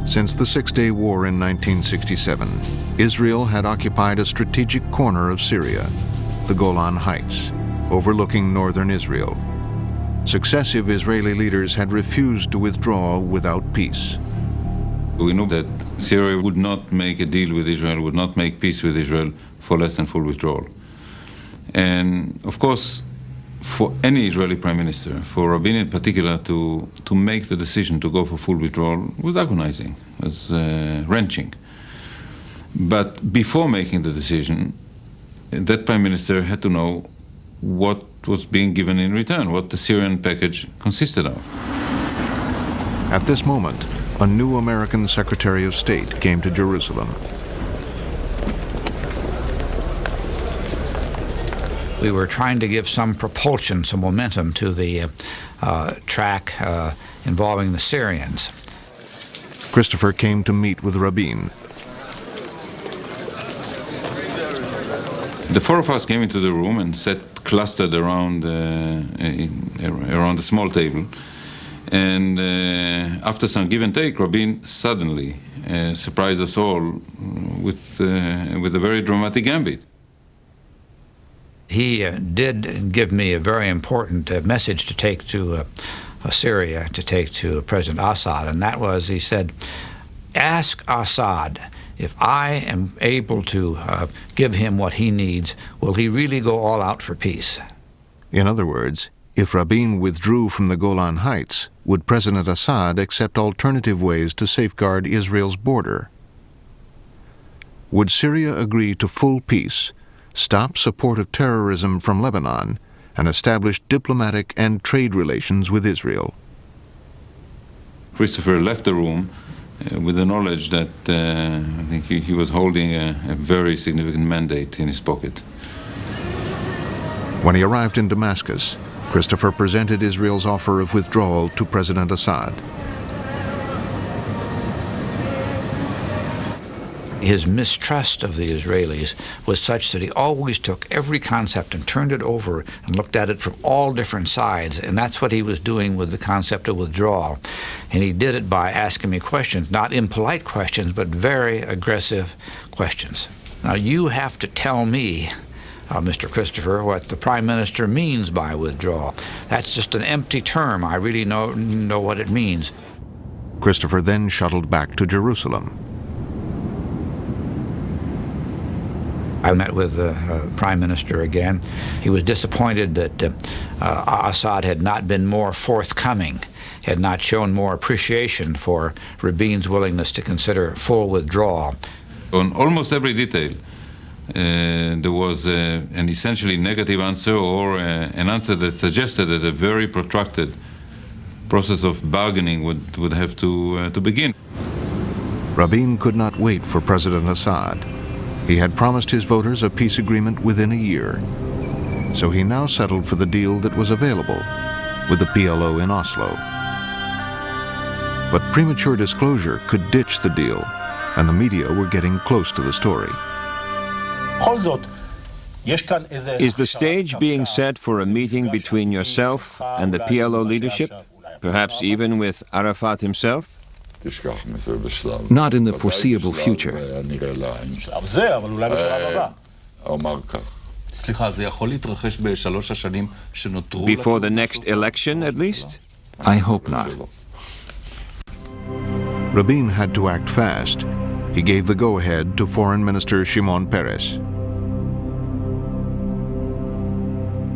Since the Six-Day War in 1967, Israel had occupied a strategic corner of Syria, the Golan Heights, overlooking northern Israel. Successive Israeli leaders had refused to withdraw without peace. We knew that Syria would not make a deal with Israel, would not make peace with Israel for less than full withdrawal. And of course, for any Israeli prime minister, for Rabin in particular, to make the decision to go for full withdrawal was agonizing, was wrenching. But before making the decision, that prime minister had to know what was being given in return, what the Syrian package consisted of. At this moment, a new American Secretary of State came to Jerusalem. We were trying to give some propulsion, some momentum to the track involving the Syrians. Christopher came to meet with Rabin. The four of us came into the room and sat clustered around a small table. And after some give and take, Rabin suddenly surprised us all with a very dramatic gambit. He did give me a very important message to take to Syria, to take to President Assad, and that was, he said, ask Assad, if I am able to give him what he needs, will he really go all out for peace? In other words, if Rabin withdrew from the Golan Heights, would President Assad accept alternative ways to safeguard Israel's border? Would Syria agree to full peace, stop support of terrorism from Lebanon, and establish diplomatic and trade relations with Israel? Christopher left the room with the knowledge that I think he was holding a very significant mandate in his pocket. When he arrived in Damascus, Christopher presented Israel's offer of withdrawal to President Assad. His mistrust of the Israelis was such that he always took every concept and turned it over and looked at it from all different sides, and that's what he was doing with the concept of withdrawal. And he did it by asking me questions, not impolite questions, but very aggressive questions. Now you have to tell me, Mr. Christopher, what the Prime Minister means by withdrawal. That's just an empty term. I really know what it means. Christopher then shuttled back to Jerusalem. I met with the Prime Minister again. He was disappointed that Assad had not been more forthcoming, had not shown more appreciation for Rabin's willingness to consider full withdrawal. On almost every detail, there was an essentially negative answer or an answer that suggested that a very protracted process of bargaining would have to begin. Rabin could not wait for President Assad. He had promised his voters a peace agreement within a year. So he now settled for the deal that was available, with the PLO in Oslo. But premature disclosure could ditch the deal, and the media were getting close to the story. Is the stage being set for a meeting between yourself and the PLO leadership, perhaps even with Arafat himself? Not in the foreseeable future. Before the next election, at least? I hope not. Rabin had to act fast. He gave the go-ahead to Foreign Minister Shimon Peres.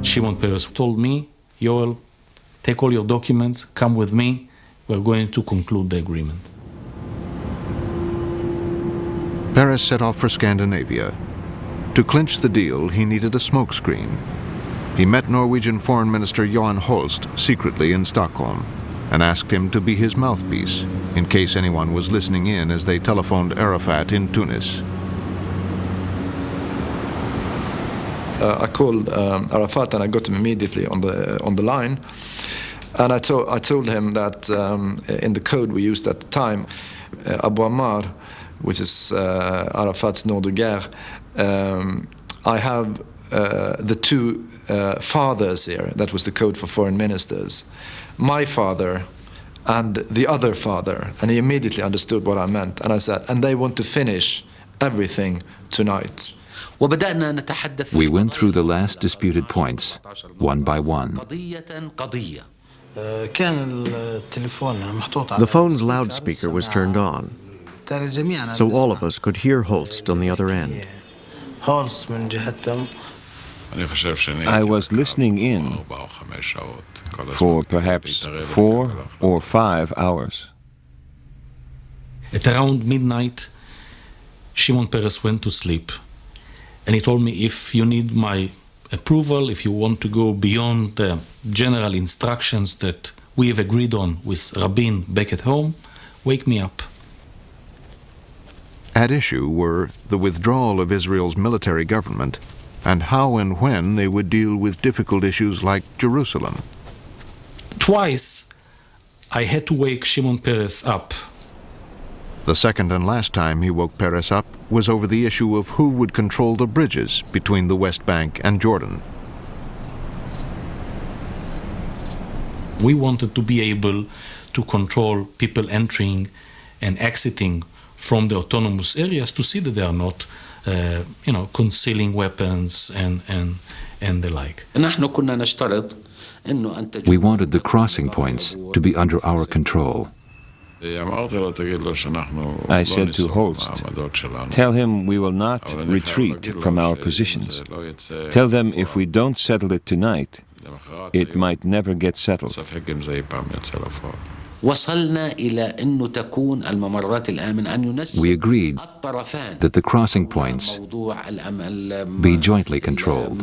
Shimon Peres told me, Yoel, take all your documents, come with me, we're going to conclude the agreement. Peres set off for Scandinavia. To clinch the deal, he needed a smokescreen. He met Norwegian Foreign Minister Johan Holst secretly in Stockholm and asked him to be his mouthpiece in case anyone was listening in as they telephoned Arafat in Tunis. I called Arafat and I got him immediately on the line, and I told him that in the code we used at the time, Abu Ammar, which is Arafat's nom de guerre, I have the two fathers here. That was the code for foreign ministers. My father and the other father, and he immediately understood what I meant. And I said, and they want to finish everything tonight. We went through the last disputed points, one by one. The phone's loudspeaker was turned on, so all of us could hear Holst on the other end. I was listening in for perhaps 4 or 5 hours. At around midnight, Shimon Peres went to sleep. And he told me, if you need my approval, if you want to go beyond the general instructions that we have agreed on with Rabin back at home, wake me up. At issue were the withdrawal of Israel's military government and how and when they would deal with difficult issues like Jerusalem. Twice, I had to wake Shimon Peres up. The second and last time he woke Peres up was over the issue of who would control the bridges between the West Bank and Jordan. We wanted to be able to control people entering and exiting from the autonomous areas to see that they are not, concealing weapons and the like. We wanted the crossing points to be under our control. I said to Holst, tell him we will not retreat from our positions. Tell them if we don't settle it tonight, it might never get settled. We agreed that the crossing points be jointly controlled.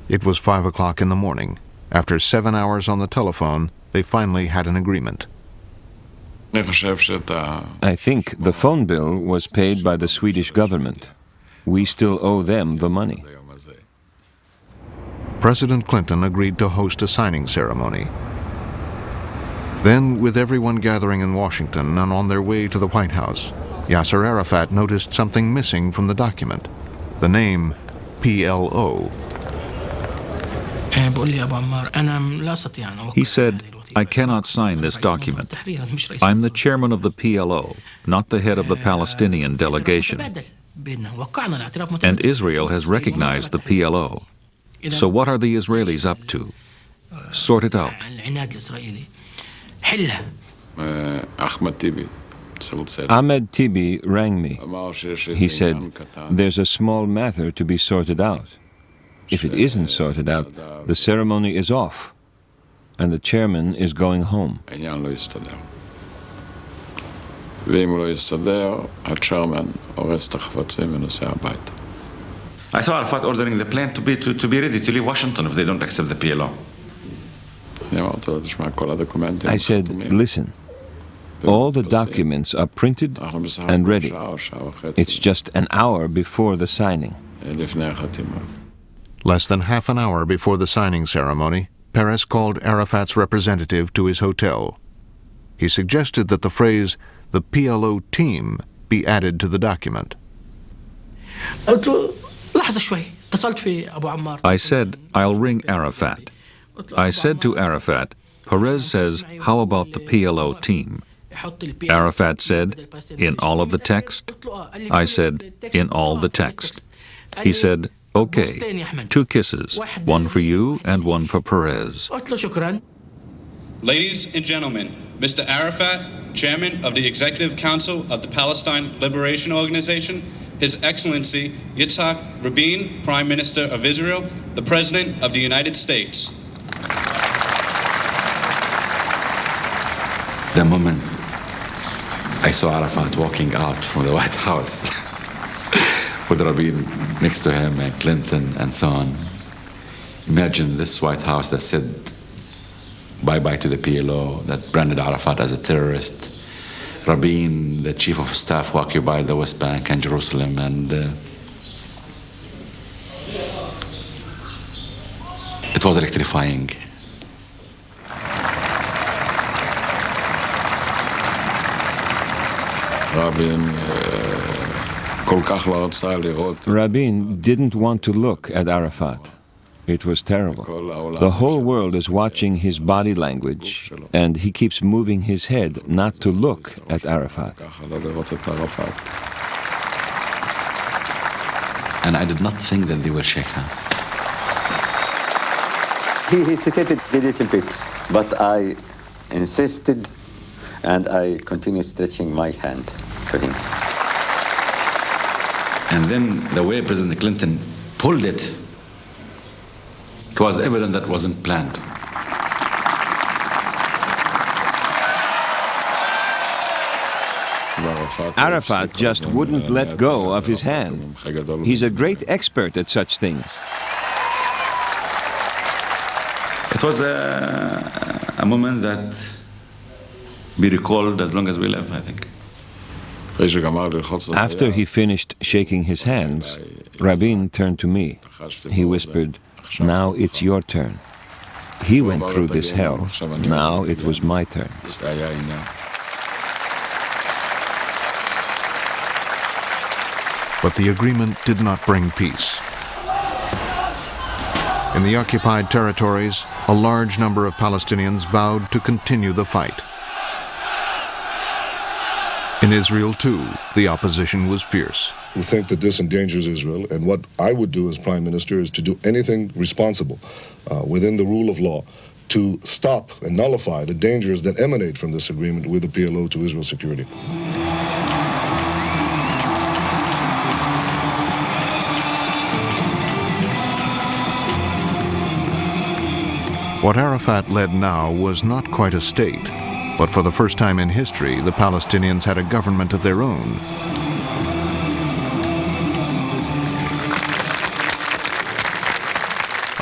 It was 5 o'clock in the morning. After 7 hours on the telephone, they finally had an agreement. I think the phone bill was paid by the Swedish government. We still owe them the money. President Clinton agreed to host a signing ceremony. Then, with everyone gathering in Washington and on their way to the White House, Yasser Arafat noticed something missing from the document: the name PLO. He said, I cannot sign this document. I'm the chairman of the PLO, not the head of the Palestinian delegation. And Israel has recognized the PLO. So what are the Israelis up to? Sort it out. Ahmed Tibi rang me. He said, there's a small matter to be sorted out. If it isn't sorted out, the ceremony is off, and the chairman is going home. I saw Arafat ordering the plane to be ready to leave Washington if they don't accept the PLO. I said, listen, all the documents are printed and ready. It's just an hour before the signing. Less than half an hour before the signing ceremony, Peres called Arafat's representative to his hotel. He suggested that the phrase, "the PLO team," be added to the document. I said, "I'll ring Arafat." I said to Arafat, "Peres says, how about the PLO team?" Arafat said, "In all of the text?" I said, "In all the text." He said, "Okay, 2 kisses, one for you and one for Peres." Ladies and gentlemen, Mr. Arafat, Chairman of the Executive Council of the Palestine Liberation Organization, His Excellency Yitzhak Rabin, Prime Minister of Israel, the President of the United States. The moment I saw Arafat walking out from the White House with Rabin next to him and Clinton and so on, imagine this White House that said bye-bye to the PLO, that branded Arafat as a terrorist, Rabin, the chief of staff who occupied the West Bank and Jerusalem, and it was electrifying. Rabin didn't want to look at Arafat. It was terrible. The whole world is watching his body language, and he keeps moving his head not to look at Arafat. And I did not think that they will shake hands. He hesitated a little bit, but I insisted and I continued stretching my hand to him. And then the way President Clinton pulled it, it was evident that wasn't planned. Arafat just wouldn't let go of his hand. He's a great expert at such things. It was a moment that be recalled as long as we live, I think. After he finished shaking his hands, Rabin turned to me. He whispered, "Now it's your turn. He went through this hell. Now it was my turn." But the agreement did not bring peace. In the occupied territories, a large number of Palestinians vowed to continue the fight. In Israel, too, the opposition was fierce. We think that this endangers Israel, and what I would do as Prime Minister is to do anything responsible within the rule of law to stop and nullify the dangers that emanate from this agreement with the PLO to Israel's security. What Arafat led now was not quite a state, but for the first time in history, the Palestinians had a government of their own.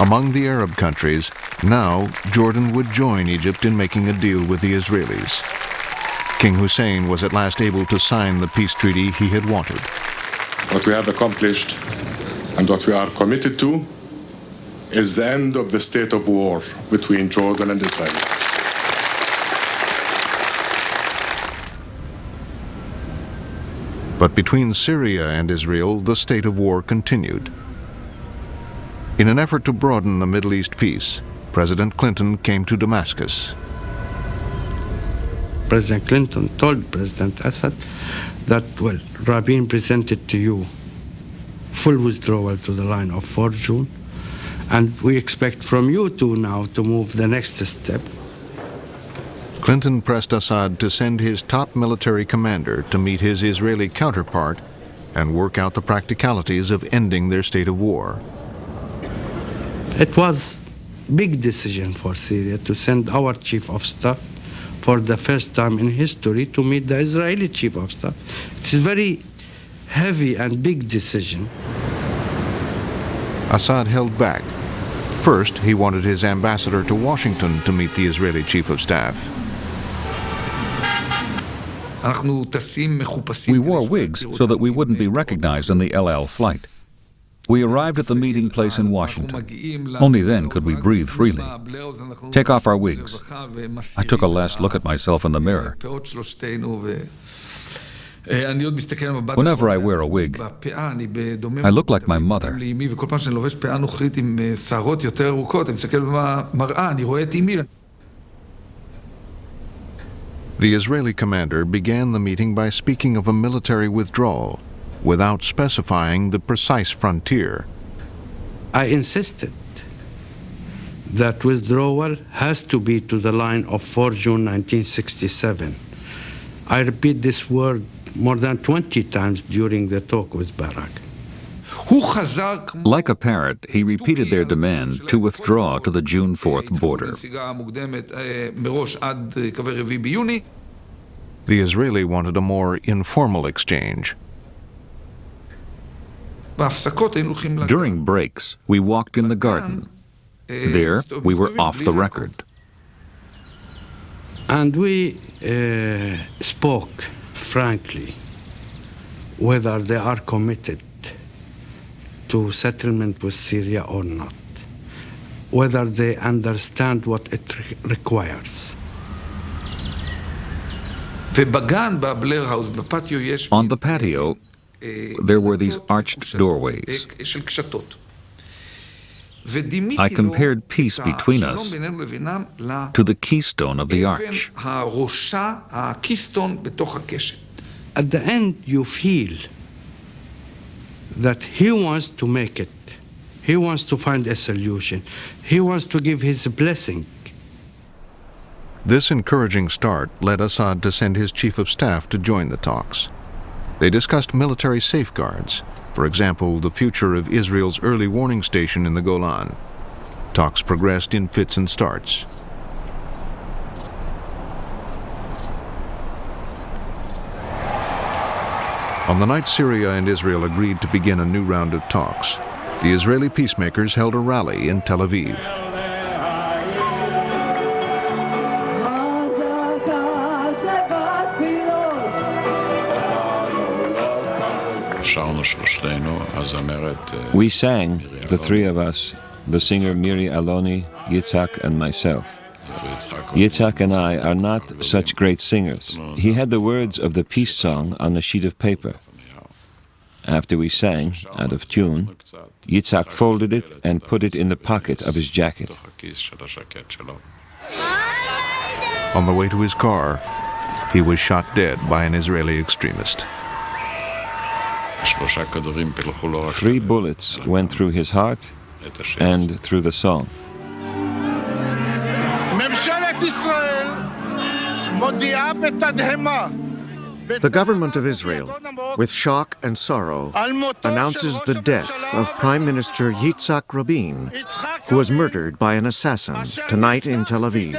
Among the Arab countries, now Jordan would join Egypt in making a deal with the Israelis. King Hussein was at last able to sign the peace treaty he had wanted. What we have accomplished and what we are committed to is the end of the state of war between Jordan and Israel. But between Syria and Israel, the state of war continued. In an effort to broaden the Middle East peace, President Clinton came to Damascus. President Clinton told President Assad that, well, Rabin presented to you full withdrawal to the line of 4 June, and we expect from you two now to move the next step. Clinton pressed Assad to send his top military commander to meet his Israeli counterpart and work out the practicalities of ending their state of war. It was a big decision for Syria to send our chief of staff for the first time in history to meet the Israeli chief of staff. It's a very heavy and big decision. Assad held back. First, he wanted his ambassador to Washington to meet the Israeli chief of staff. We wore wigs so that we wouldn't be recognized in the El Al flight. We arrived at the meeting place in Washington. Only then could we breathe freely. Take off our wigs. I took a last look at myself in the mirror. Whenever I wear a wig, I look like my mother. The Israeli commander began the meeting by speaking of a military withdrawal, without specifying the precise frontier. I insisted that withdrawal has to be to the line of 4 June 1967. I repeat this word more than 20 times during the talk with Barak. Like a parrot, he repeated their demand to withdraw to the June 4th border. The Israeli wanted a more informal exchange. During breaks, we walked in the garden. There, we were off the record. And we spoke frankly whether they are committed to settlement with Syria or not, whether they understand what it requires. On the patio, there were these arched doorways. I compared peace between us to the keystone of the arch. At the end, you feel that he wants to make it. He wants to find a solution. He wants to give his blessing. This encouraging start led Assad to send his chief of staff to join the talks. They discussed military safeguards, for example, the future of Israel's early warning station in the Golan. Talks progressed in fits and starts. On the night Syria and Israel agreed to begin a new round of talks, the Israeli peacemakers held a rally in Tel Aviv. We sang, the three of us, the singer Miri Aloni, Yitzhak, and myself. Yitzhak and I are not such great singers. He had the words of the peace song on a sheet of paper. After we sang, out of tune, Yitzhak folded it and put it in the pocket of his jacket. On the way to his car, he was shot dead by an Israeli extremist. 3 bullets went through his heart and through the song. The government of Israel, with shock and sorrow, announces the death of Prime Minister Yitzhak Rabin, who was murdered by an assassin tonight in Tel Aviv.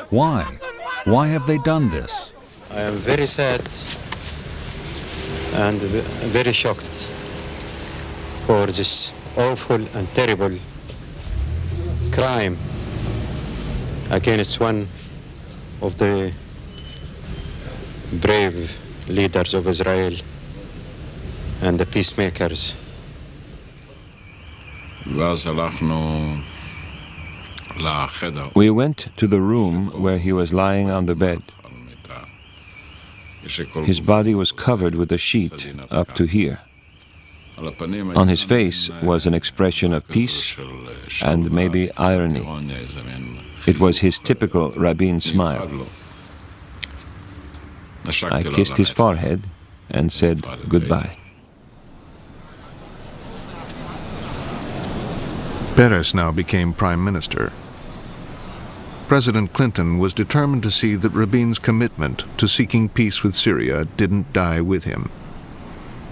Why? Why have they done this? I am very sad and very shocked for this awful and terrible crime against one of the brave leaders of Israel and the peacemakers. We went to the room where he was lying on the bed. His body was covered with a sheet up to here. On his face was an expression of peace and maybe irony. It was his typical Rabin smile. I kissed his forehead and said goodbye. Peres now became prime minister. President Clinton was determined to see that Rabin's commitment to seeking peace with Syria didn't die with him.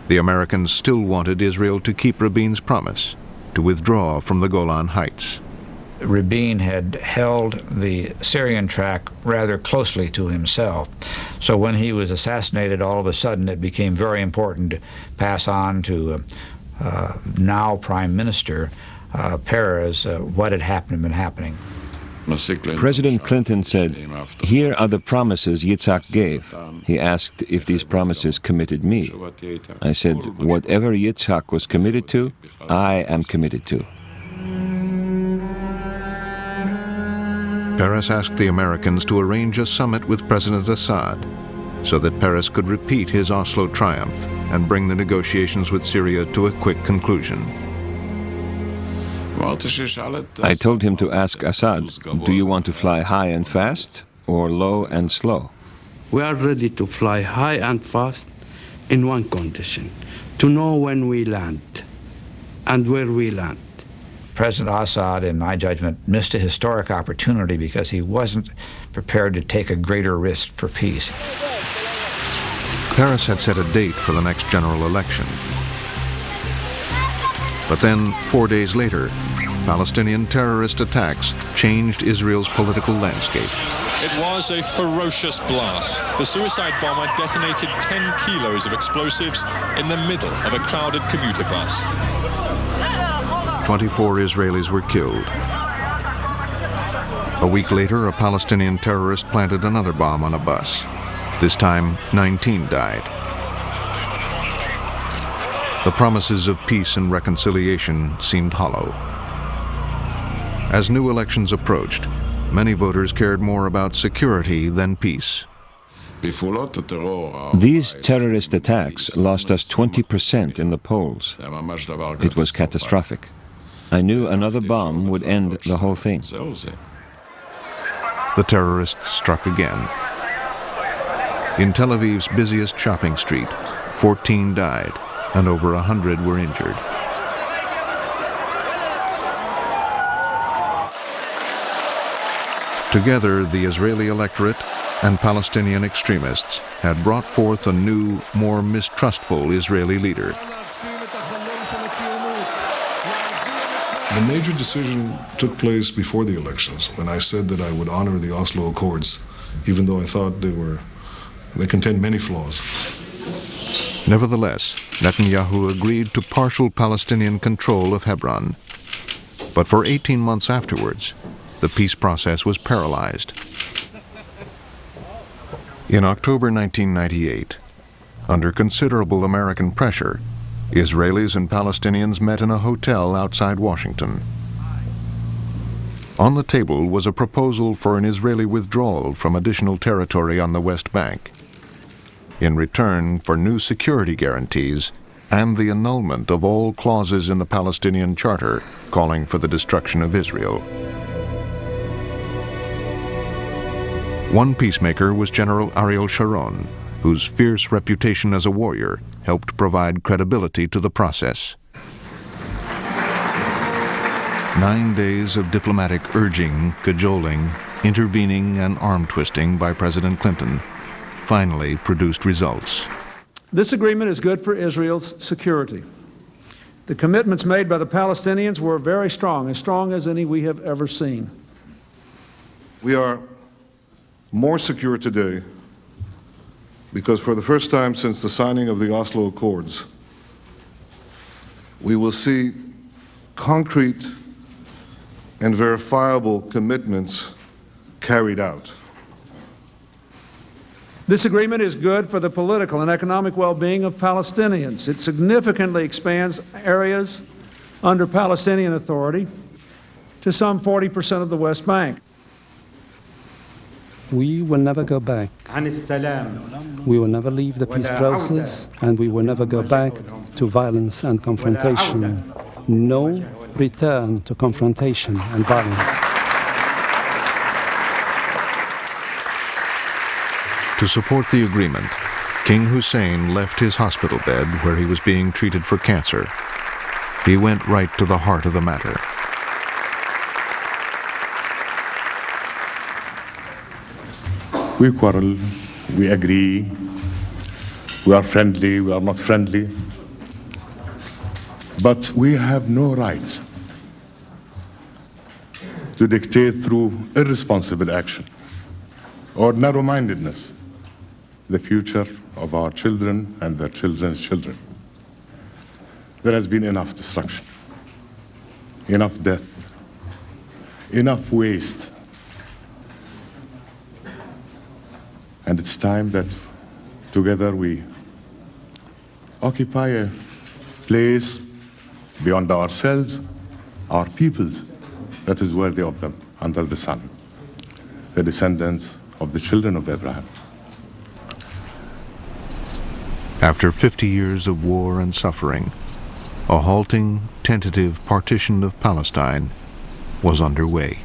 The Americans still wanted Israel to keep Rabin's promise to withdraw from the Golan Heights. Rabin had held the Syrian track rather closely to himself. So when he was assassinated, all of a sudden it became very important to pass on to now Prime Minister Peres what had been happening. President Clinton said, "Here are the promises Yitzhak gave." He asked if these promises committed me. I said, "Whatever Yitzhak was committed to, I am committed to." Peres asked the Americans to arrange a summit with President Assad so that Peres could repeat his Oslo triumph and bring the negotiations with Syria to a quick conclusion. I told him to ask Assad, "Do you want to fly high and fast or low and slow?" We are ready to fly high and fast in one condition, to know when we land and where we land. President Assad, in my judgment, missed a historic opportunity because he wasn't prepared to take a greater risk for peace. Peres had set a date for the next general election. But then, 4 days later, Palestinian terrorist attacks changed Israel's political landscape. It was a ferocious blast. The suicide bomber detonated 10 kilos of explosives in the middle of a crowded commuter bus. 24 Israelis were killed. A week later, a Palestinian terrorist planted another bomb on a bus. This time, 19 died. The promises of peace and reconciliation seemed hollow. As new elections approached, many voters cared more about security than peace. These terrorist attacks lost us 20% in the polls. It was catastrophic. I knew another bomb would end the whole thing. The terrorists struck again. In Tel Aviv's busiest shopping street, 14 died and over 100 were injured. Together, the Israeli electorate and Palestinian extremists had brought forth a new, more mistrustful Israeli leader. The major decision took place before the elections when I said that I would honor the Oslo Accords, even though I thought they contained many flaws. Nevertheless, Netanyahu agreed to partial Palestinian control of Hebron. But for 18 months afterwards, the peace process was paralyzed. In October 1998, under considerable American pressure, Israelis and Palestinians met in a hotel outside Washington. On the table was a proposal for an Israeli withdrawal from additional territory on the West Bank, in return for new security guarantees and the annulment of all clauses in the Palestinian Charter calling for the destruction of Israel. One peacemaker was General Ariel Sharon, whose fierce reputation as a warrior helped provide credibility to the process. 9 days of diplomatic urging, cajoling, intervening, and arm-twisting by President Clinton finally produced results. This agreement is good for Israel's security. The commitments made by the Palestinians were very strong as any we have ever seen. We are more secure today because for the first time since the signing of the Oslo Accords, we will see concrete and verifiable commitments carried out. This agreement is good for the political and economic well-being of Palestinians. It significantly expands areas under Palestinian authority to some 40% of the West Bank. We will never go back. We will never leave the peace process, and we will never go back to violence and confrontation. No return to confrontation and violence. To support the agreement, King Hussein left his hospital bed where he was being treated for cancer. He went right to the heart of the matter. We quarrel, we agree, we are friendly, we are not friendly, but we have no right to dictate through irresponsible action or narrow-mindedness the future of our children and their children's children. There has been enough destruction, enough death, enough waste And it's time that together we occupy a place beyond ourselves, our peoples, that is worthy of them under the sun, the descendants of the children of Abraham. After 50 years of war and suffering, a halting, tentative partition of Palestine was underway.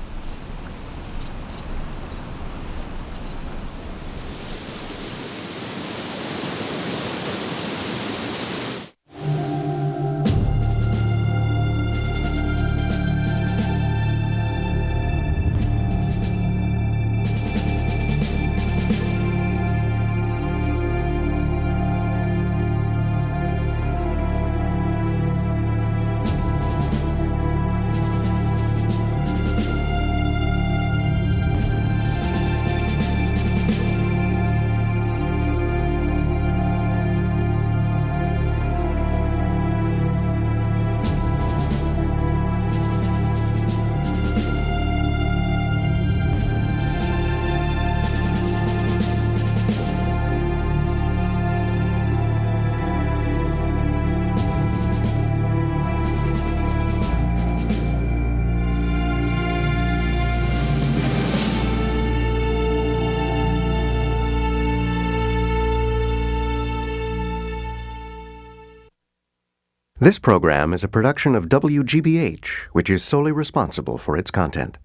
This program is a production of WGBH, which is solely responsible for its content.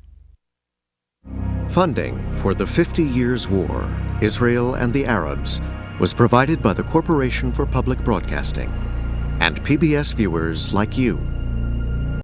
Funding for the 50 Years' War, Israel and the Arabs, was provided by the Corporation for Public Broadcasting and PBS viewers like you.